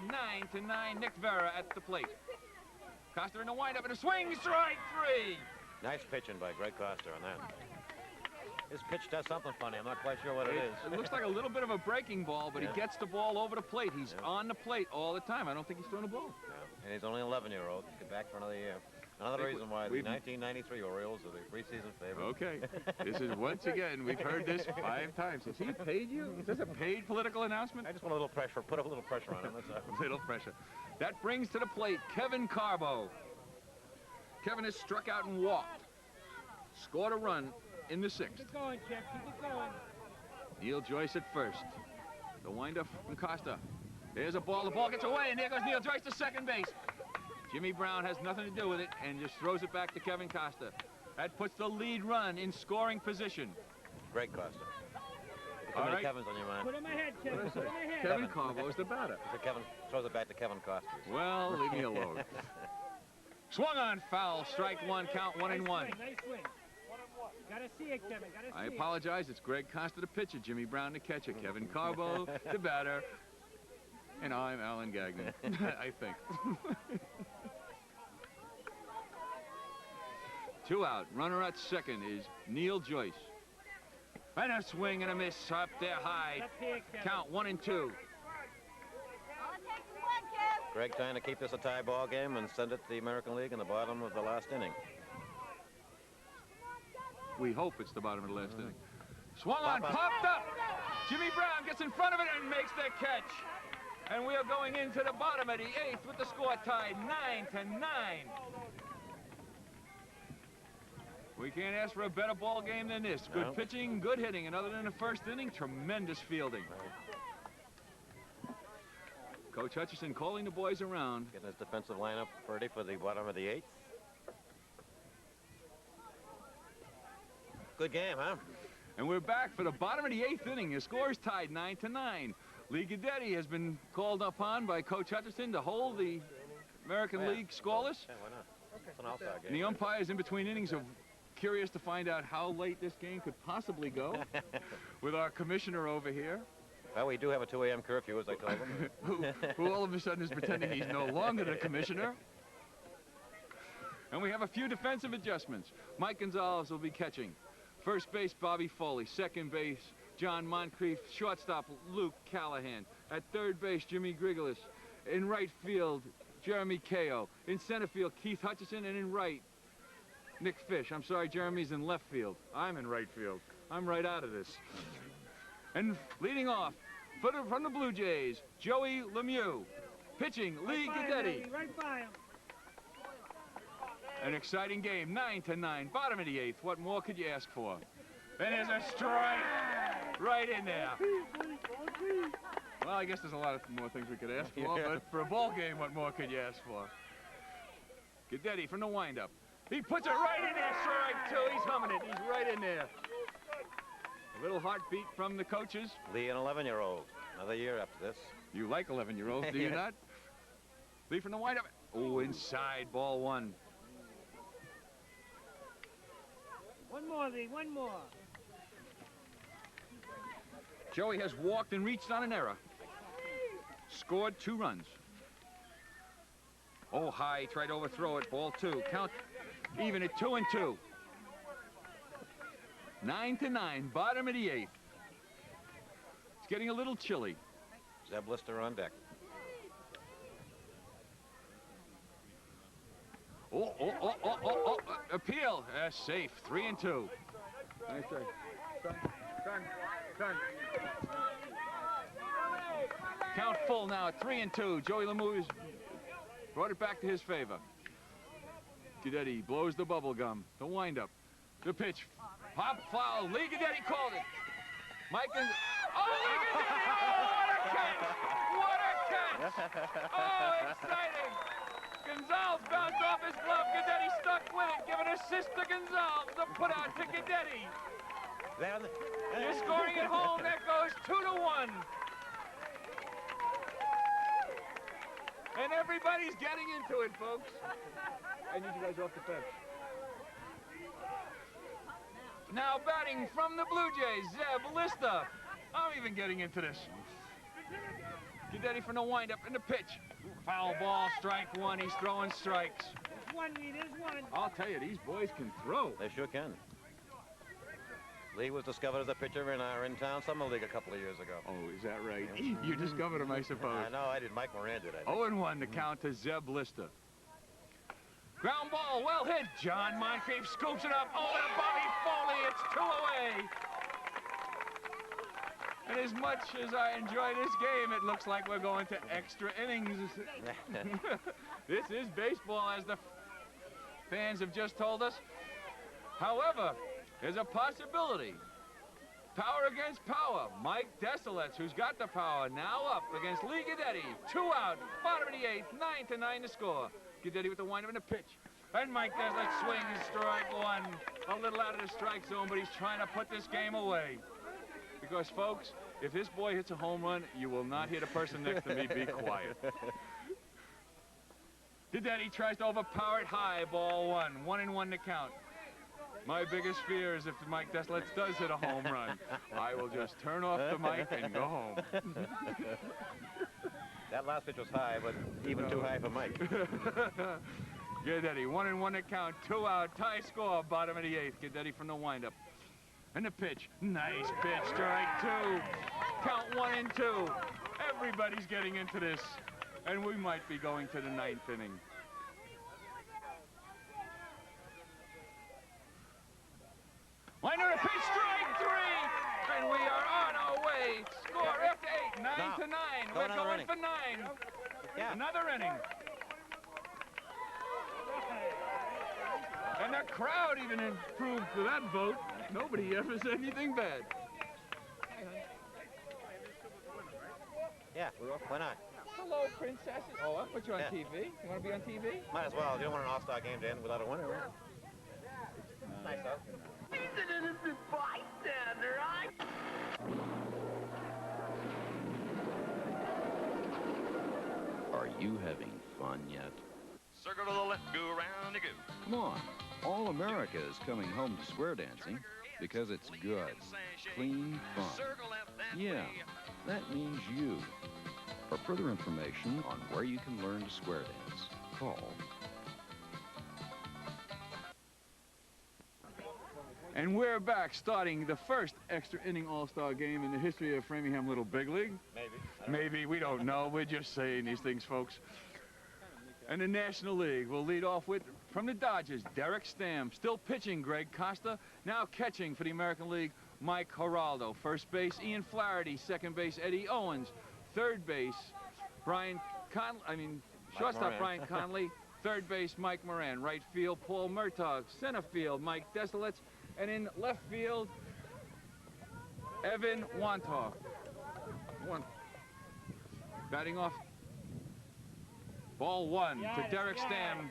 9-9. Nick Vera at the plate. Costa in the windup and a swing, strike three. Nice pitching by Greg Costa on that. His pitch does something funny. I'm not quite sure what it is. It looks like a little bit of a breaking ball, but he gets the ball over the plate. He's on the plate all the time. I don't think he's thrown a ball. Yeah. And he's only an 11-year-old. He'll get back for another year. Another reason why the 1993 Orioles are the preseason favorite. Okay. This is, once again, we've heard this 5 times. Has he paid you? Is this a paid political announcement? I just want a little pressure. Put a little pressure on him. That's all. A little pressure. That brings to the plate Kevin Carbo. Kevin has struck out and walked. Scored a run in the 6th. Keep it going, Jeff. Keep it going. Neil Joyce at first. The windup from Costa. There's a ball. The ball gets away, and there goes Neil Joyce to second base. Jimmy Brown has nothing to do with it and just throws it back to Kevin Costa. That puts the lead run in scoring position. Greg Costa. All right. Kevin's on your mind. Put him ahead, Kevin. Put him ahead. Kevin Carbo is the batter. So Kevin throws it back to Kevin Costa. Well, leave me alone. Swung on foul. Strike one. Count 1-1. Nice swing. Gotta see it, Kevin. Gotta see I it. apologize. It's Greg Costa, the pitcher. Jimmy Brown, the catcher. Kevin Carbo, the batter. And I'm Alan Gagnon, I think. 2 out. Runner at second is Neil Joyce. And a swing and a miss up there high. Count 1-2. Greg trying to keep this a tie ball game and send it to the American League in the bottom of the last inning. We hope it's the bottom of the last inning. Swung on, popped up. Jimmy Brown gets in front of it and makes the catch. And we are going into the bottom of the 8th with the score tied 9-9. We can't ask for a better ball game than this. Good pitching, good hitting, and other than the first inning, tremendous fielding. Coach Hutchison calling the boys around. Getting his defensive lineup ready for the bottom of the 8th. Good game, huh? And we're back for the bottom of the 8th inning. The score is tied 9-9. Lee Guidetti has been called upon by Coach Hutchison to hold the American League scoreless. Yeah, why not? It's an all-star game. And the umpires in between innings are curious to find out how late this game could possibly go with our commissioner over here. Well, we do have a 2 a.m. curfew, as I told him. who all of a sudden is pretending he's no longer the commissioner. And we have a few defensive adjustments. Mike Gonzalez will be catching. First base, Bobby Foley. Second base, John Moncrief. Shortstop, Luke Callahan. At third base, Jimmy Grigolis. In right field, Jeremy Kao. In center field, Keith Hutchison. And in right, Nick Fish. I'm sorry, Jeremy's in left field. I'm in right field. I'm right out of this. And leading off, from the Blue Jays, Joey Lemieux. Pitching, Lee Guidetti. Right by him. An exciting game, 9-9, bottom of the 8th. What more could you ask for? And there's a strike right in there. Well, I guess there's a lot of more things we could ask for, but for a ball game, what more could you ask for? Guidetti from the windup. He puts it right in there, strike two. He's humming it. He's right in there. A little heartbeat from the coaches. Lee, an 11-year-old. Another year after this. You like 11-year-olds, do you not? Lee from the windup. Oh, inside, ball one. One more, Lee, one more. Joey has walked and reached on an error. Scored 2 runs. Oh, high, tried to overthrow it, ball 2. Count even at 2-2. 9-9, bottom of the 8th. It's getting a little chilly. Zeb Lister on deck. Oh, appeal. Safe, 3-2. Nice try. Turn. Count full now at 3-2. Joey Lemieux brought it back to his favor. Guidetti blows the bubble gum. The windup. The pitch. Pop foul. Lee Guidetti called it. Mike and Lee Guidetti! Oh, what a catch! Oh, exciting! Gonzalez bounced off his glove. Guidetti stuck with it. Give an assist to Gonzalez. The put out to Guidetti. You're scoring at home. That goes 2-1. And everybody's getting into it, folks. I need you guys off the bench. Now batting from the Blue Jays, Zeb Lista. I'm even getting into this. Guidetti from the windup and the pitch. Foul ball, strike one. He's throwing strikes. One, there's one. I'll tell you, these boys can throw. They sure can. Lee was discovered as a pitcher in our in-town summer league a couple of years ago. Oh, is that right? You discovered him, I suppose. I know, I did. Mike Moran did, I think. 0-1 to count to Zeb Lista. Ground ball, well hit. John Moncrief scoops it up. Oh, and Bobby Foley, it's 2 away. And as much as I enjoy this game, it looks like we're going to extra innings. This is baseball, as the fans have just told us. However, there's a possibility. Power against power. Mike Desolets, who's got the power, now up against Lee Guidetti. 2 out, bottom of the 8th, 9-9 to score. Guidetti with the windup and the pitch. And Mike Desolets swings strike one. A little out of the strike zone, but he's trying to put this game away. Because, folks, if this boy hits a home run, you will not hear the person next to me be quiet. Guidetti tries to overpower it high, ball one. 1-1 to count. My biggest fear is if Mike Desolets does hit a home run, I will just turn off the mic and go home. That last pitch was high, but even too high for Mike. Guidetti, 1-1 to count, 2 out, tie score, bottom of the 8th. Guidetti from the windup. And the pitch, nice pitch, strike 2. Count 1-2. Everybody's getting into this, and we might be going to the 9th inning. Line of the pitch, strike 3, and we are on our way. Score after 8, 9-9. We're going for 9. Yeah. Another inning. And the crowd even improved for that vote. Nobody ever said anything bad. Yeah, why not? Hello, princesses. Oh, I'll put you on TV. You want to be on TV? Might as well. You don't want an all-star game to end without a winner, right? Nice, though. He's an innocent bystander. Are you having fun yet? Circle to the left, go around you go. Come on. All America is coming home to square dancing because it's good, clean fun. Yeah, that means you. For further information on where you can learn to square dance, call. And we're back, starting the first extra inning all-star game in the history of Framingham Little Big League. Maybe, we don't know. We're just saying these things, folks. And the National League will lead off with, from the Dodgers, Derek Stam. Still pitching, Greg Costa. Now catching for the American League, Mike Geraldo. First base, Ian Flaherty. Second base, Eddie Owens. Third base, shortstop Brian Conley. Third base, Mike Moran. Right field, Paul Murtaugh. Center field, Mike Desolets. And in left field, Evan Wantoff. Batting off. Ball 1 to Derek Stam.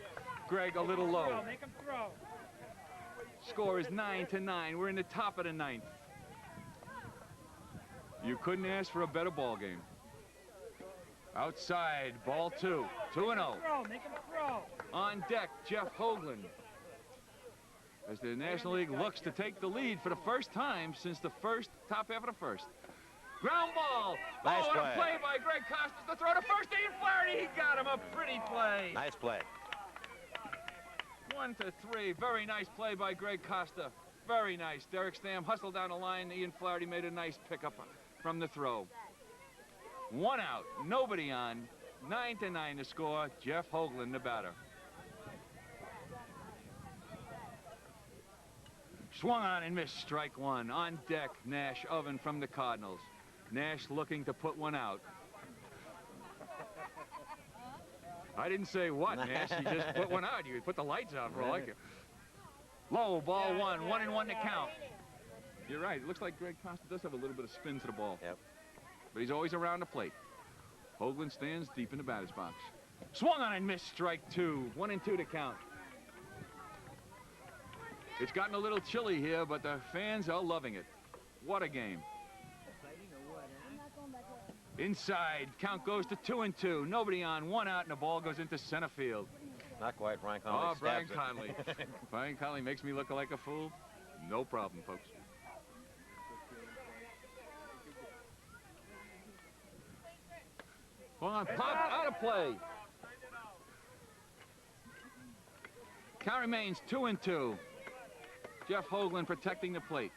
Greg a little low. Make him throw. Score is 9-9. We're in the top of the 9th. You couldn't ask for a better ball game. Outside, ball 2. 2-0. Make him throw. On deck, Jeff Hoagland. As the National League looks to take the lead for the first time since the top half of the first. Ground ball. Nice what play. A play by Greg Costa to throw to first. Ian Flaherty, he got him. A pretty play. Nice play. 1-3. Very nice play by Greg Costa. Very nice. Derek Stam hustled down the line. Ian Flaherty made a nice pickup from the throw. 1 out. Nobody on. 9-9 to score. Jeff Hoagland, the batter. Swung on and missed, strike 1. On deck, Nash Oven from the Cardinals. Nash looking to put one out. I didn't say what, Nash. You just put one out. You put the lights out for all I care. Low, ball 1. 1-1 to count. You're right. It looks like Greg Costa does have a little bit of spin to the ball. Yep. But he's always around the plate. Hoagland stands deep in the batter's box. Swung on and missed, strike 2. 1-2 to count. It's gotten a little chilly here, but the fans are loving it. What a game. Inside, count goes to 2-2. Nobody on, 1 out, and the ball goes into center field. Not quite, Brian Conley. Oh, Brian stabs it. Conley. Brian Conley makes me look like a fool. No problem, folks. Come on, pop, out of play. Count remains 2-2. Jeff Hoagland protecting the plate.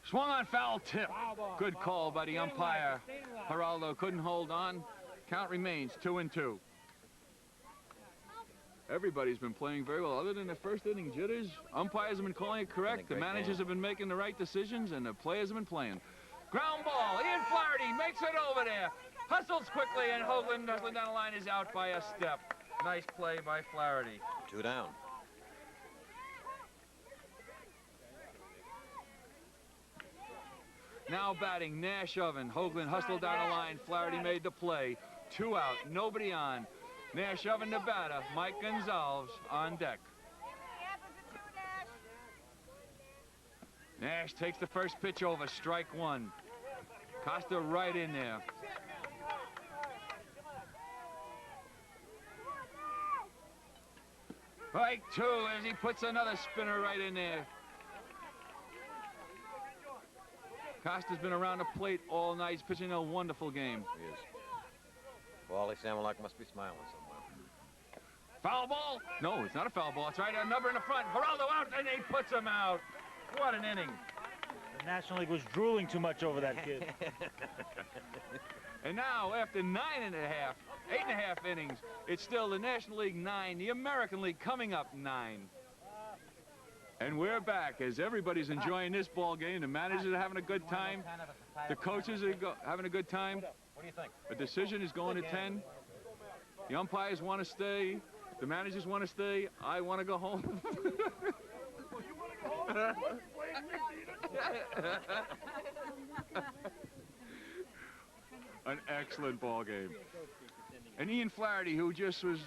Swung on, foul tip. Good call by the umpire. Geraldo couldn't hold on. Count remains 2-2. Everybody's been playing very well. Other than the first inning jitters, umpires have been calling it correct. The managers have been making the right decisions, and the players have been playing. Ground ball. Ian Flaherty makes it over there. Hustles quickly, and Hoagland hustling down the line is out by a step. Nice play by Flaherty. 2 down. Now batting, Nash Oven. Hoagland hustled down the line. Flaherty made the play. 2 out, nobody on. Nash Oven the batter. Mike Gonzalez on deck. Nash takes the first pitch over, strike 1. Costa right in there. Strike 2 as he puts another spinner right in there. Costa's been around the plate all night. He's pitching a wonderful game. He is. Wally Samolak must be smiling somewhere. Foul ball? No, it's not a foul ball. It's right, a number in the front. Geraldo out, and he puts him out. What an inning. The National League was drooling too much over that kid. And now, after 8.5 innings, it's still the National League 9, the American League coming up 9. And we're back as everybody's enjoying this ball game. The managers are having a good time. The coaches are having a good time. What do you think? A decision is going to 10. The umpires want to stay. The managers want to stay. I want to go home. An excellent ball game. And Ian Flaherty, who just was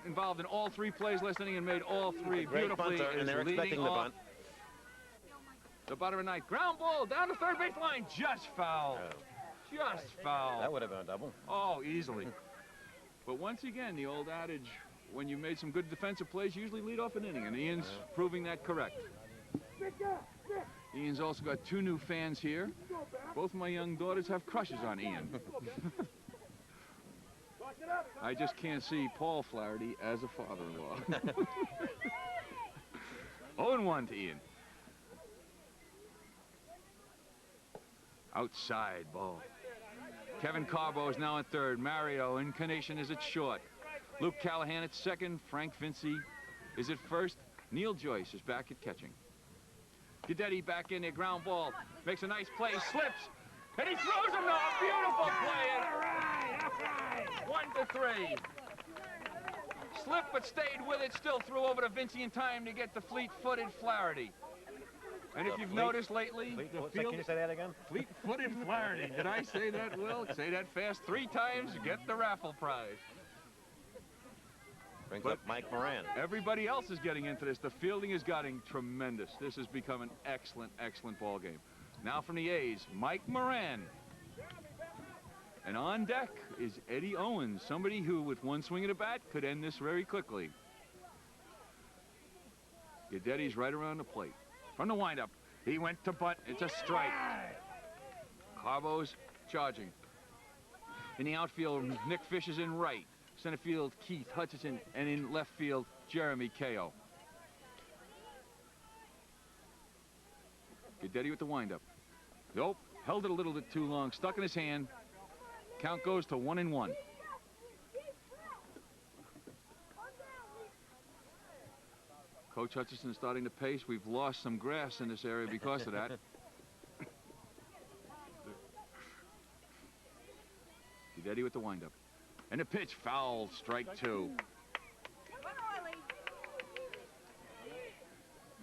involved in all 3 plays last inning and made all 3 beautifully, bunter, and they're expecting the bunt. The bottom of the 9th. Ground ball down the third base line. Just foul. Oh. Just foul. That would have been a double. Oh, easily. But once again, the old adage, when you made some good defensive plays, you usually lead off an inning, and Ian's proving that correct. Ian's also got 2 new fans here. Both my young daughters have crushes on Ian. I just can't see Paul Flaherty as a father-in-law. 0-1 to Ian. Outside ball. Kevin Carbo is now at third. Mario Incarnation is at short. Luke Callahan at second. Frank Vinci is at first. Neil Joyce is back at catching. Guidetti back in there. Ground ball. Makes a nice play. Slips. And he throws him now. A beautiful play. 1-3. Slipped but stayed with it. Still threw over to Vinci in time to get the fleet-footed Flaherty. And if you've noticed lately, the field... Can you say that again? Fleet-footed Flaherty. Did I say that, Will? Say that fast 3 times, get the raffle prize. Brings up Mike Moran. Everybody else is getting into this. The fielding is getting tremendous. This has become an excellent, excellent ball game. Now from the A's, Mike Moran. And on deck is Eddie Owens, somebody who, with one swing of the bat, could end this very quickly. Guidetti's right around the plate. From the windup, he went to bunt. It's a strike. Carbo's charging. In the outfield, Nick Fish is in right. Center field, Keith Hutchinson, and in left field, Jeremy Kao. Guidetti with the windup. Nope, held it a little bit too long, stuck in his hand. Count goes to 1-1. Coach Hutchinson is starting to pace. We've lost some grass in this area because of that. Guidetti with the windup. And the pitch, foul, strike 2.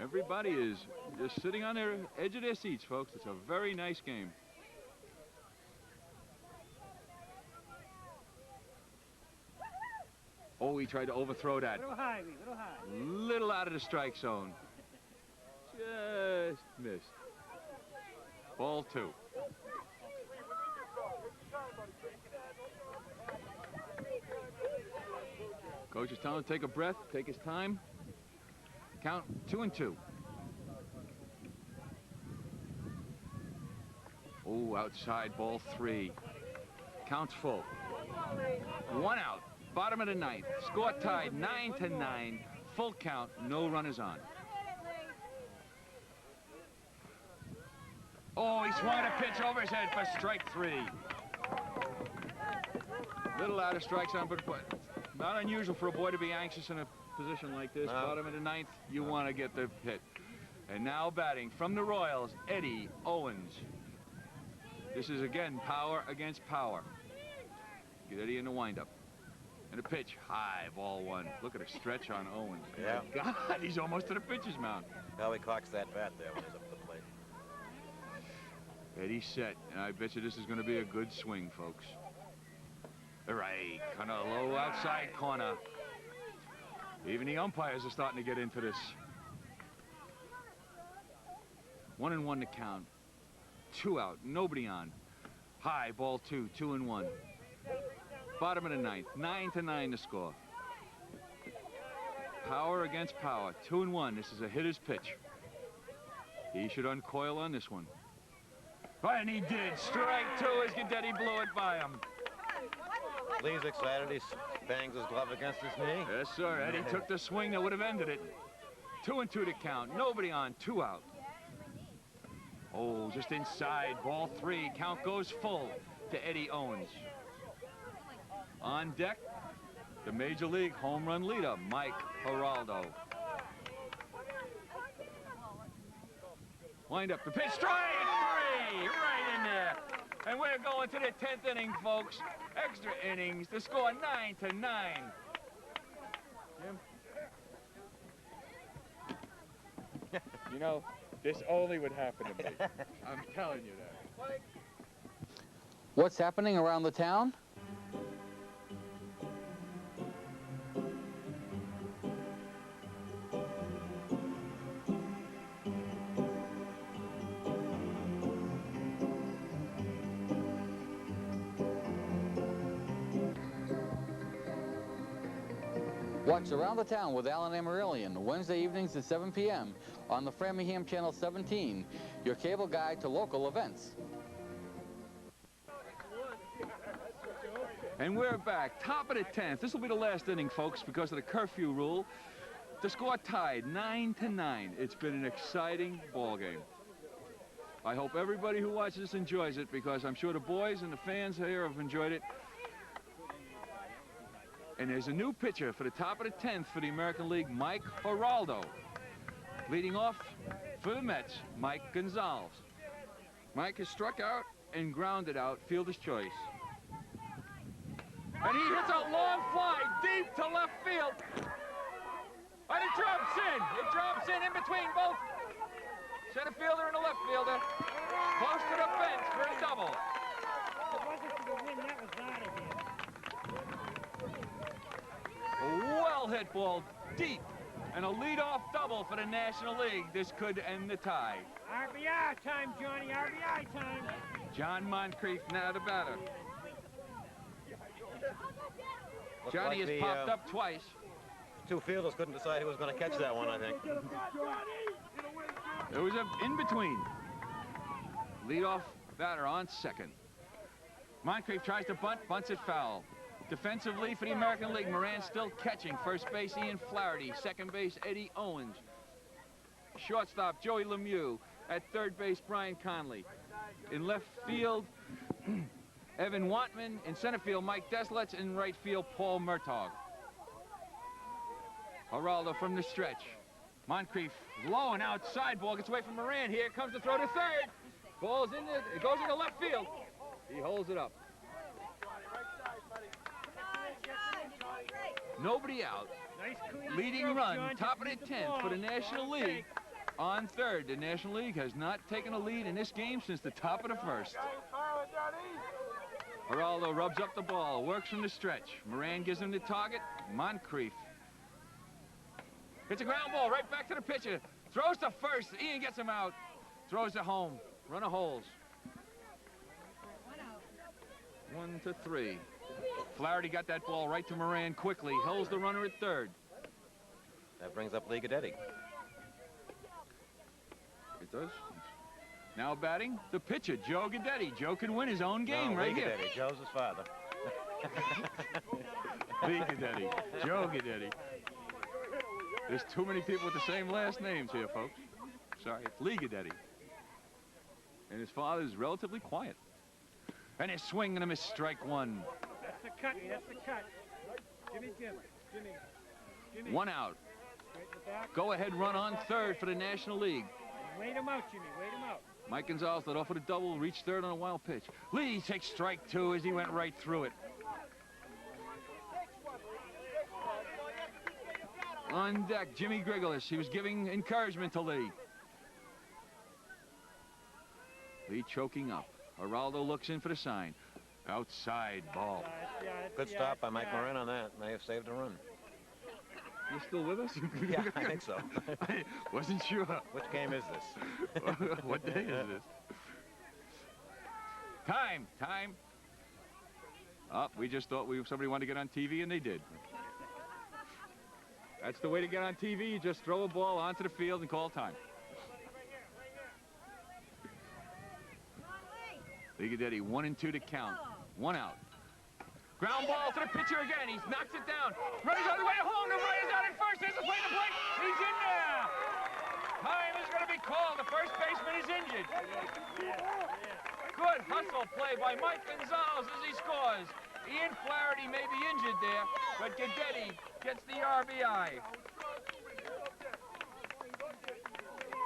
Everybody is just sitting on their edge of their seats, folks. It's a very nice game. he tried to overthrow that. Little high. Little out of the strike zone. Just missed. Ball 2. Coach is telling him to take a breath, take his time. Count 2-2. Oh, outside, ball 3. Counts full. 1 out. Bottom of the 9th. Score tied 9-9. Full count. No runners on. Oh, he swung a pitch over his head for strike 3. Little out of strike zone, but not unusual for a boy to be anxious in a position like this. No. Bottom of the 9th, you want to get the hit. And now batting from the Royals, Eddie Owens. This is, again, power against power. Get Eddie in the windup. And a pitch, high, ball 1. Look at a stretch on Owens. Yeah. My God, he's almost to the pitcher's mound. How he cocks that bat there when he's up at the plate. Eddie's set, and I bet you this is going to be a good swing, folks. Right, kind of low outside corner. Even the umpires are starting to get into this. 1-1 to count. 2 out, nobody on. High, ball 2, 2-1. Bottom of the 9th, 9-9 to score. Power against power, 2-1. This is a hitter's pitch. He should uncoil on this one. And he did. Strike 2 as Guidetti blew it by him. Lee's excited. He bangs his glove against his knee. Yes, sir. Eddie took the swing that would have ended it. 2-2 to count. Nobody on. 2 out. Oh, just inside. Ball 3. Count goes full to Eddie Owens. On deck, the Major League home run leader, Mike Geraldo. Wind up the pitch. Strike 3. Right in there. And we're going to the 10th inning, folks. Extra innings. The score 9-9. Jim? You know, this only would happen to me. I'm telling you that. What's happening around the town? Watch Around the Town with Alan Amarillion, Wednesday evenings at 7 p.m. on the Framingham Channel 17, your cable guide to local events. And we're back, top of the 10th. This will be the last inning, folks, because of the curfew rule. The score tied 9-9. It's been an exciting ball game. I hope everybody who watches this enjoys it, because I'm sure the boys and the fans here have enjoyed it. And there's a new pitcher for the top of the 10th for the American League, Mike Geraldo. Leading off for the Mets, Mike Gonzalez. Mike has struck out and grounded out, fielder's choice. And he hits a long fly deep to left field. And it drops in. It drops in between both center fielder and the left fielder. Close to the fence for a double. A well-hit ball deep, and a leadoff double for the National League. This could end the tie. RBI time, Johnny, RBI time. John Moncrief now the batter. Johnny has popped up twice. Two fielders couldn't decide who was going to catch that one, I think. There was an in-between. Leadoff batter on second. Moncrief tries to bunt, bunts it foul. Defensively for the American League, Moran still catching. First base, Ian Flaherty. Second base, Eddie Owens. Shortstop, Joey Lemieux. At third base, Brian Conley. In left field, Evan Wantman. In center field, Mike Deslets. In right field, Paul Murtaugh. Geraldo from the stretch. Moncrief low and outside. Ball gets away from Moran. Here comes the throw to third. Ball's in there. It goes into left field. He holds it up. Nobody out. Nice Leading run, top of the 10th for the National League. On third, the National League has not taken a lead in this game since the top of the first. Geraldo rubs up the ball, works from the stretch. Moran gives him the target. Moncrief. It's a ground ball right back to the pitcher. Throws to first. Ian gets him out. Throws to home. Runner holes. 1-3. Flaherty got that ball right to Moran quickly. Holds the runner at third. That brings up Ligadetti. It does. Now batting, the pitcher, Joe Guidetti. Joe can win his own game right here. Guidetti. Joe's his father. Lee Guidetti. Joe Guidetti. There's too many people with the same last names here, folks. Sorry, it's Lee Guidetti. And his father is relatively quiet. And his swing and a miss, strike one. That's the cut, that's the cut. Jimmy. One out. Go ahead run on third for the National League. Wait him out, Jimmy, wait him out. Mike Gonzalez led off with a double, reached third on a wild pitch. Lee takes strike two as he went right through it. On deck, Jimmy Grigolis. He was giving encouragement to Lee. Lee choking up. Geraldo looks in for the sign. Outside ball. Good stop by Mike Moran on that. May have saved a run. You're still with us? Yeah, I think so. I wasn't sure. Which game is this? What day is this? Time. Oh, we just thought somebody wanted to get on TV, and they did. That's the way to get on TV. You just throw a ball onto the field and call time. Ligadetti, 1 and 2 to count. 1 out. Ground ball to the pitcher again. He knocks it down. Runner's on the way to home. The runner's out at first. There's a play to plate. He's in there. Time is going to be called. The first baseman is injured. Good hustle play by Mike Gonzalez as he scores. Ian Flaherty may be injured there, but Guidetti gets the RBI.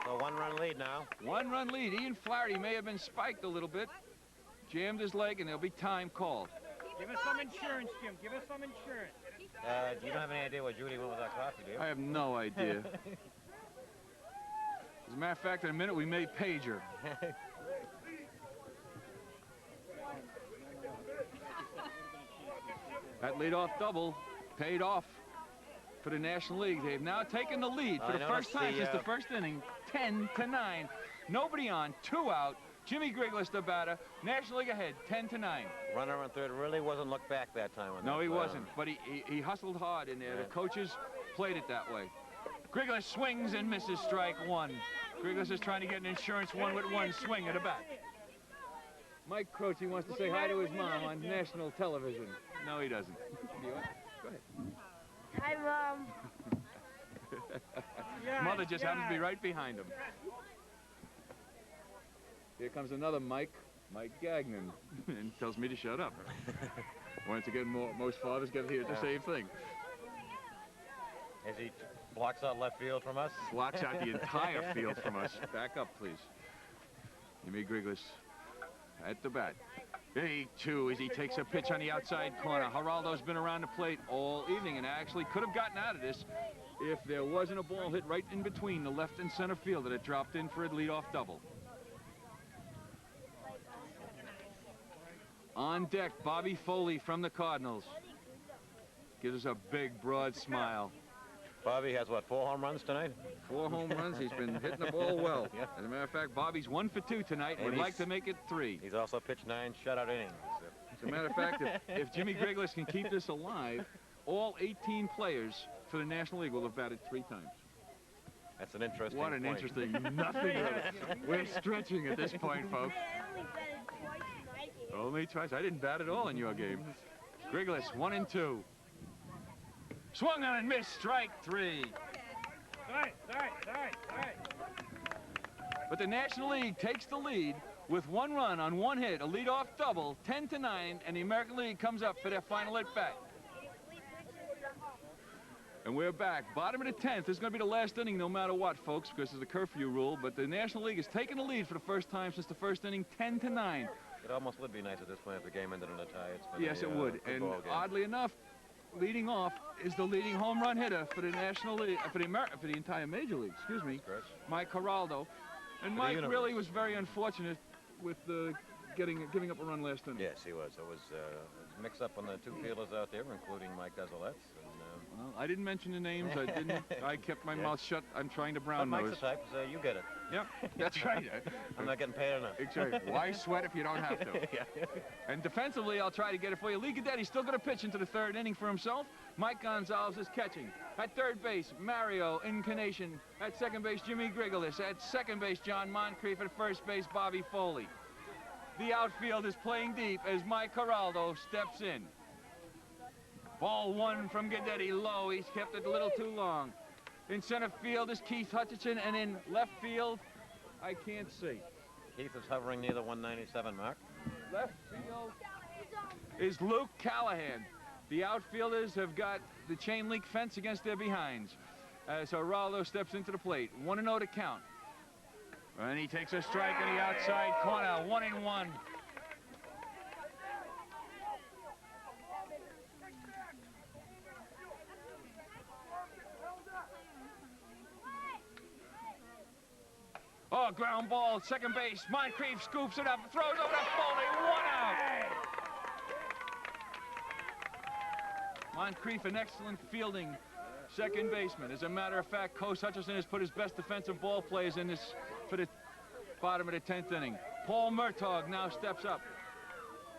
So 1-run lead now. 1-run lead. Ian Flaherty may have been spiked a little bit. Jammed his leg, and there'll be time called. Give us some insurance, Jim. Give us some insurance. You don't have any idea what Judy went with our coffee, do you? I have no idea. As a matter of fact, in a minute, we may page her. That leadoff double paid off for the National League. They've now taken the lead for the first time since the first inning, 10-9. Nobody on, 2 out. Jimmy Grigolis, the batter. National League ahead, 10-9. Runner on third really wasn't looked back that time. No, he wasn't, but he hustled hard in there. Yeah. The coaches played it that way. Grigolis swings and misses, strike one. Grigolis is trying to get an insurance one with one swing at a bat. Mike Croce wants to say hi to his mom on national television. No, he doesn't. Go ahead. Hi, Mom. Mother just happens to be right behind him. Here comes another Mike Gagnon, and tells me to shut up. Once again, most fathers get here the same thing. As he blocks out left field from us? Blocks out the entire field from us. Back up, please. Jimmy Grigolis at the bat. Big two as he takes a pitch on the outside corner. Geraldo's been around the plate all evening and actually could have gotten out of this if there wasn't a ball hit right in between the left and center field that had dropped in for a leadoff double. On deck, Bobby Foley from the Cardinals. Gives us a big, broad smile. Bobby has, what, 4 home runs tonight? 4 home runs. He's been hitting the ball well. Yeah. As a matter of fact, Bobby's 1 for 2 tonight. And would like to make it 3. He's also pitched 9 shutout innings. As a matter of fact, if Jimmy Grigolis can keep this alive, all 18 players for the National League will have batted 3 times. That's an interesting What an point. interesting nothing. We're stretching at this point, folks. Only twice. I didn't bat at all in your game. Grigolis, 1 and 2. Swung on and missed, strike 3. Sorry. But the National League takes the lead with 1 run on 1 hit, a leadoff double, 10-9, and the American League comes up for their final at bat. And we're back. Bottom of the 10th. This is going to be the last inning no matter what, folks, because of the curfew rule. But the National League has taken the lead for the first time since the first inning, 10-9. It almost would be nice at this point if the game ended in a tie. It's been Yes, it would. And oddly enough, leading off is the leading home run hitter for the National League, for the entire Major League, Mike Geraldo. And Mike really was very unfortunate with the giving up a run last inning. Yes, he was. It was a mix-up on the two fielders out there, including Mike Desoletz. Well, I didn't mention the names. I didn't. I kept my mouth shut. I'm trying to brown Mike's nose. the type, so you get it. Yep, that's right. I'm not getting paid enough. Exactly. Why sweat if you don't have to? Yeah. And defensively, I'll try to get it for you. Lee Gadetti's still going to pitch into the third inning for himself. Mike Gonzalez is catching. At third base, Mario Incarnation. At second base, Jimmy Grigolis. At second base, John Moncrief. At first base, Bobby Foley. The outfield is playing deep as Mike Geraldo steps in. Ball one from Gadetti, low. He's kept it a little too long. In center field is Keith Hutchinson, and in left field, I can't see. Keith is hovering near the 197 mark. Left field is Luke Callahan. The outfielders have got the chain link fence against their behinds. So Geraldo steps into the plate. 1-0 to count. And he takes a strike in the outside corner. 1-1. Oh, ground ball, second base. Moncrief scoops it up, throws over to Foley. 1 out. Moncrief, an excellent fielding second baseman. As a matter of fact, Coach Hutchinson has put his best defensive ball players in this for the bottom of the 10th inning. Paul Murtaugh now steps up.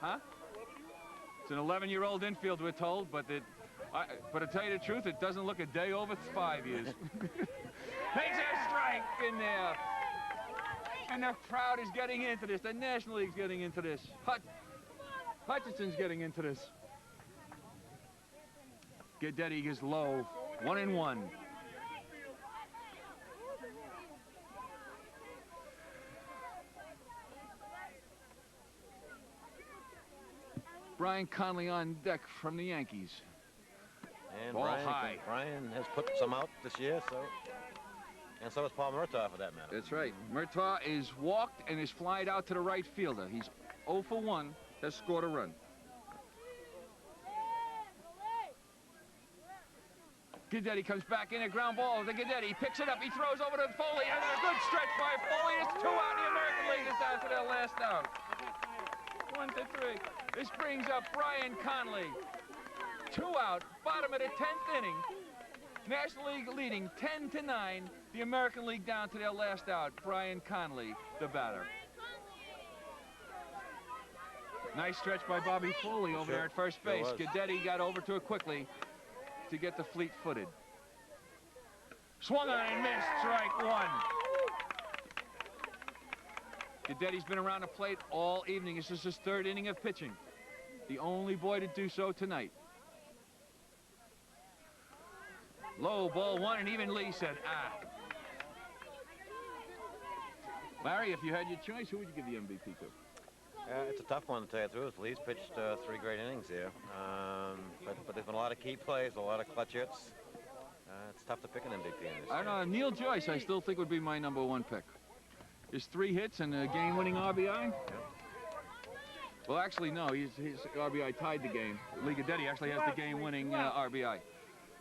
Huh? It's an 11-year-old infield, we're told, but to tell you the truth, it doesn't look a day over 5 years. Takes a strike in there. And the crowd is getting into this. The National League's getting into this. Hutchinson's getting into this. Gadetti is low. 1-1. Brian Conley on deck from the Yankees. And Ball high. Brian has put some out this year, and so is Paul Murtaugh, for that matter. That's right. Murtaugh is walked and is flied out to the right fielder. He's 0 for 1, has scored a run. Gadetti comes back in, a ground ball to Gadetti. He picks it up, he throws over to Foley, and a good stretch by Foley. It's 2 out. The American League is down to their last out. 1-3. This brings up Brian Conley. 2 out, bottom of the 10th inning. National League leading 10-9. The American League down to their last out. Brian Conley, the batter. Nice stretch by Bobby Foley over there at first base. Gadetti got over to it quickly to get the fleet-footed. Swung on and missed, strike 1. Gadetti's been around the plate all evening. This is his 3rd inning of pitching. The only boy to do so tonight. Low, ball 1, and even Lee said, ah. Larry, if you had your choice, who would you give the MVP to? It's a tough one to tell you the truth. Lee's pitched 3 great innings here. But there's been a lot of key plays, a lot of clutch hits. It's tough to pick an MVP in this. I don't know. Neil Joyce, I still think would be my #1 pick. His 3 hits and a game-winning RBI. Yeah. Well, actually, no. His RBI tied the game. Lee Gadetti actually has the game-winning RBI.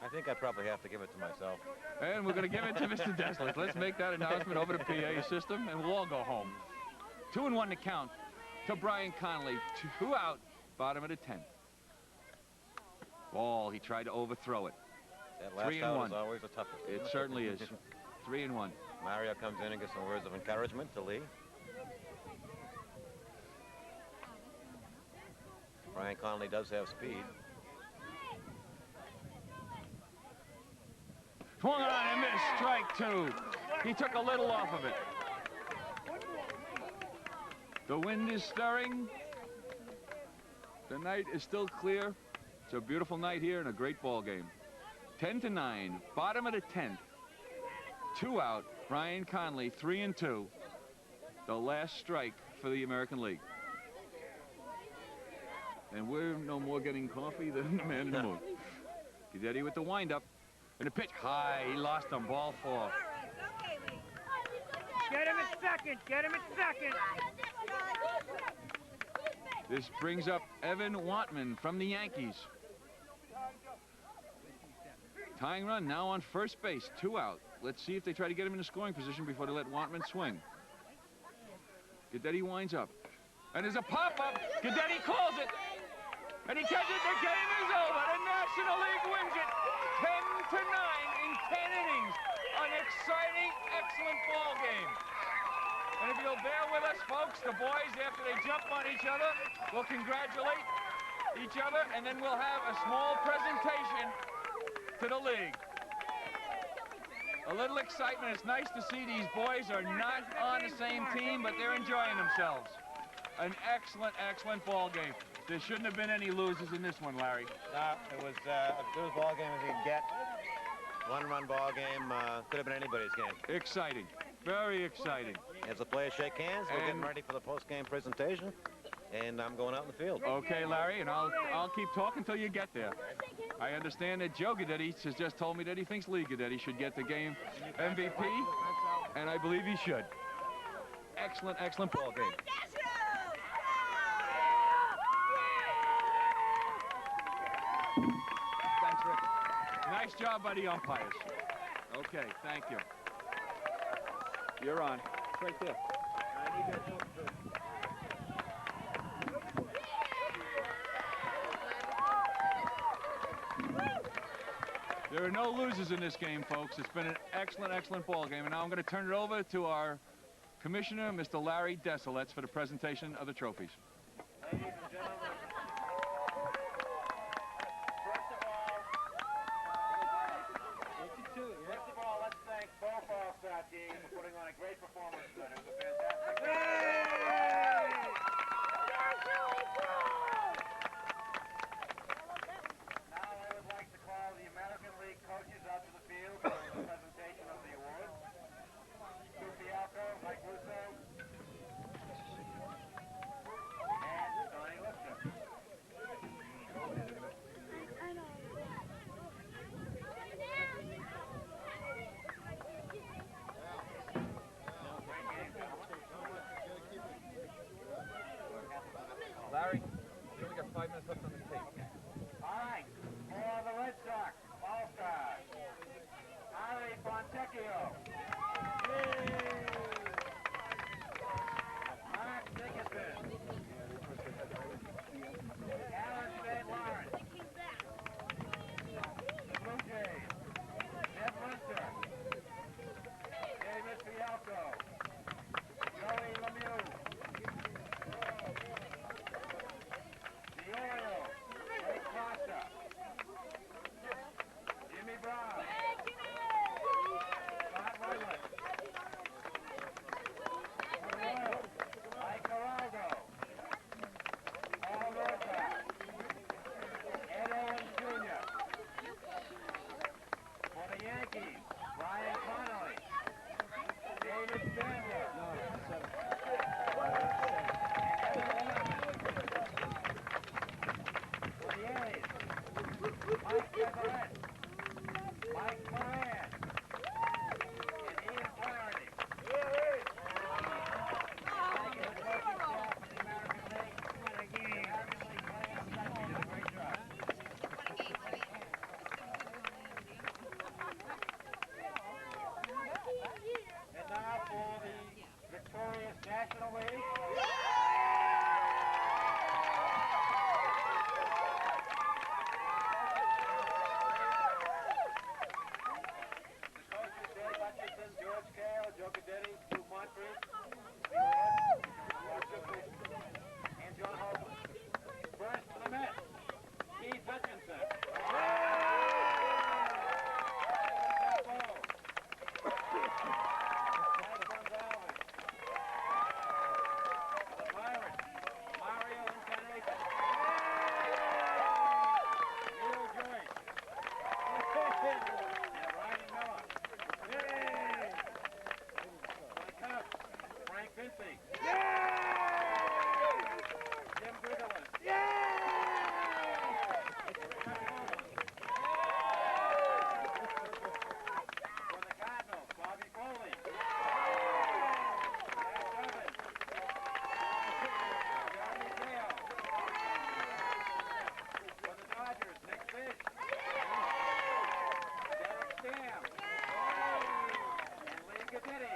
I think I'd probably have to give it to myself. And we're going to give it to Mr. Deslett. Let's make that announcement over the PA system, and we'll all go home. 2-1 to count to Brian Conley. 2 out, bottom of the 10th. Ball, he tried to overthrow it. That last 3-1. out is always the toughest. It certainly is. 3-1. Mario comes in and gives some words of encouragement to Lee. Brian Conley does have speed. Swung on and missed, strike 2. He took a little off of it. The wind is stirring. The night is still clear. It's a beautiful night here and a great ball game. 10-9, bottom of the 10th. 2 out, Brian Conley, 3-2. The last strike for the American League. And we're no more getting coffee than the man in the moon. Gadetti with the windup. And the pitch high, he lost him, ball 4. Get him at second, get him at second. This brings up Evan Wantman from the Yankees. Tying run now on first base, 2 out. Let's see if they try to get him in a scoring position before they let Wantman swing. Gadetti winds up. And there's a pop-up. Guidetti calls it. And he catches it. The game is over. The National League wins it 10-9 in 10 innings. An exciting, excellent ball game. And if you'll bear with us, folks, the boys, after they jump on each other, will congratulate each other, and then we'll have a small presentation to the league. A little excitement. It's nice to see these boys are not on the same team, but they're enjoying themselves. An excellent, excellent ball game. There shouldn't have been any losers in this one, Larry. No, it was as good a ball game as you can get. One-run ball game. Could have been anybody's game. Exciting. Very exciting. As the players shake hands, we're getting ready for the post-game presentation, and I'm going out in the field. Okay, Larry, and I'll keep talking till you get there. I understand that Joe Guidetti has just told me that he thinks Lee Guidetti should get the game MVP, and I believe he should. Excellent, excellent ball game. Thanks, Rick. Nice job by the umpires. Okay, thank you. You're on. It's right there. There are no losers in this game, folks. It's been an excellent, excellent ball game. And now I'm going to turn it over to our commissioner, Mr. Larry Desilets, for the presentation of the trophies. Ladies and gentlemen, first of all, let's thank both All-Star teams for putting on a great performance tonight. It was a fantastic Now I would like to call the American League coaches out to the field for the presentation of the awards. Fialco, Mike Russo, and Tusoni Lister. Larry, we only got 5 minutes left on the tape. All right, for the Red Sox, All-Stars, Ari Fontecchio. Mark Dickinson. Alan St. Lawrence. The Blue Jays. Ned Munster. David Fialco. Joey Lemieux. The Orioles. Ray Costa. Jimmy Brown. Scott Royland. The Royals. Mike Geraldo. Paul Northrup. Ed Owens Jr. For the Yankees, Brian Connolly. David Chandler. And Evan Waterman. For the A's, Mike Everett. Mike Moran. And Ian Flaherty. Thank you to the coaching staff of the American League. The American League players, thank you. Did a great job. And now for the victorious National League. The coaches, Dave Hutchinson, George Cale, Joe Guidetti, Stu Moncrief, and John Holcomb. First for the Mets, Keith Hutchinson. Mike Gonzalez. The Pirates, Mario Incanation. Neil Joyce. And Ryan Miller. For the Cubs, Frank Vinci. Jim Grigolas. For the Cardinals, Bobby Foley. Jack Evans. Johnny Gale. For the Dodgers, Nick Fish. Derek Stam. And Lee Guidetti.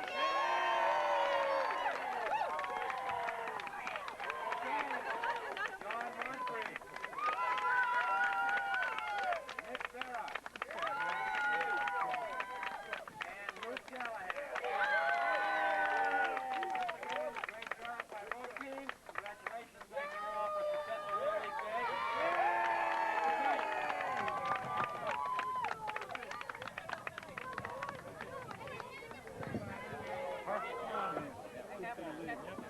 Yep.